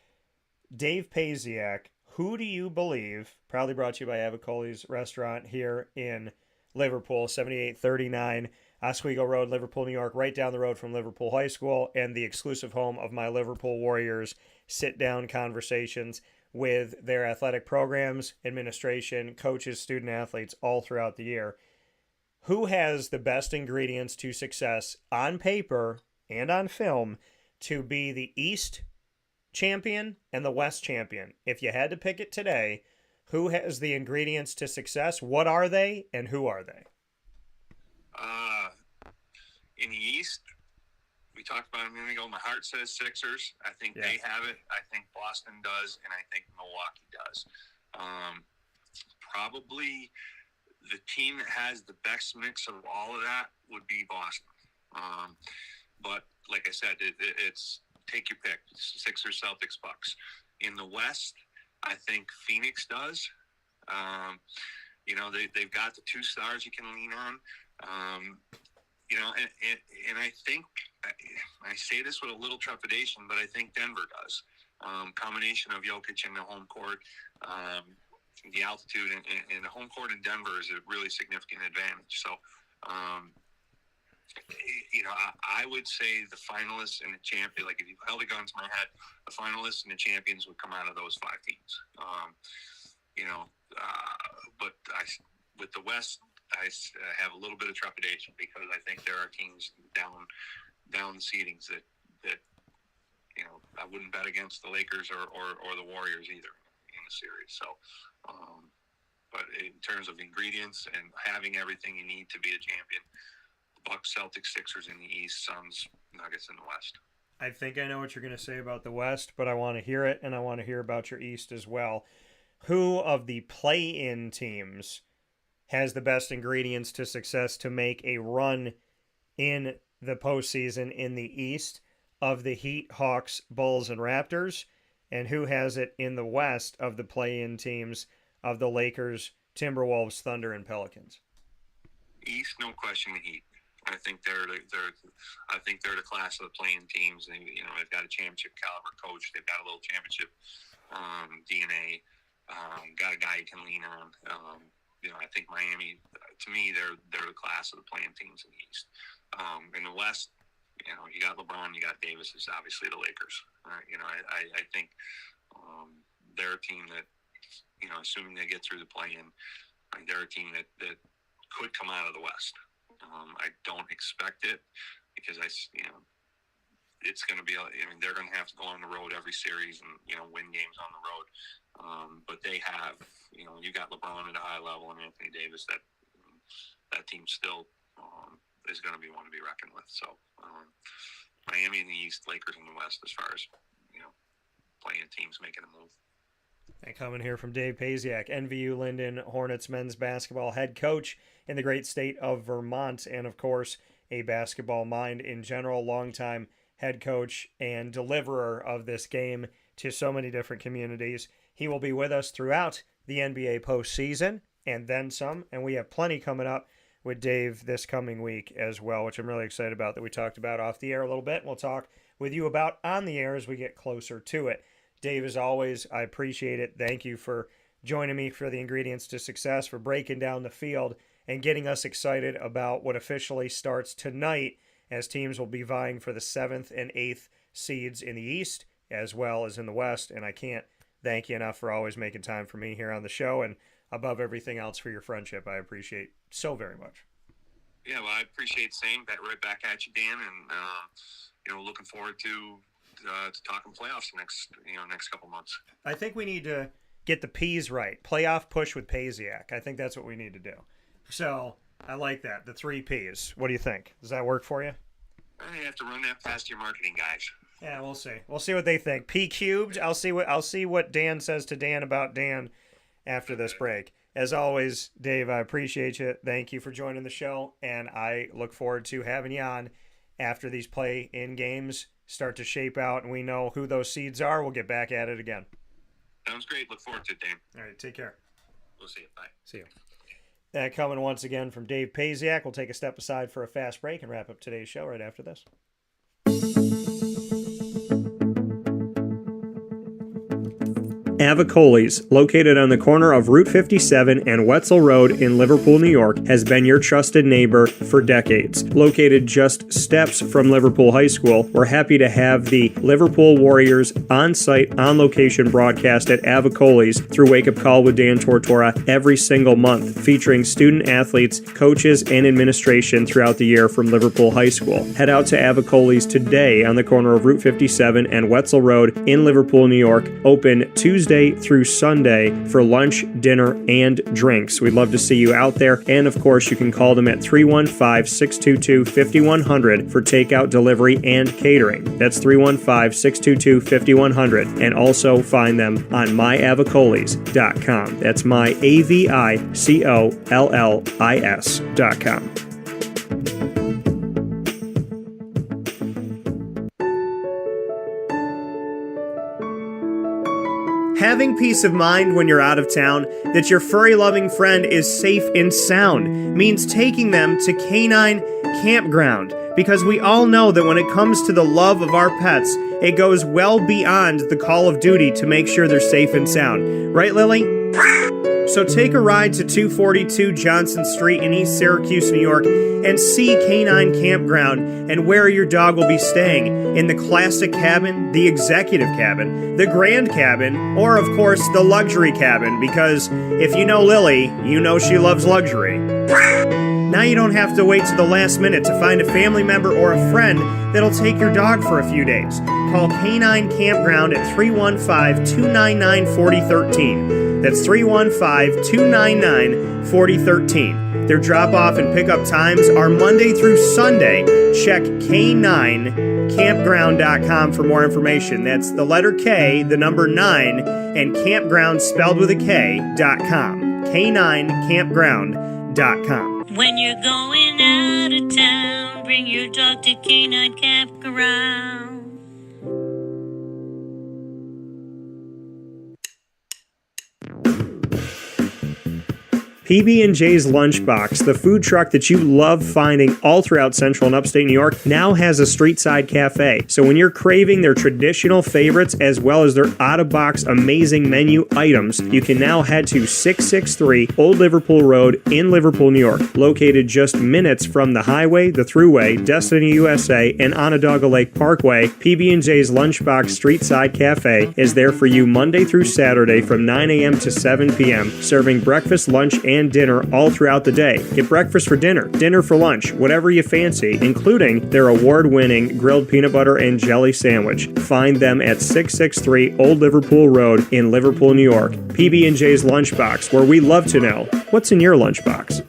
Dave Pasiak, who do you believe, proudly brought to you by Avicolli's restaurant here in Liverpool, 7839 Oswego Road, Liverpool, New York, right down the road from Liverpool High School, and the exclusive home of my Liverpool Warriors sit-down conversations with their athletic programs, administration, coaches, student athletes all throughout the year. Who has the best ingredients to success on paper and on film to be the East champion and the West champion? If you had to pick it today, who has the ingredients to success? What are they, and who are they? In the East, we talked about it a minute ago. My heart says Sixers. I think they have it. I think Boston does, and I think Milwaukee does. Probably the team that has the best mix of all of that would be Boston. But like I said, it's take your pick. Sixers, Celtics, Bucks. In the West, I think Phoenix does. They've got the 2 stars you can lean on. And I think, I say this with a little trepidation, but I think Denver does. Combination of Jokic and the home court, the altitude, and the home court in Denver is a really significant advantage. So, I would say the finalists and the champion, like if you held a gun to my head, the finalists and the champions would come out of those 5 teams. But with the West, I have a little bit of trepidation because I think there are teams down the seedings that I wouldn't bet against the Lakers or the Warriors either in the series. So, but in terms of ingredients and having everything you need to be a champion, Bucks, Celtics, Sixers in the East, Suns, Nuggets in the West. I think I know what you're going to say about the West, but I want to hear it, and I want to hear about your East as well. Who of the play-in teams has the best ingredients to success to make a run in the postseason in the East of the Heat, Hawks, Bulls, and Raptors? And who has it in the West of the play-in teams of the Lakers, Timberwolves, Thunder, and Pelicans? East, no question, the Heat. I think they're the class of the playing teams. They've got a championship caliber coach. They've got a little championship DNA. Got a guy you can lean on. I think Miami, to me, they're the class of the playing teams in the East. In the West, you got LeBron, you got Davis. It's obviously the Lakers. I think they're a team that, assuming they get through the play-in, they're a team that could come out of the West. I don't expect it because it's going to be. They're going to have to go on the road every series and win games on the road. But they have, you got LeBron at a high level and Anthony Davis. That team still is going to be one to be reckoned with. So Miami in the East, Lakers in the West, as far as playing teams making a move. And coming here from Dave Pasiak, NVU-Lyndon Hornets men's basketball head coach in the great state of Vermont, and of course, a basketball mind in general, longtime head coach and deliverer of this game to so many different communities. He will be with us throughout the NBA postseason and then some, and we have plenty coming up with Dave this coming week as well, which I'm really excited about, that we talked about off the air a little bit. We'll talk with you about on the air as we get closer to it. Dave, as always, I appreciate it. Thank you for joining me for the Ingredients to Success, for breaking down the field and getting us excited about what officially starts tonight, as teams will be vying for the 7th and 8th seeds in the East as well as in the West. And I can't thank you enough for always making time for me here on the show, and above everything else for your friendship. I appreciate so very much. Yeah, well, I appreciate saying that right back at you, Dan, and looking forward to talking playoffs next couple months. I think we need to get the P's right. Playoff push with Pasiak. I think that's what we need to do. So I like that. The 3 P's. What do you think? Does that work for you? I have to run that past your marketing guys. Yeah, we'll see. We'll see what they think. P cubed. I'll see what Dan says to Dan about Dan after this break. As always, Dave, I appreciate you. Thank you for joining the show, and I look forward to having you on after these play-in games start to shape out and we know who those seeds are. We'll get back at it again. Sounds great. Look forward to it, Dan. All right, take care. We'll see you. Bye. See you. That coming once again from Dave Pasiak. We'll take a step aside for a fast break and wrap up today's show right after this. Avicolli's, located on the corner of Route 57 and Wetzel Road in Liverpool, New York, has been your trusted neighbor for decades. Located just steps from Liverpool High School, we're happy to have the Liverpool Warriors on-site, on-location broadcast at Avicolli's through Wake Up Call with Dan Tortora every single month, featuring student athletes, coaches, and administration throughout the year from Liverpool High School. Head out to Avicolli's today on the corner of Route 57 and Wetzel Road in Liverpool, New York, open Tuesday through Sunday for lunch, dinner, and drinks. We'd love to see you out there. And of course, you can call them at 315-622-5100 for takeout, delivery, and catering. That's 315-622-5100. And also find them on myavicollis.com. That's myavicollis.com. Having peace of mind when you're out of town that your furry-loving friend is safe and sound means taking them to Canine Campground, because we all know that when it comes to the love of our pets, it goes well beyond the call of duty to make sure they're safe and sound. Right, Lily? So take a ride to 242 Johnson Street in East Syracuse, New York, and see Canine Campground and where your dog will be staying, in the classic cabin, the executive cabin, the grand cabin, or of course the luxury cabin, because if you know Lily, you know she loves luxury. Now you don't have to wait to the last minute to find a family member or a friend that'll take your dog for a few days. Call Canine Campground at 315-299-4013. That's 315-299-4013. Their drop-off and pickup times are Monday through Sunday. Check K9campground.com for more information. That's the letter K, the number 9, and campground spelled with a K.com. K9campground.com. When you're going out of town, bring your dog to Canine Campground. PB&J's Lunchbox, the food truck that you love finding all throughout Central and Upstate New York, now has a street-side cafe. So when you're craving their traditional favorites as well as their out-of-box amazing menu items, you can now head to 663 Old Liverpool Road in Liverpool, New York. Located just minutes from the highway, the Thruway, Destiny USA, and Onondaga Lake Parkway, PB&J's Lunchbox Street-Side Cafe is there for you Monday through Saturday from 9 a.m. to 7 p.m., serving breakfast, lunch, and dinner all throughout the day. Get breakfast for dinner, dinner for lunch, whatever you fancy, including their award-winning grilled peanut butter and jelly sandwich. Find them at 663 Old Liverpool Road in Liverpool, New York. PB&J's Lunchbox, where we love to know what's in your lunchbox.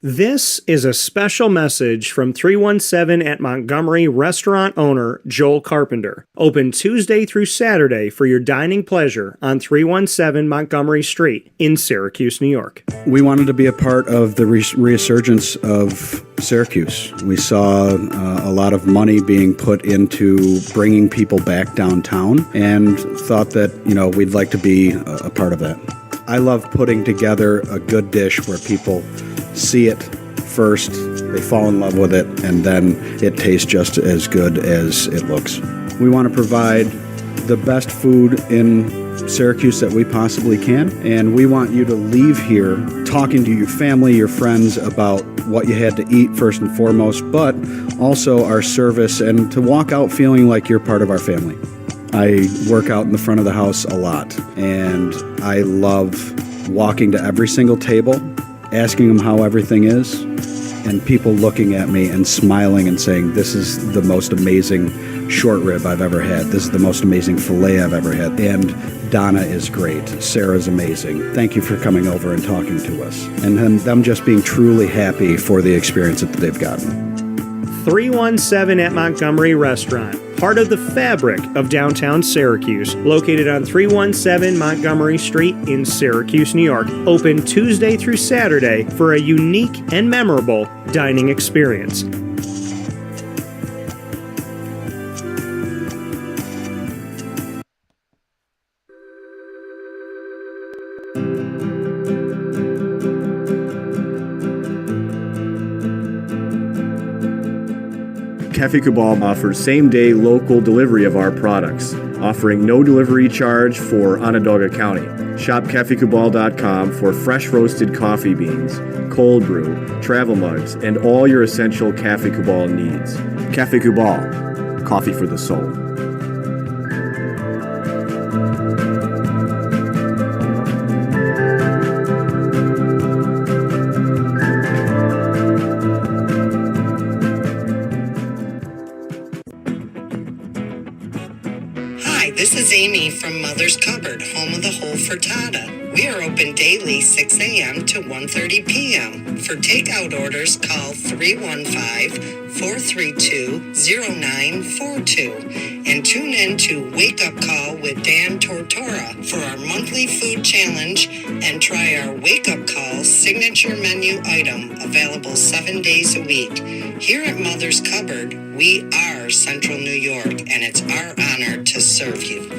This is a special message from 317 at Montgomery restaurant owner Joel Carpenter. Open Tuesday through Saturday for your dining pleasure on 317 Montgomery Street in Syracuse, New York. We wanted to be a part of the resurgence of Syracuse. We saw a lot of money being put into bringing people back downtown and thought that, we'd like to be a part of that. I love putting together a good dish where people see it first, they fall in love with it, and then it tastes just as good as it looks. We want to provide the best food in Syracuse that we possibly can. And we want you to leave here talking to your family, your friends about what you had to eat first and foremost, but also our service, and to walk out feeling like you're part of our family. I work out in the front of the house a lot, and I love walking to every single table, asking them how everything is, and people looking at me and smiling and saying, this is the most amazing short rib I've ever had. This is the most amazing filet I've ever had. And Donna is great. Sarah's amazing. Thank you for coming over and talking to us. And them just being truly happy for the experience that they've gotten. 317 at Montgomery Restaurant, part of the fabric of downtown Syracuse, located on 317 Montgomery Street in Syracuse, New York. Open Tuesday through Saturday for a unique and memorable dining experience. Cafe Cabal offers same-day local delivery of our products, offering no delivery charge for Onondaga County. Shop cafecabal.com for fresh roasted coffee beans, cold brew, travel mugs, and all your essential Cafe Cabal needs. Cafe Cabal, coffee for the soul. This is Amy from Mother's Cupboard, home of the whole frittata. We are open daily 6 a.m. to 1:30 p.m. For takeout orders, call 315-432-0942 and tune in to Wake Up Call with Dan Tortora for our monthly food challenge and try our Wake Up Call signature menu item available 7 days a week. Here at Mother's Cupboard, we are Central New York, and it's our honor to serve you.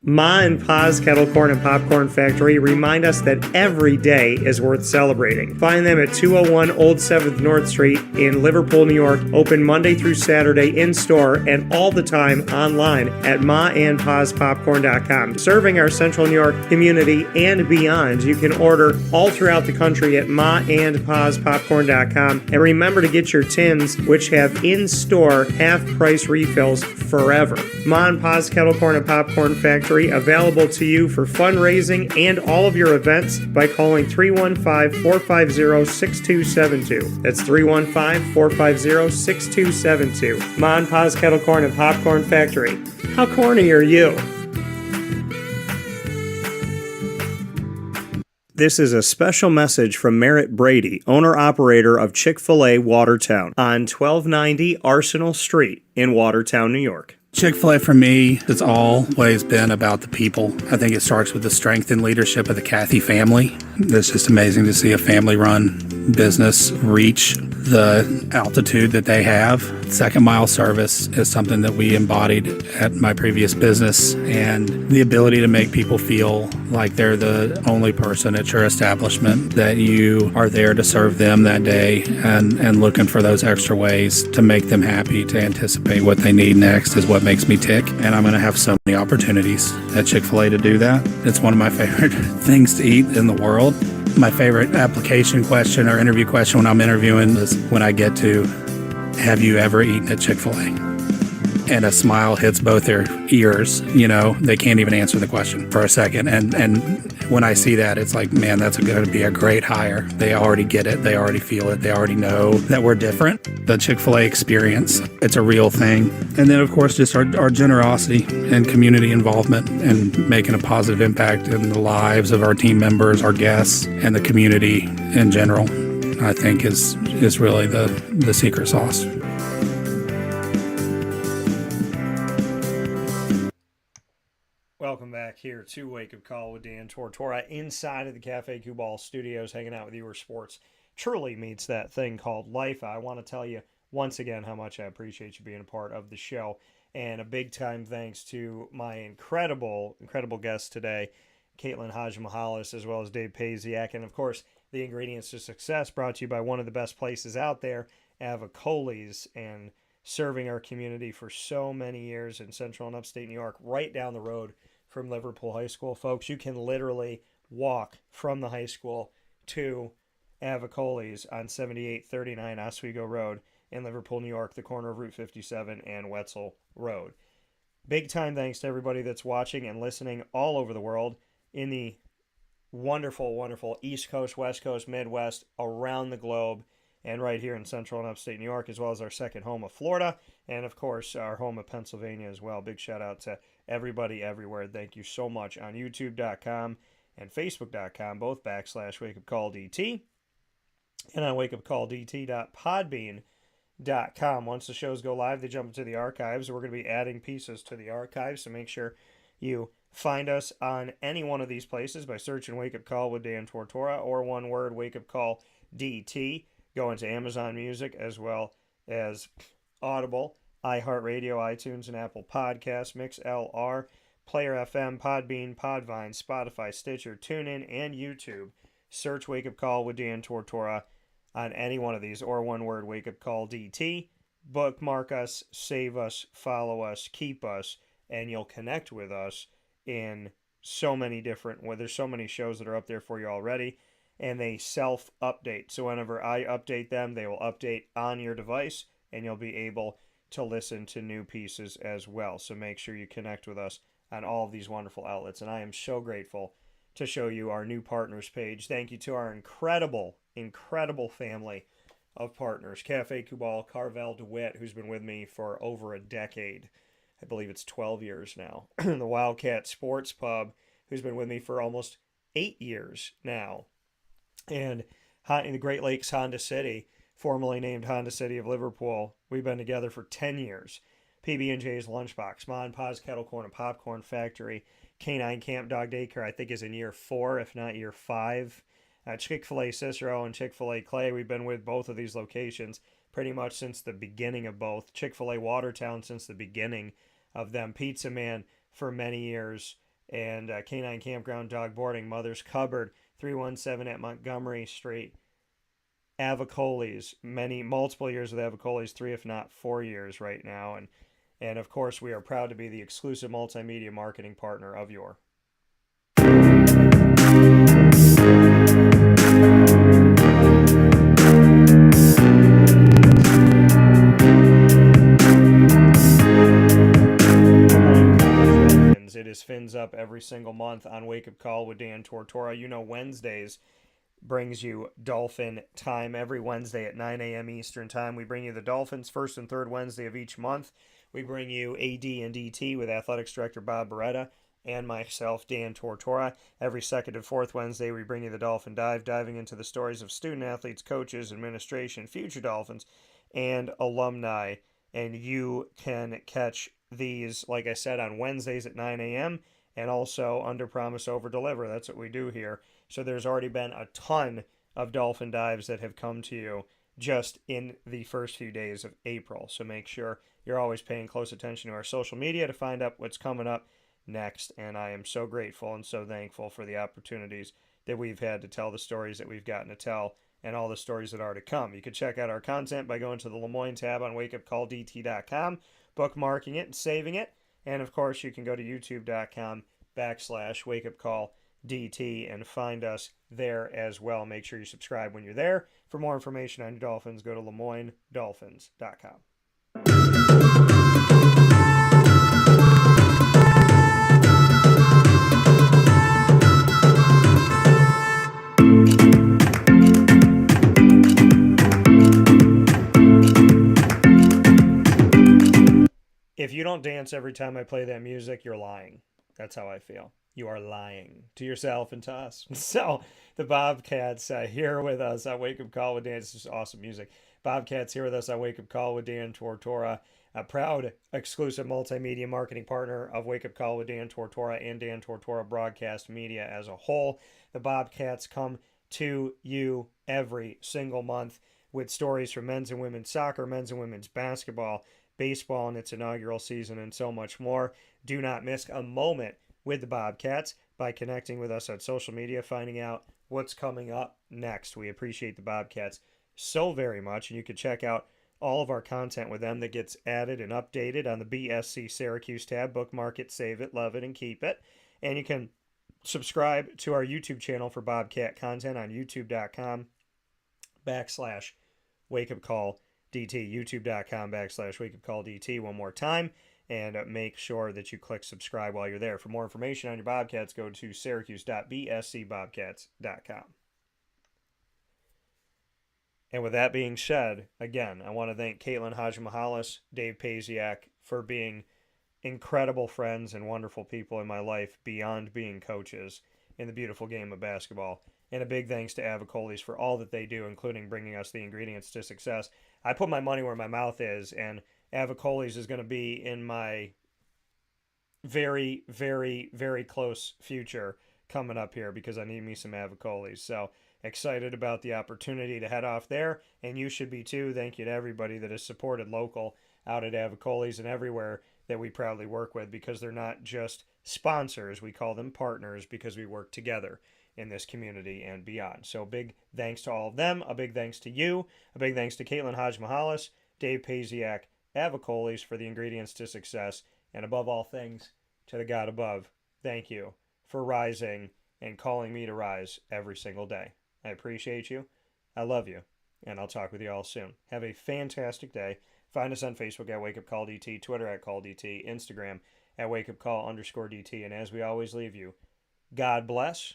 Ma and Pa's Kettle Corn and Popcorn Factory remind us that every day is worth celebrating. Find them at 201 Old 7th North Street in Liverpool, New York. Open Monday through Saturday in-store and all the time online at maandpaspopcorn.com. Serving our Central New York community and beyond, you can order all throughout the country at maandpaspopcorn.com. And remember to get your tins, which have in-store half-price refills forever. Ma and Pa's Kettle Corn and Popcorn Factory, available to you for fundraising and all of your events by calling 315-450-6272. That's 315-450-6272. Ma and Pa's Kettle Corn and Popcorn Factory. How corny are you? This is a special message from Merritt Brady, owner-operator of Chick-fil-A Watertown on 1290 Arsenal Street in Watertown, New York. Chick-fil-A for me has always been about the people. I think it starts with the strength and leadership of the Cathy family. It's just amazing to see a family-run business reach the altitude that they have. Second mile service is something that we embodied at my previous business, and the ability to make people feel like they're the only person at your establishment, that you are there to serve them that day and looking for those extra ways to make them happy, to anticipate what they need next is what makes me tick. And I'm going to have so many opportunities at Chick-fil-A to do that. It's one of my favorite things to eat in the world. My favorite application question or interview question when I'm interviewing is when I get to, have you ever eaten at Chick-fil-A? And a smile hits both their ears. You know, they can't even answer the question for a second. And when I see that, it's like, man, that's going to be a great hire. They already get it. They already feel it. They already know that we're different. The Chick-fil-A experience, it's a real thing. And then, of course, just our generosity and community involvement and making a positive impact in the lives of our team members, our guests, and the community in general, I think is really the secret sauce. Welcome back here to Wake Up Call with Dan Tortora inside of the Cafe Kubal studios, hanging out with you where sports truly meets that thing called life. I want to tell you once again how much I appreciate you being a part of the show, and a big time thanks to my incredible guest today, Caitlin Hadzimichalis, as well as Dave Pasiak, and of course the Ingredients to Success, brought to you by one of the best places out there, Avicolli's, and serving our community for so many years in central and upstate New York, right down the road from Liverpool High School. Folks, you can literally walk from the high school to Avicolli's on 7839 Oswego Road in Liverpool, New York, the corner of Route 57 and Wetzel Road. Big time thanks to everybody that's watching and listening all over the world in the wonderful, wonderful East Coast, West Coast, Midwest, around the globe, and right here in central and upstate New York, as well as our second home of Florida, and of course our home of Pennsylvania as well. Big shout out to everybody everywhere. Thank you so much on youtube.com and facebook.com, both /wakeupcalldt, and on wakeupcalldt.podbean.com. Once the shows go live, they jump into the archives. We're going to be adding pieces to the archives, so make sure you find us on any one of these places by searching Wake Up Call with Dan Tortora, or one word, Wake Up Call DT. Go into Amazon Music as well as Audible, iHeartRadio, iTunes, and Apple Podcasts, MixLR, Player FM, Podbean, Podvine, Spotify, Stitcher, TuneIn, and YouTube. Search Wake Up Call with Dan Tortora on any one of these, or one word, Wake Up Call DT. Bookmark us, save us, follow us, keep us, and you'll connect with us in so many different, well, there's so many shows that are up there for you already, and they self-update. So whenever I update them, they will update on your device, and you'll be able to listen to new pieces as well. So make sure you connect with us on all of these wonderful outlets. And I am so grateful to show you our new partners page. Thank you to our incredible, incredible family of partners. Cafe Kubal, Carvel DeWitt, who's been with me for over a decade. I believe it's 12 years now. The Wildcat Sports Pub, who's been with me for almost 8 years now. And in the Great Lakes Honda City, formerly named Honda City of Liverpool, we've been together for 10 years. PB&J's Lunchbox, Ma and Pa's Kettle Corn and Popcorn Factory, Canine Camp Dog Daycare, I think is in year 4, if not year 5. Chick-fil-A Cicero and Chick-fil-A Clay, we've been with both of these locations pretty much since the beginning of both. Chick-fil-A Watertown since the beginning of them. Pizza Man for many years. And Canine Campground Dog Boarding, Mother's Cupboard, 317 at Montgomery Street. Avicolli's, multiple years with Avicolli's, 3 if not 4 years right now. And of course, we are proud to be the exclusive multimedia marketing partner of your It is Fins Up every single month on Wake Up Call with Dan Tortora. You know, Wednesdays brings you Dolphin Time every Wednesday at 9 a.m. Eastern Time. We bring you the Dolphins first and third Wednesday of each month. We bring you AD and DT with Athletics Director Bob Beretta and myself, Dan Tortora. Every second and fourth Wednesday, we bring you the Dolphin Dive, diving into the stories of student athletes, coaches, administration, future Dolphins, and alumni. And you can catch these, like I said, on Wednesdays at 9 a.m. and also under promise, over deliver. That's what we do here. So there's already been a ton of Dolphin Dives that have come to you just in the first few days of April. So make sure you're always paying close attention to our social media to find out what's coming up next. And I am so grateful and so thankful for the opportunities that we've had to tell the stories that we've gotten to tell and all the stories that are to come. You can check out our content by going to the Lemoyne tab on wakeupcalldt.com, bookmarking it and saving it. And of course, you can go to youtube.com/wakeupcalldt and find us there as well. Make sure you subscribe when you're there. For more information on your Dolphins, go to LeMoyneDolphins.com. If you don't dance every time I play that music, you're lying. That's how I feel. You are lying to yourself and to us. So the Bobcats here with us on Wake Up Call with Dan. It's just awesome music. Bobcats here with us on Wake Up Call with Dan Tortora, a proud exclusive multimedia marketing partner of Wake Up Call with Dan Tortora and Dan Tortora Broadcast Media as a whole. The Bobcats come to you every single month with stories from men's and women's soccer, men's and women's basketball, baseball in its inaugural season, and so much more. Do not miss a moment with the Bobcats by connecting with us on social media, finding out what's coming up next. We appreciate the Bobcats so very much, and you can check out all of our content with them that gets added and updated on the BSC Syracuse tab. Bookmark it, save it, love it, and keep it. And you can subscribe to our YouTube channel for Bobcat content on youtube.com/wakeupcalldt, youtube.com/wakeupcalldt. One more time, and make sure that you click subscribe while you're there. For more information on your Bobcats, go to syracuse.bscbobcats.com. And with that being said, again, I want to thank Caitlin Hadzimichalis, Dave Pasiak for being incredible friends and wonderful people in my life beyond being coaches in the beautiful game of basketball. And a big thanks to Avicolli's for all that they do, including bringing us the ingredients to success. I put my money where my mouth is, and Avicolli's is going to be in my very, very, very close future coming up here because I need me some Avicolli's. So excited about the opportunity to head off there, and you should be too. Thank you to everybody that has supported local out at Avicolli's and everywhere that we proudly work with, because they're not just sponsors. We call them partners because we work together in this community and beyond. So big thanks to all of them. A big thanks to you. A big thanks to Caitlin Hadzimichalis, Dave Pasiak, Avicolli's for the ingredients to success, and above all things, to the God above, thank you for rising and calling me to rise every single day. I appreciate you. I love you. And I'll talk with you all soon. Have a fantastic day. Find us on Facebook at WakeUpCallDT, Twitter at CallDT, Instagram at WakeUpCall_DT. And as we always leave you, God bless